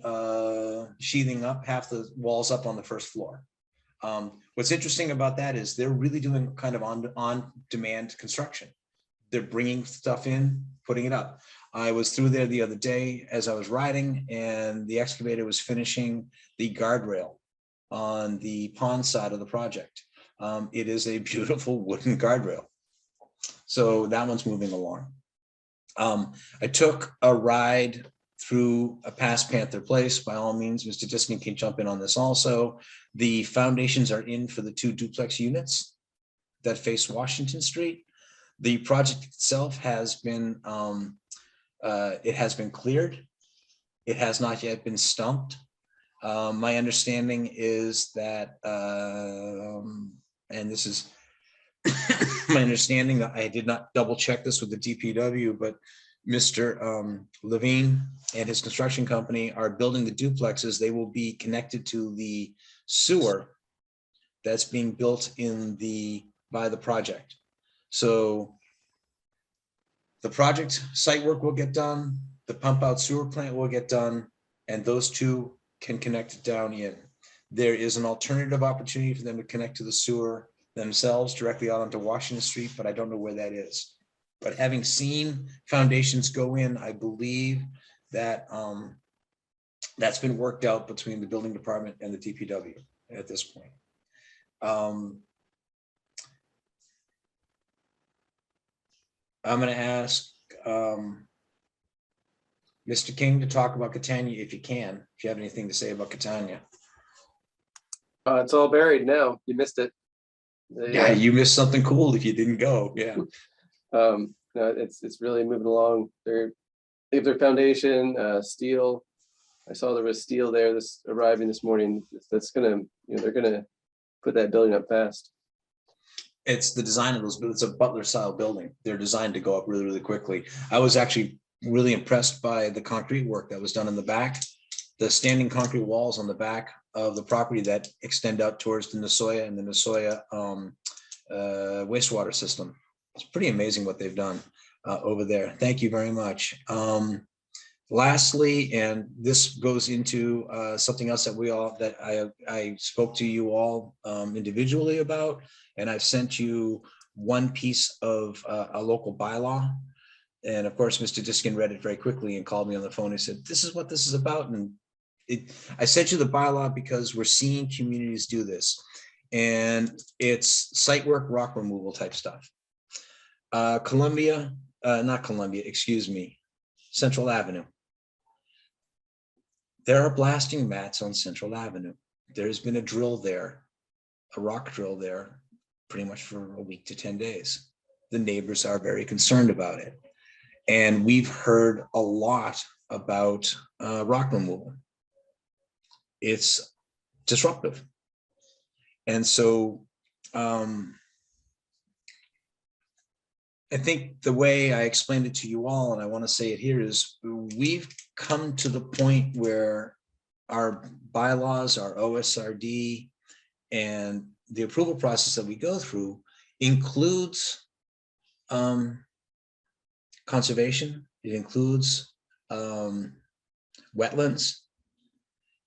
sheathing up, half the walls up on the first floor. What's interesting about that is they're really doing kind of on-demand construction. They're bringing stuff in, putting it up. I was through there the other day as I was riding, and the excavator was finishing the guardrail on the pond side of the project. It is a beautiful wooden guardrail. So that one's moving along. I took a ride through a past Panther Place. By all means, Mr. Diskin can jump in on this also. The foundations are in for the 2 duplex units that face Washington Street. The project itself has been, it has been cleared. It has not yet been stumped. My understanding is that, and this is my understanding, that I did not double check this with the DPW, but Mr. Levine and his construction company are building the duplexes. They will be connected to the sewer that's being built by the project. So the project site work will get done, the pump out sewer plant will get done, and those two can connect down in. There is an alternative opportunity for them to connect to the sewer themselves directly out onto Washington Street, but I don't know where that is. But having seen foundations go in, I believe that that's been worked out between the building department and the DPW at this point. I'm going to ask Mr. King to talk about Catania if you can, if you have anything to say about Catania. It's all buried now. You missed it. Yeah, you missed something cool if you didn't go. Yeah. No, it's really moving along. They have their foundation, steel. I saw there was steel there arriving this morning. That's gonna, they're gonna put that building up fast. It's the design of those, but it's a Butler style building. They're designed to go up really, really quickly. I was actually really impressed by the concrete work that was done in the back. The standing concrete walls on the back of the property that extend out towards the Nasoya and the Nasoya wastewater system. It's pretty amazing what they've done over there. Thank you very much. Lastly, and this goes into something else that I spoke to you all individually about, and I've sent you one piece of a local bylaw. And of course, Mr. Diskin read it very quickly and called me on the phone. He said, "This is what this is about." And I sent you the bylaw because we're seeing communities do this. And it's site work, rock removal type stuff. Central Avenue. There are blasting mats on Central Avenue. There's been a drill there, a rock drill there, pretty much for a week to 10 days. The neighbors are very concerned about it. And we've heard a lot about rock removal. It's disruptive. And so I think the way I explained it to you all, and I want to say it here, is we've come to the point where our bylaws, our OSRD, and the approval process that we go through includes conservation. It includes wetlands.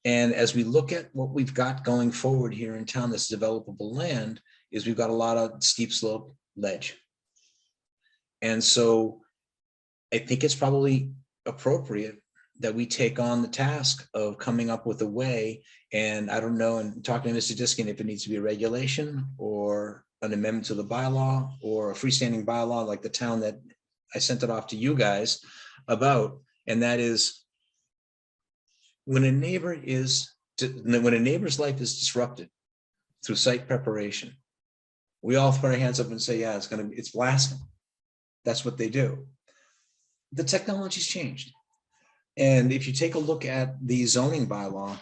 And as we look at what we've got going forward here in town, this developable land, is we've got a lot of steep slope ledge. And so I think it's probably appropriate that we take on the task of coming up with a way, and I don't know, and talking to Mr. Diskin, if it needs to be a regulation or an amendment to the bylaw or a freestanding bylaw like the town that I sent it off to you guys about, and that is when a neighbor's life is disrupted through site preparation, we all put our hands up and say, yeah, it's blasting. That's what they do. The technology's changed. And if you take a look at the zoning bylaw,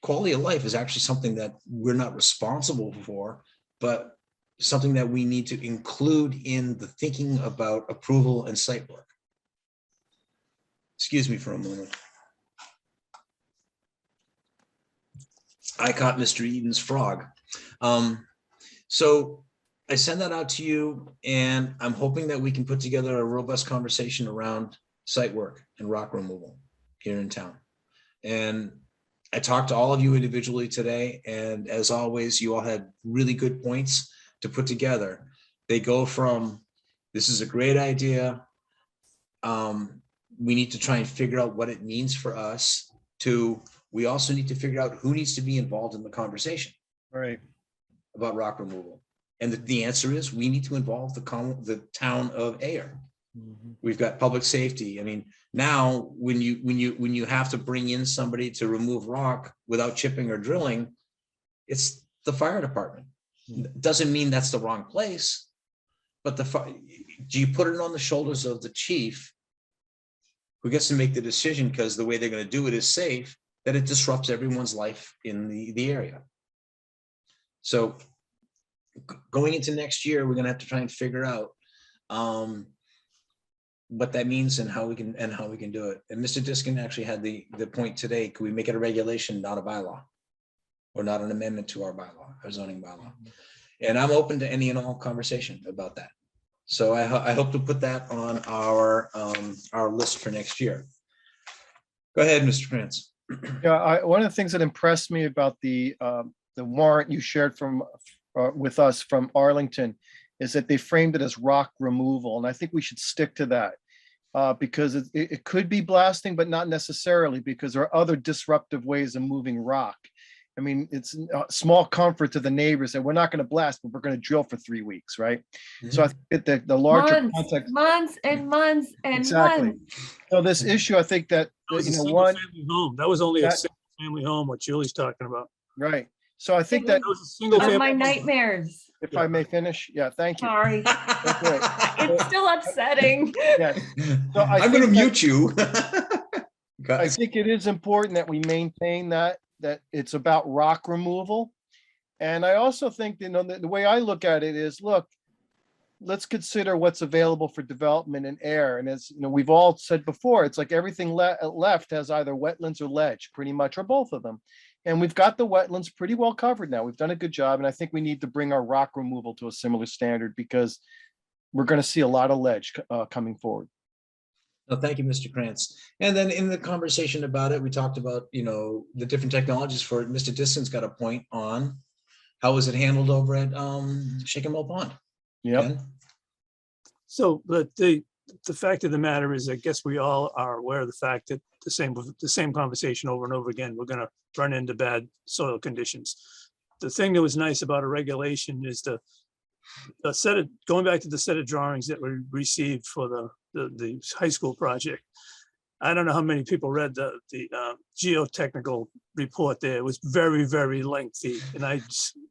quality of life is actually something that we're not responsible for, but something that we need to include in the thinking about approval and site work. Excuse me for a moment. I caught Mr. Eaton's frog. So I send that out to you, and I'm hoping that we can put together a robust conversation around site work and rock removal here in town. And I talked to all of you individually today, and as always, you all had really good points to put together. They go from, this is a great idea, we need to try and figure out what it means for us, to we also need to figure out who needs to be involved in the conversation Right. about rock removal. And the answer is we need to involve the town of Ayer. We've got public safety. I mean, now when you have to bring in somebody to remove rock without chipping or drilling, it's the fire department. Doesn't mean that's the wrong place, but do you put it on the shoulders of the chief, who gets to make the decision because the way they're going to do it is safe, that it disrupts everyone's life in the area. So going into next year, we're going to have to try and figure out what that means and how we can do it. And Mr. Diskin actually had the point today. Could we make it a regulation, not a bylaw, or not an amendment to our bylaw, our zoning bylaw? And I'm open to any and all conversation about that. So I hope to put that on our list for next year. Go ahead, Mr. Krantz. Yeah, one of the things that impressed me about the warrant you shared with us from Arlington is that they framed it as rock removal, and I think we should stick to that because it could be blasting, but not necessarily, because there are other disruptive ways of moving rock. I mean, it's a small comfort to the neighbors that we're not going to blast, but we're going to drill for 3 weeks, right? So I think that the larger context, months and months and exactly. months. So this issue, I think that That was a you know, single one, family home. That was only a that- single family home, what Julie's talking about. right. So I think that That was a single One of family. my nightmares. if I may finish, yeah, thank you. Sorry. That's right. It's still upsetting. Yes. So I I'm going to think that- mute you. I think it is important that we maintain that it's about rock removal. And I also think, you know, the way I look at it is, look, let's consider what's available for development in Ayer. And as you know, we've all said before, it's like everything left has either wetlands or ledge, pretty much, or both of them. And we've got the wetlands pretty well covered now. We've done a good job. And I think we need to bring our rock removal to a similar standard, because we're going to see a lot of ledge coming forward. No, thank you, Mr. Krantz. And then in the conversation about it, we talked about, you know, the different technologies for it. Mr. Diston's got a point on how was it handled over at Shaken Mill Pond. Yep. So, but the fact of the matter is, I guess we all are aware of the fact that the same conversation over and over again, we're going to run into bad soil conditions. The thing that was nice about a regulation is going back to the set of drawings that we received for the high school project. I don't know how many people read the geotechnical report there. It was very, very lengthy, and I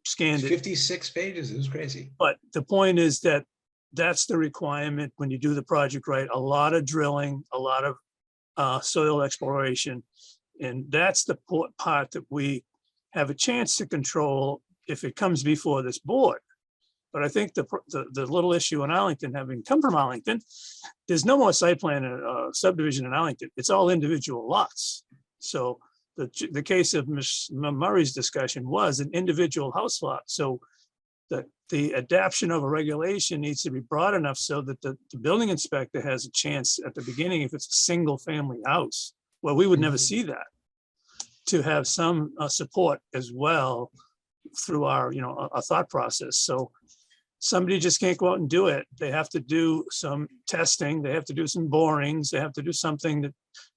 scanned it. 56 pages, it was crazy. But the point is that that's the requirement when you do the project right. A lot of drilling, a lot of soil exploration. And that's the part that we have a chance to control if it comes before this board. But I think the little issue in Arlington, having come from Arlington, there's no more site plan subdivision in Arlington. It's all individual lots. So the case of Ms. Murray's discussion was an individual house lot. So the adaption of a regulation needs to be broad enough so that the building inspector has a chance at the beginning, if it's a single family house, well, we would never see that, to have some support as well through our, a thought process. So somebody just can't go out and do it. They have to do some testing. They have to do some borings. They have to do something that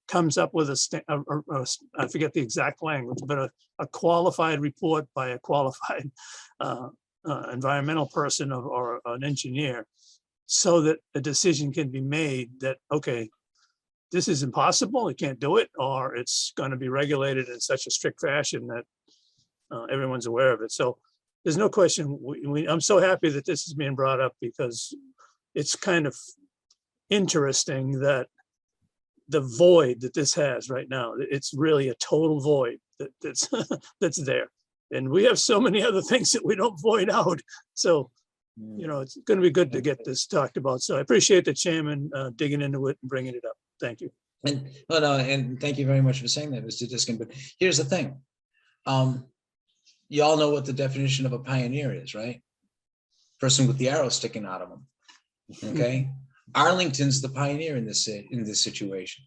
comes up with I forget the exact language, but a qualified report by a qualified environmental person or an engineer, so that a decision can be made that, okay, this is impossible, you can't do it, or it's going to be regulated in such a strict fashion that everyone's aware of it. So there's no question. I'm so happy that this is being brought up, because it's kind of interesting that the void that this has right now, it's really a total void that's that's there. And we have so many other things that we don't void out. So, it's going to be good to get this talked about. So I appreciate the chairman digging into it and bringing it up. Thank you. And thank you very much for saying that, Mr. Diskin. But here's the thing. you all know what the definition of a pioneer is, right? Person with the arrow sticking out of them. Okay, Arlington's the pioneer in this situation.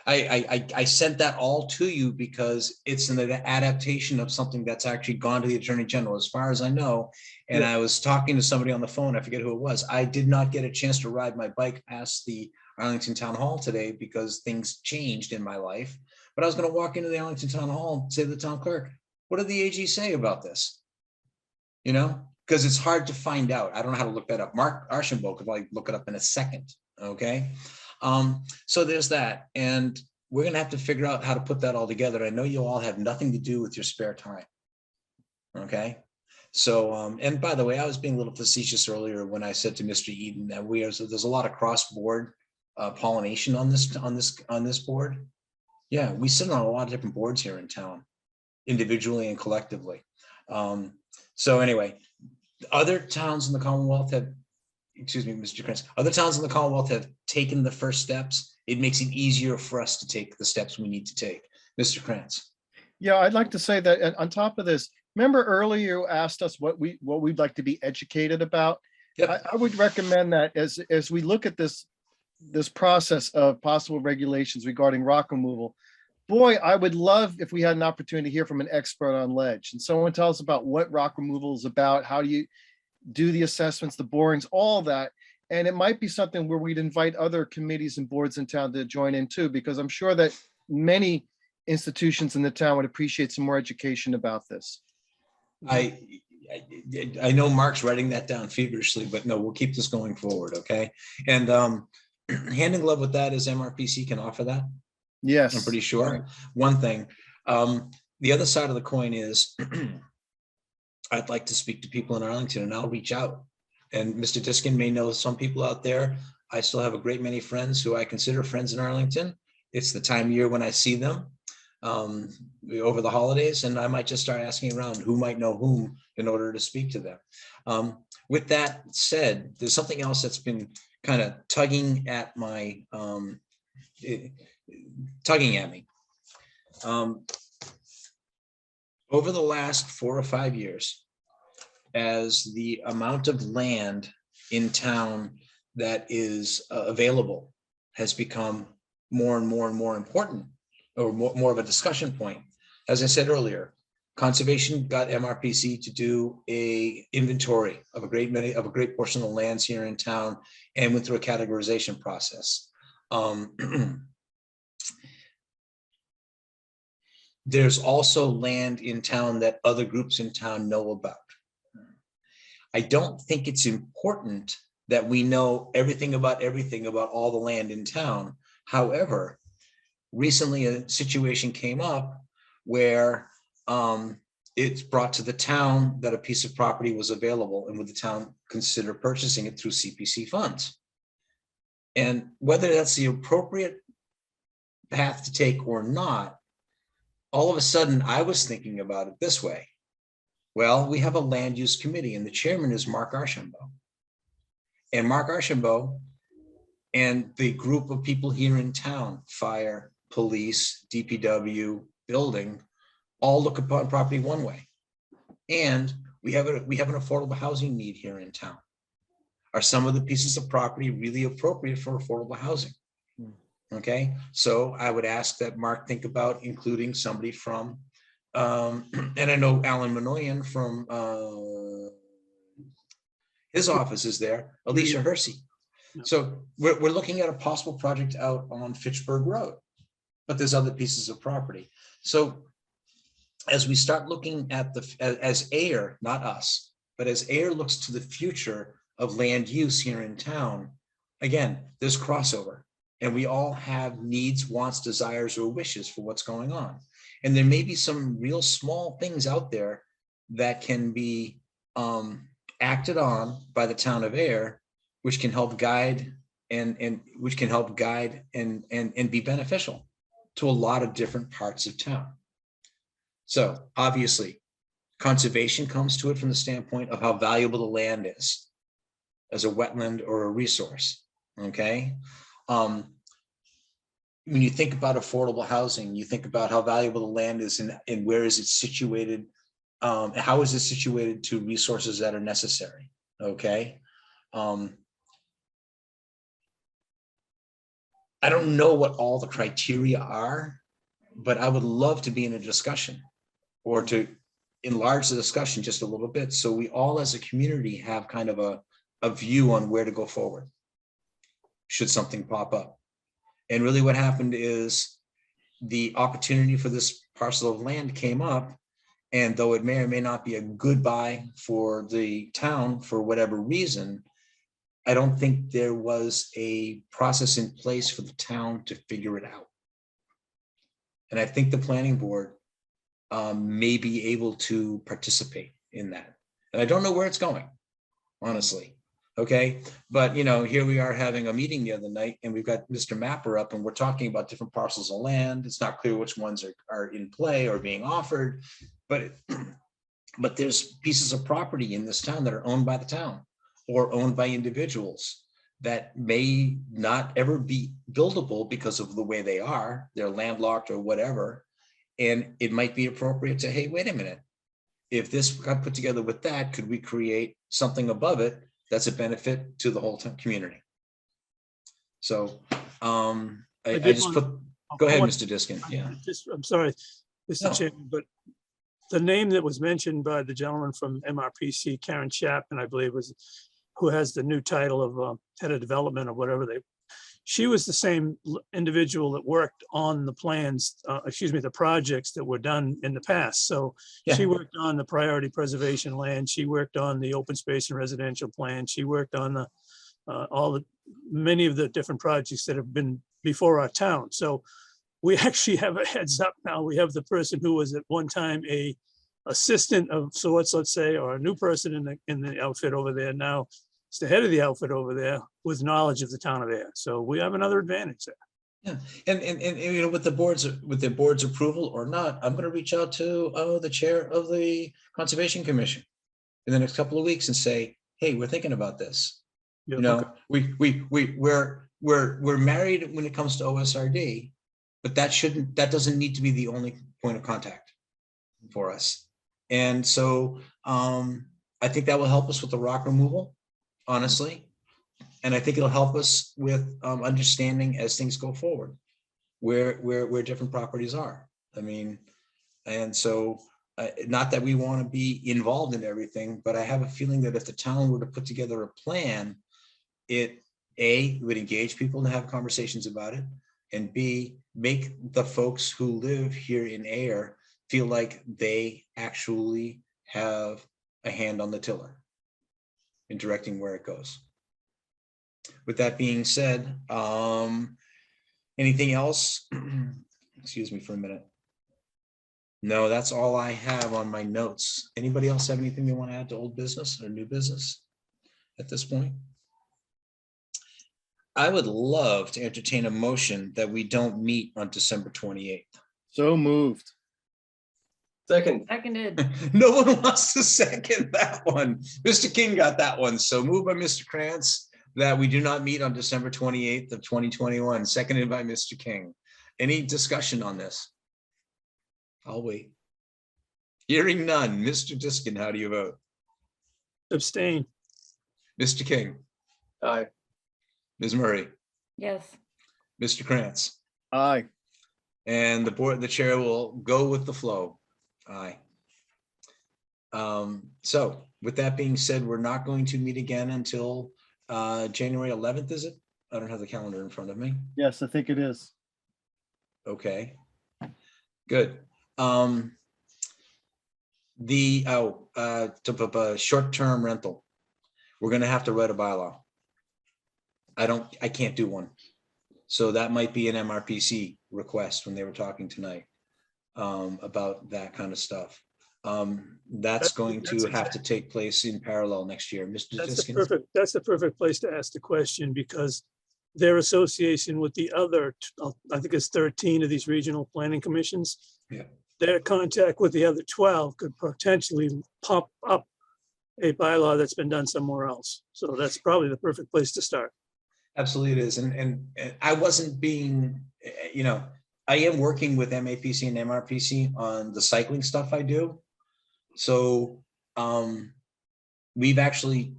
I sent that all to you because it's an adaptation of something that's actually gone to the Attorney General, as far as I know. And I was talking to somebody on the phone, I forget who it was. I did not get a chance to ride my bike past the Arlington Town Hall today because things changed in my life. But I was going to walk into the Arlington Town Hall and say to the town clerk, what did the AG say about this? You know, because it's hard to find out. I don't know how to look that up. Mark Archambault could like look it up in a second. Okay. So there's that. And we're going to have to figure out how to put that all together. I know you all have nothing to do with your spare time. Okay. So, and by the way, I was being a little facetious earlier when I said to Mr. Eden that there's a lot of cross-board pollination on this board. Yeah, we sit on a lot of different boards here in town, individually and collectively. So anyway, other towns in the Commonwealth have, excuse me, Mr. Krantz, other towns in the Commonwealth have taken the first steps. It makes it easier for us to take the steps we need to take. Mr. Krantz. Yeah, I'd like to say that on top of this, remember earlier you asked us what we'd like to be educated about? Yep. I would recommend that as we look at this process of possible regulations regarding rock removal, boy, I would love if we had an opportunity to hear from an expert on ledge and someone tell us about what rock removal is about, how do you do the assessments, the borings, all that. And it might be something where we'd invite other committees and boards in town to join in too, because I'm sure that many institutions in the town would appreciate some more education about this. I know Mark's writing that down feverishly, but no, we'll keep this going forward. Okay. And hand in glove with that is MRPC can offer that. Yes. I'm pretty sure. Right. One thing, the other side of the coin is I'd like to speak to people in Arlington and I'll reach out. And Mr. Diskin may know some people out there. I still have a great many friends who I consider friends in Arlington. It's the time of year when I see them over the holidays, and I might just start asking around who might know whom in order to speak to them. With that said, there's something else that's been kind of tugging at my tugging at me. Over the last 4 or 5 years, as the amount of land in town that is available has become more and more and more important, or more of a discussion point. As I said earlier, conservation got MRPC to do a inventory of a great portion of the lands here in town and went through a categorization process. There's also land in town that other groups in town know about. I don't think it's important that we know everything about all the land in town. However, recently a situation came up where it's brought to the town that a piece of property was available, and would the town consider purchasing it through CPC funds? And whether that's the appropriate path to take or not, all of a sudden I was thinking about it this way. Well, we have a land use committee and the chairman is Mark Archambault. And Mark Archambault and the group of people here in town, fire, police, DPW, building, all look upon property one way. And we have an affordable housing need here in town. Are some of the pieces of property really appropriate for affordable housing? Okay, so I would ask that Mark think about including somebody from, and I know Alan Minoyan from his office is there, Alicia Hersey. So we're looking at a possible project out on Fitchburg Road, but there's other pieces of property. So as we start looking at as Ayer, not us, but as Ayer looks to the future of land use here in town, again, there's crossover. And we all have needs, wants, desires, or wishes for what's going on. And there may be some real small things out there that can be acted on by the town of Ayer, which can help guide and be beneficial to a lot of different parts of town. So obviously, conservation comes to it from the standpoint of how valuable the land is as a wetland or a resource. Okay. When you think about affordable housing, you think about how valuable the land is and where is it situated how is it situated to resources that are necessary? Okay. I don't know what all the criteria are, but I would love to be in a discussion or to enlarge the discussion just a little bit. So we all as a community have kind of a view on where to go forward should something pop up. And really what happened is the opportunity for this parcel of land came up, and though it may or may not be a good buy for the town for whatever reason, I don't think there was a process in place for the town to figure it out. And I think the planning board may be able to participate in that. And I don't know where it's going, honestly. Okay, but here we are having a meeting the other night, and we've got Mr. Mapper up, and we're talking about different parcels of land. It's not clear which ones are in play or being offered, but there's pieces of property in this town that are owned by the town or owned by individuals that may not ever be buildable because of the way they are. They're landlocked or whatever. And it might be appropriate to, hey, wait a minute. If this got put together with that, could we create something above it that's a benefit to the whole community? So I just put, go ahead, Mr. Diskin. Yeah. I'm sorry, Mr. No. Chairman, but the name that was mentioned by the gentleman from MRPC, Karen Chapman, I believe, was who has the new title of head of development or whatever she was the same individual that worked on the plans, the projects that were done in the past. So she worked on the priority preservation land. She worked on the open space and residential plan. She worked on the many of the different projects that have been before our town. So we actually have a heads up now. We have the person who was at one time a assistant of sorts, let's say, or a new person in the outfit over there. Now it's the head of the outfit over there with knowledge of the town of Ayer. So we have another advantage there. Yeah, and with the board's approval or not, I'm going to reach out to the chair of the Conservation Commission in the next couple of weeks and say, hey, we're thinking about this. Yeah, We're married when it comes to OSRD, but that doesn't need to be the only point of contact for us. And so I think that will help us with the rock removal, honestly. And I think it'll help us with understanding as things go forward, where different properties are. I mean, and so not that we want to be involved in everything, but I have a feeling that if the town were to put together a plan, it would engage people to have conversations about it, and B, make the folks who live here in Ayer feel like they actually have a hand on the tiller in directing where it goes. With that being said, anything else? Excuse me for a minute. No, that's all I have on my notes. Anybody else have anything they want to add to old business or new business at this point? I would love to entertain a motion that we don't meet on December 28th. So moved. Second. Seconded. No one wants to second that one. Mr. King got that one. So moved by Mr. Krantz that we do not meet on December 28th of 2021, seconded by Mr. King. Any discussion on this? I'll wait. Hearing none. Mr. Diskin, how do you vote? Abstain. Mr. King, Aye. Ms. Murray, Yes. Mr. Krantz, Aye. and the chair will go with the flow. Aye. So with that being said, we're not going to meet again until January 11th, is it? I don't have the calendar in front of me. Yes, I think it is. Okay, good. Short-term rental. We're gonna have to write a bylaw. I can't do one. So that might be an MRPC request when they were talking tonight about that kind of stuff. That's going to have to take place in parallel next year. Mr. Diskin? That's the perfect place to ask the question, because their association with the other, I think it's 13 of these regional planning commissions. Yeah. Their contact with the other 12 could potentially pop up a bylaw that's been done somewhere else. So that's probably the perfect place to start. Absolutely it is. And I wasn't being, I am working with MAPC and MRPC on the cycling stuff I do. So we've actually,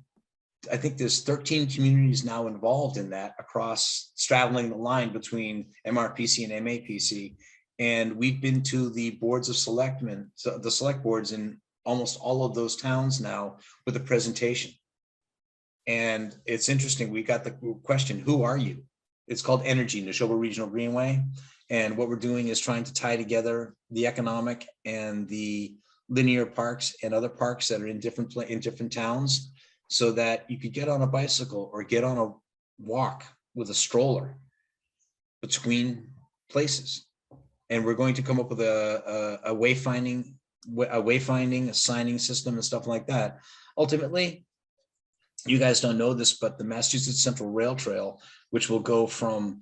I think there's 13 communities now involved in that across straddling the line between MRPC and MAPC. And we've been to the boards of selectmen, so the select boards in almost all of those towns now with a presentation. And it's interesting, we got the question, who are you? It's called Energy, Neshoba Regional Greenway. And what we're doing is trying to tie together the economic and the linear parks and other parks that are in different towns, so that you could get on a bicycle or get on a walk with a stroller between places. And we're going to come up with a wayfinding, a signing system and stuff like that. Ultimately, you guys don't know this, but the Massachusetts Central Rail Trail, which will go from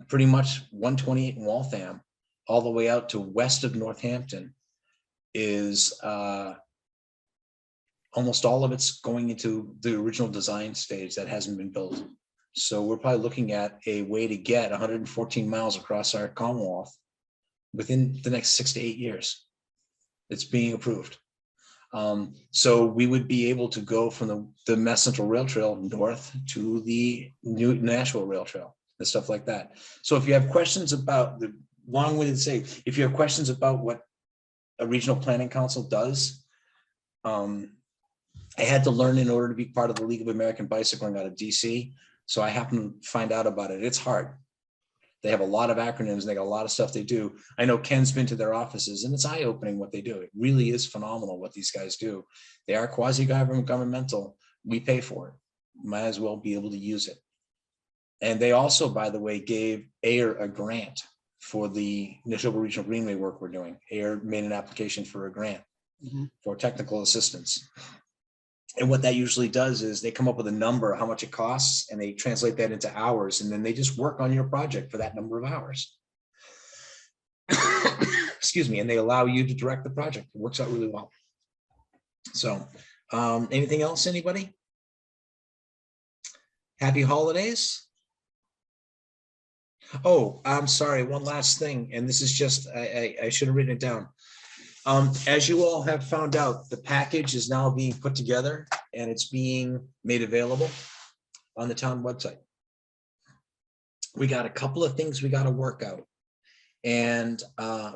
pretty much 128 in Waltham all the way out to west of Northampton, is almost all of it's going into the original design stage that hasn't been built. So we're probably looking at a way to get 114 miles across our Commonwealth within the next 6 to 8 years. It's being approved. So we would be able to go from the Mass Central Rail Trail north to the new Nashville Rail Trail and stuff like that. So if you have questions about the long-winded say, if you have questions about what a regional planning council does, I had to learn in order to be part of the League of American Bicycling out of DC. So I happened to find out about it. It's hard. They have a lot of acronyms. They got a lot of stuff they do. I know Ken's been to their offices, and it's eye-opening what they do. It really is phenomenal what these guys do. They are quasi-governmental. We pay for it. Might as well be able to use it. And they also, by the way, gave Ayer a grant for the Neshoba Regional Greenway work we're doing. Ayer made an application for a grant for technical assistance. And what that usually does is they come up with a number, how much it costs, and they translate that into hours, and then they just work on your project for that number of hours. Excuse me, and they allow you to direct the project. It works out really well. So anything else, anybody? Happy holidays. Oh, I'm sorry, one last thing, and this is just, I should have written it down. As you all have found out, the package is now being put together and it's being made available on the town website. We got a couple of things we got to work out. And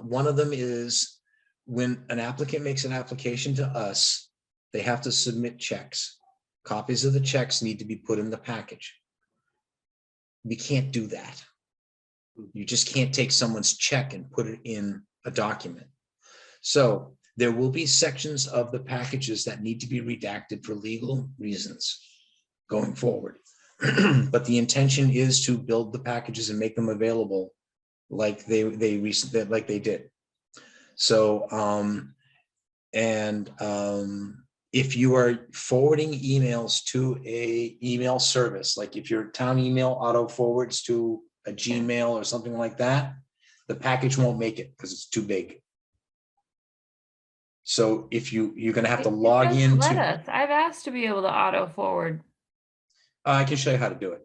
one of them is when an applicant makes an application to us, they have to submit checks. Copies of the checks need to be put in the package. We can't do that. You just can't take someone's check and put it in a document. So there will be sections of the packages that need to be redacted for legal reasons going forward. But the intention is to build the packages and make them available like they did. So if you are forwarding emails to a email service, like if your town email auto forwards to a Gmail or something like that, the package won't make it because it's too big. So if you're going to have to log in. Let us. I've asked to be able to auto forward. I can show you how to do it.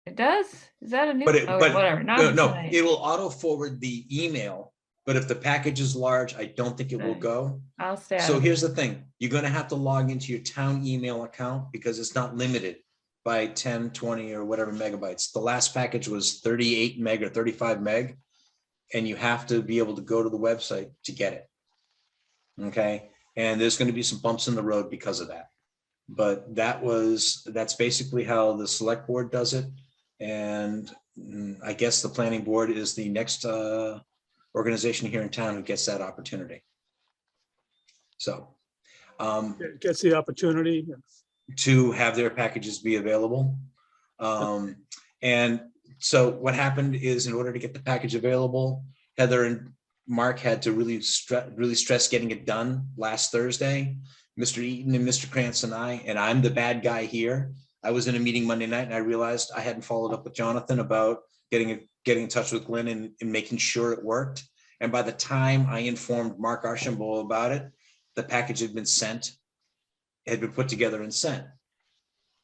It does? Is that a new? But Whatever. No, it will auto forward the email. But if the package is large, I don't think it will go. I'll stay. So here's the thing. You're going to have to log into your town email account because it's not limited by 10, 20 or whatever megabytes. The last package was 38 meg or 35 meg. And you have to be able to go to the website to get it. Okay, and there's going to be some bumps in the road because of that, but that's basically how the select board does it. And I guess the planning board is the next organization here in town who gets that opportunity. So Gets the opportunity to have their packages be available. And so what happened is, in order to get the package available, Heather and Mark had to really stress getting it done last Thursday. Mr. Eaton and Mr. Krantz and I'm the bad guy here. I was in a meeting Monday night and I realized I hadn't followed up with Jonathan about getting in touch with Glenn and making sure it worked. And by the time I informed Mark Archambault about it, the package had been sent, had been put together and sent.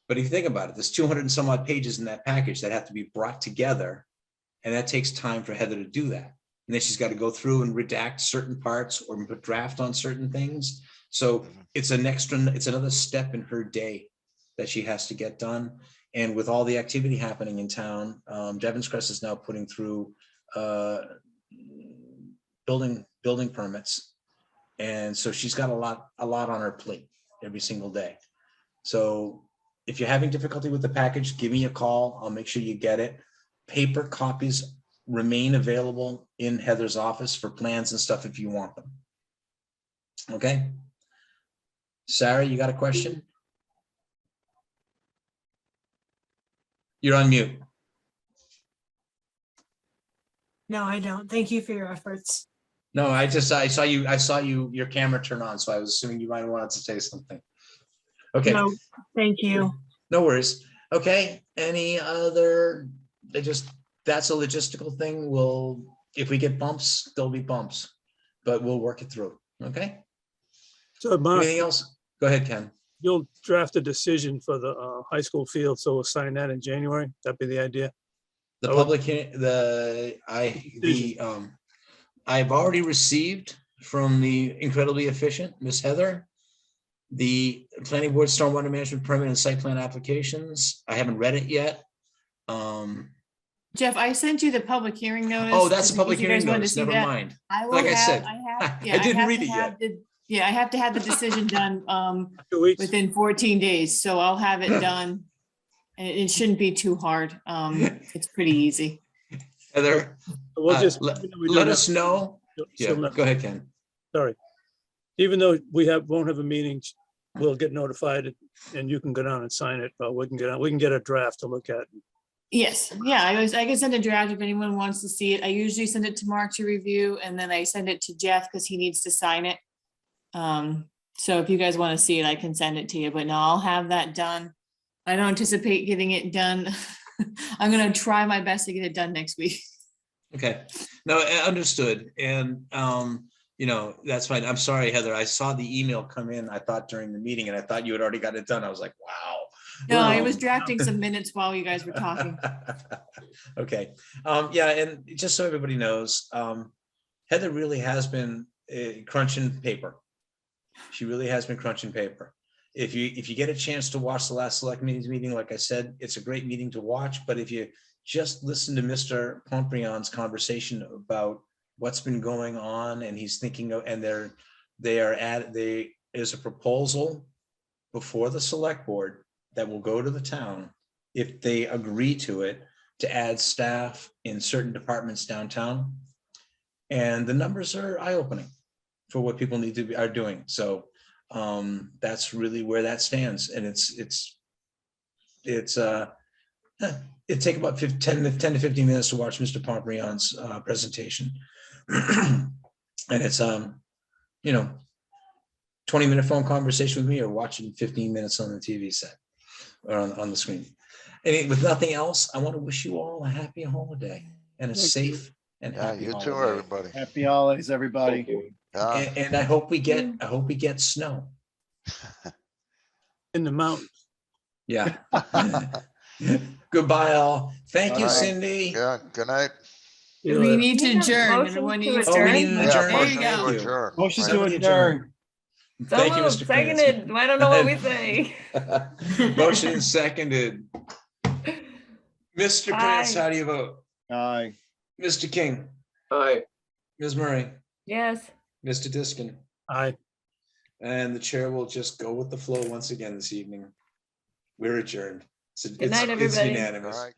But if you think about it, there's 200 and some odd pages in that package that have to be brought together. And that takes time for Heather to do that. And then she's got to go through and redact certain parts or put draft on certain things. So it's it's another step in her day that she has to get done. And with all the activity happening in town, Devon's Crest is now putting through building permits. And so she's got a lot on her plate every single day. So if you're having difficulty with the package, give me a call. I'll make sure you get it. Paper copies remain available in Heather's office for plans and stuff if you want them. Okay. Sarah, you got a question? You're on mute. No, I don't. Thank you for your efforts. No, I saw your camera turn on, so I was assuming you might have wanted to say something. Okay. No, thank you. No worries. Okay, any other, that's a logistical thing. If we get bumps, there'll be bumps, but we'll work it through, okay? So Mark, Anything else? Go ahead, Ken. you'll draft a decision for the high school field, so we'll sign that in January. That'd be the idea. The public, I've already received from the incredibly efficient Miss Heather, the planning board stormwater management permit and site plan applications. I haven't read it yet. Jeff, I sent you the public hearing notice. Oh, that's just a public in case you hearing guys wanted to notice. see Never that. mind. I will Like I said, yeah, I didn't have read to it have yet. Yeah, I have to have the decision done 2 weeks. within 14 days, so I'll have it done. And it shouldn't be too hard. It's pretty easy. Heather, We'll just let us know. Yeah, go ahead, Ken. Sorry. Even though we won't have a meeting, we'll get notified and you can go down and sign it. But we can get a draft to look at. Yes, yeah, I can send a draft if anyone wants to see it. I usually send it to Mark to review, and then I send it to Jeff because he needs to sign it. So if you guys want to see it, I can send it to you, but no, I'll have that done. I don't anticipate getting it done. I'm gonna try my best to get it done next week. Okay, no, understood. And, that's fine. I'm sorry, Heather. I saw the email come in, I thought during the meeting, and I thought you had already got it done. I was like, wow. No, I was drafting some minutes while you guys were talking. Okay, yeah, and just so everybody knows, Heather really has been crunching paper. She really has been crunching paper. If you get a chance to watch the last select meeting, like I said, it's a great meeting to watch. But if you just listen to Mr. Pomprion's conversation about what's been going on, and he's thinking of, and there is a proposal before the select board that will go to the town if they agree to it, to add staff in certain departments downtown. And the numbers are eye-opening for what people are doing. So that's really where that stands. And it'd take about 10 to 15 minutes to watch Mr. Pomprion's presentation. And it's 20-minute phone conversation with me, or watching 15 minutes on the TV set or on the screen. And with nothing else, I want to wish you all a happy holiday and a safe and happy you holiday. too, everybody. Happy holidays, everybody. And I hope we get snow In the mountains. Yeah. Goodbye, all. Thank you, All right. Cindy. Yeah, good night. We need to adjourn. Motion Everyone to needs Oh, we adjourn? need an Yeah, adjournment. motion There you to go. adjourn. Motion to Somebody adjourn. So Thank you, moved, Mr. seconded. I don't know what we say. Cranston. Motion seconded. Mr. Krantz, Aye. how do you vote? Aye. Mr. King, Aye. Ms. Murray, Yes. Mr. Diskin, Aye. and the chair will just go with the flow once again this evening. We're adjourned. Good night, It's everybody. unanimous. All right.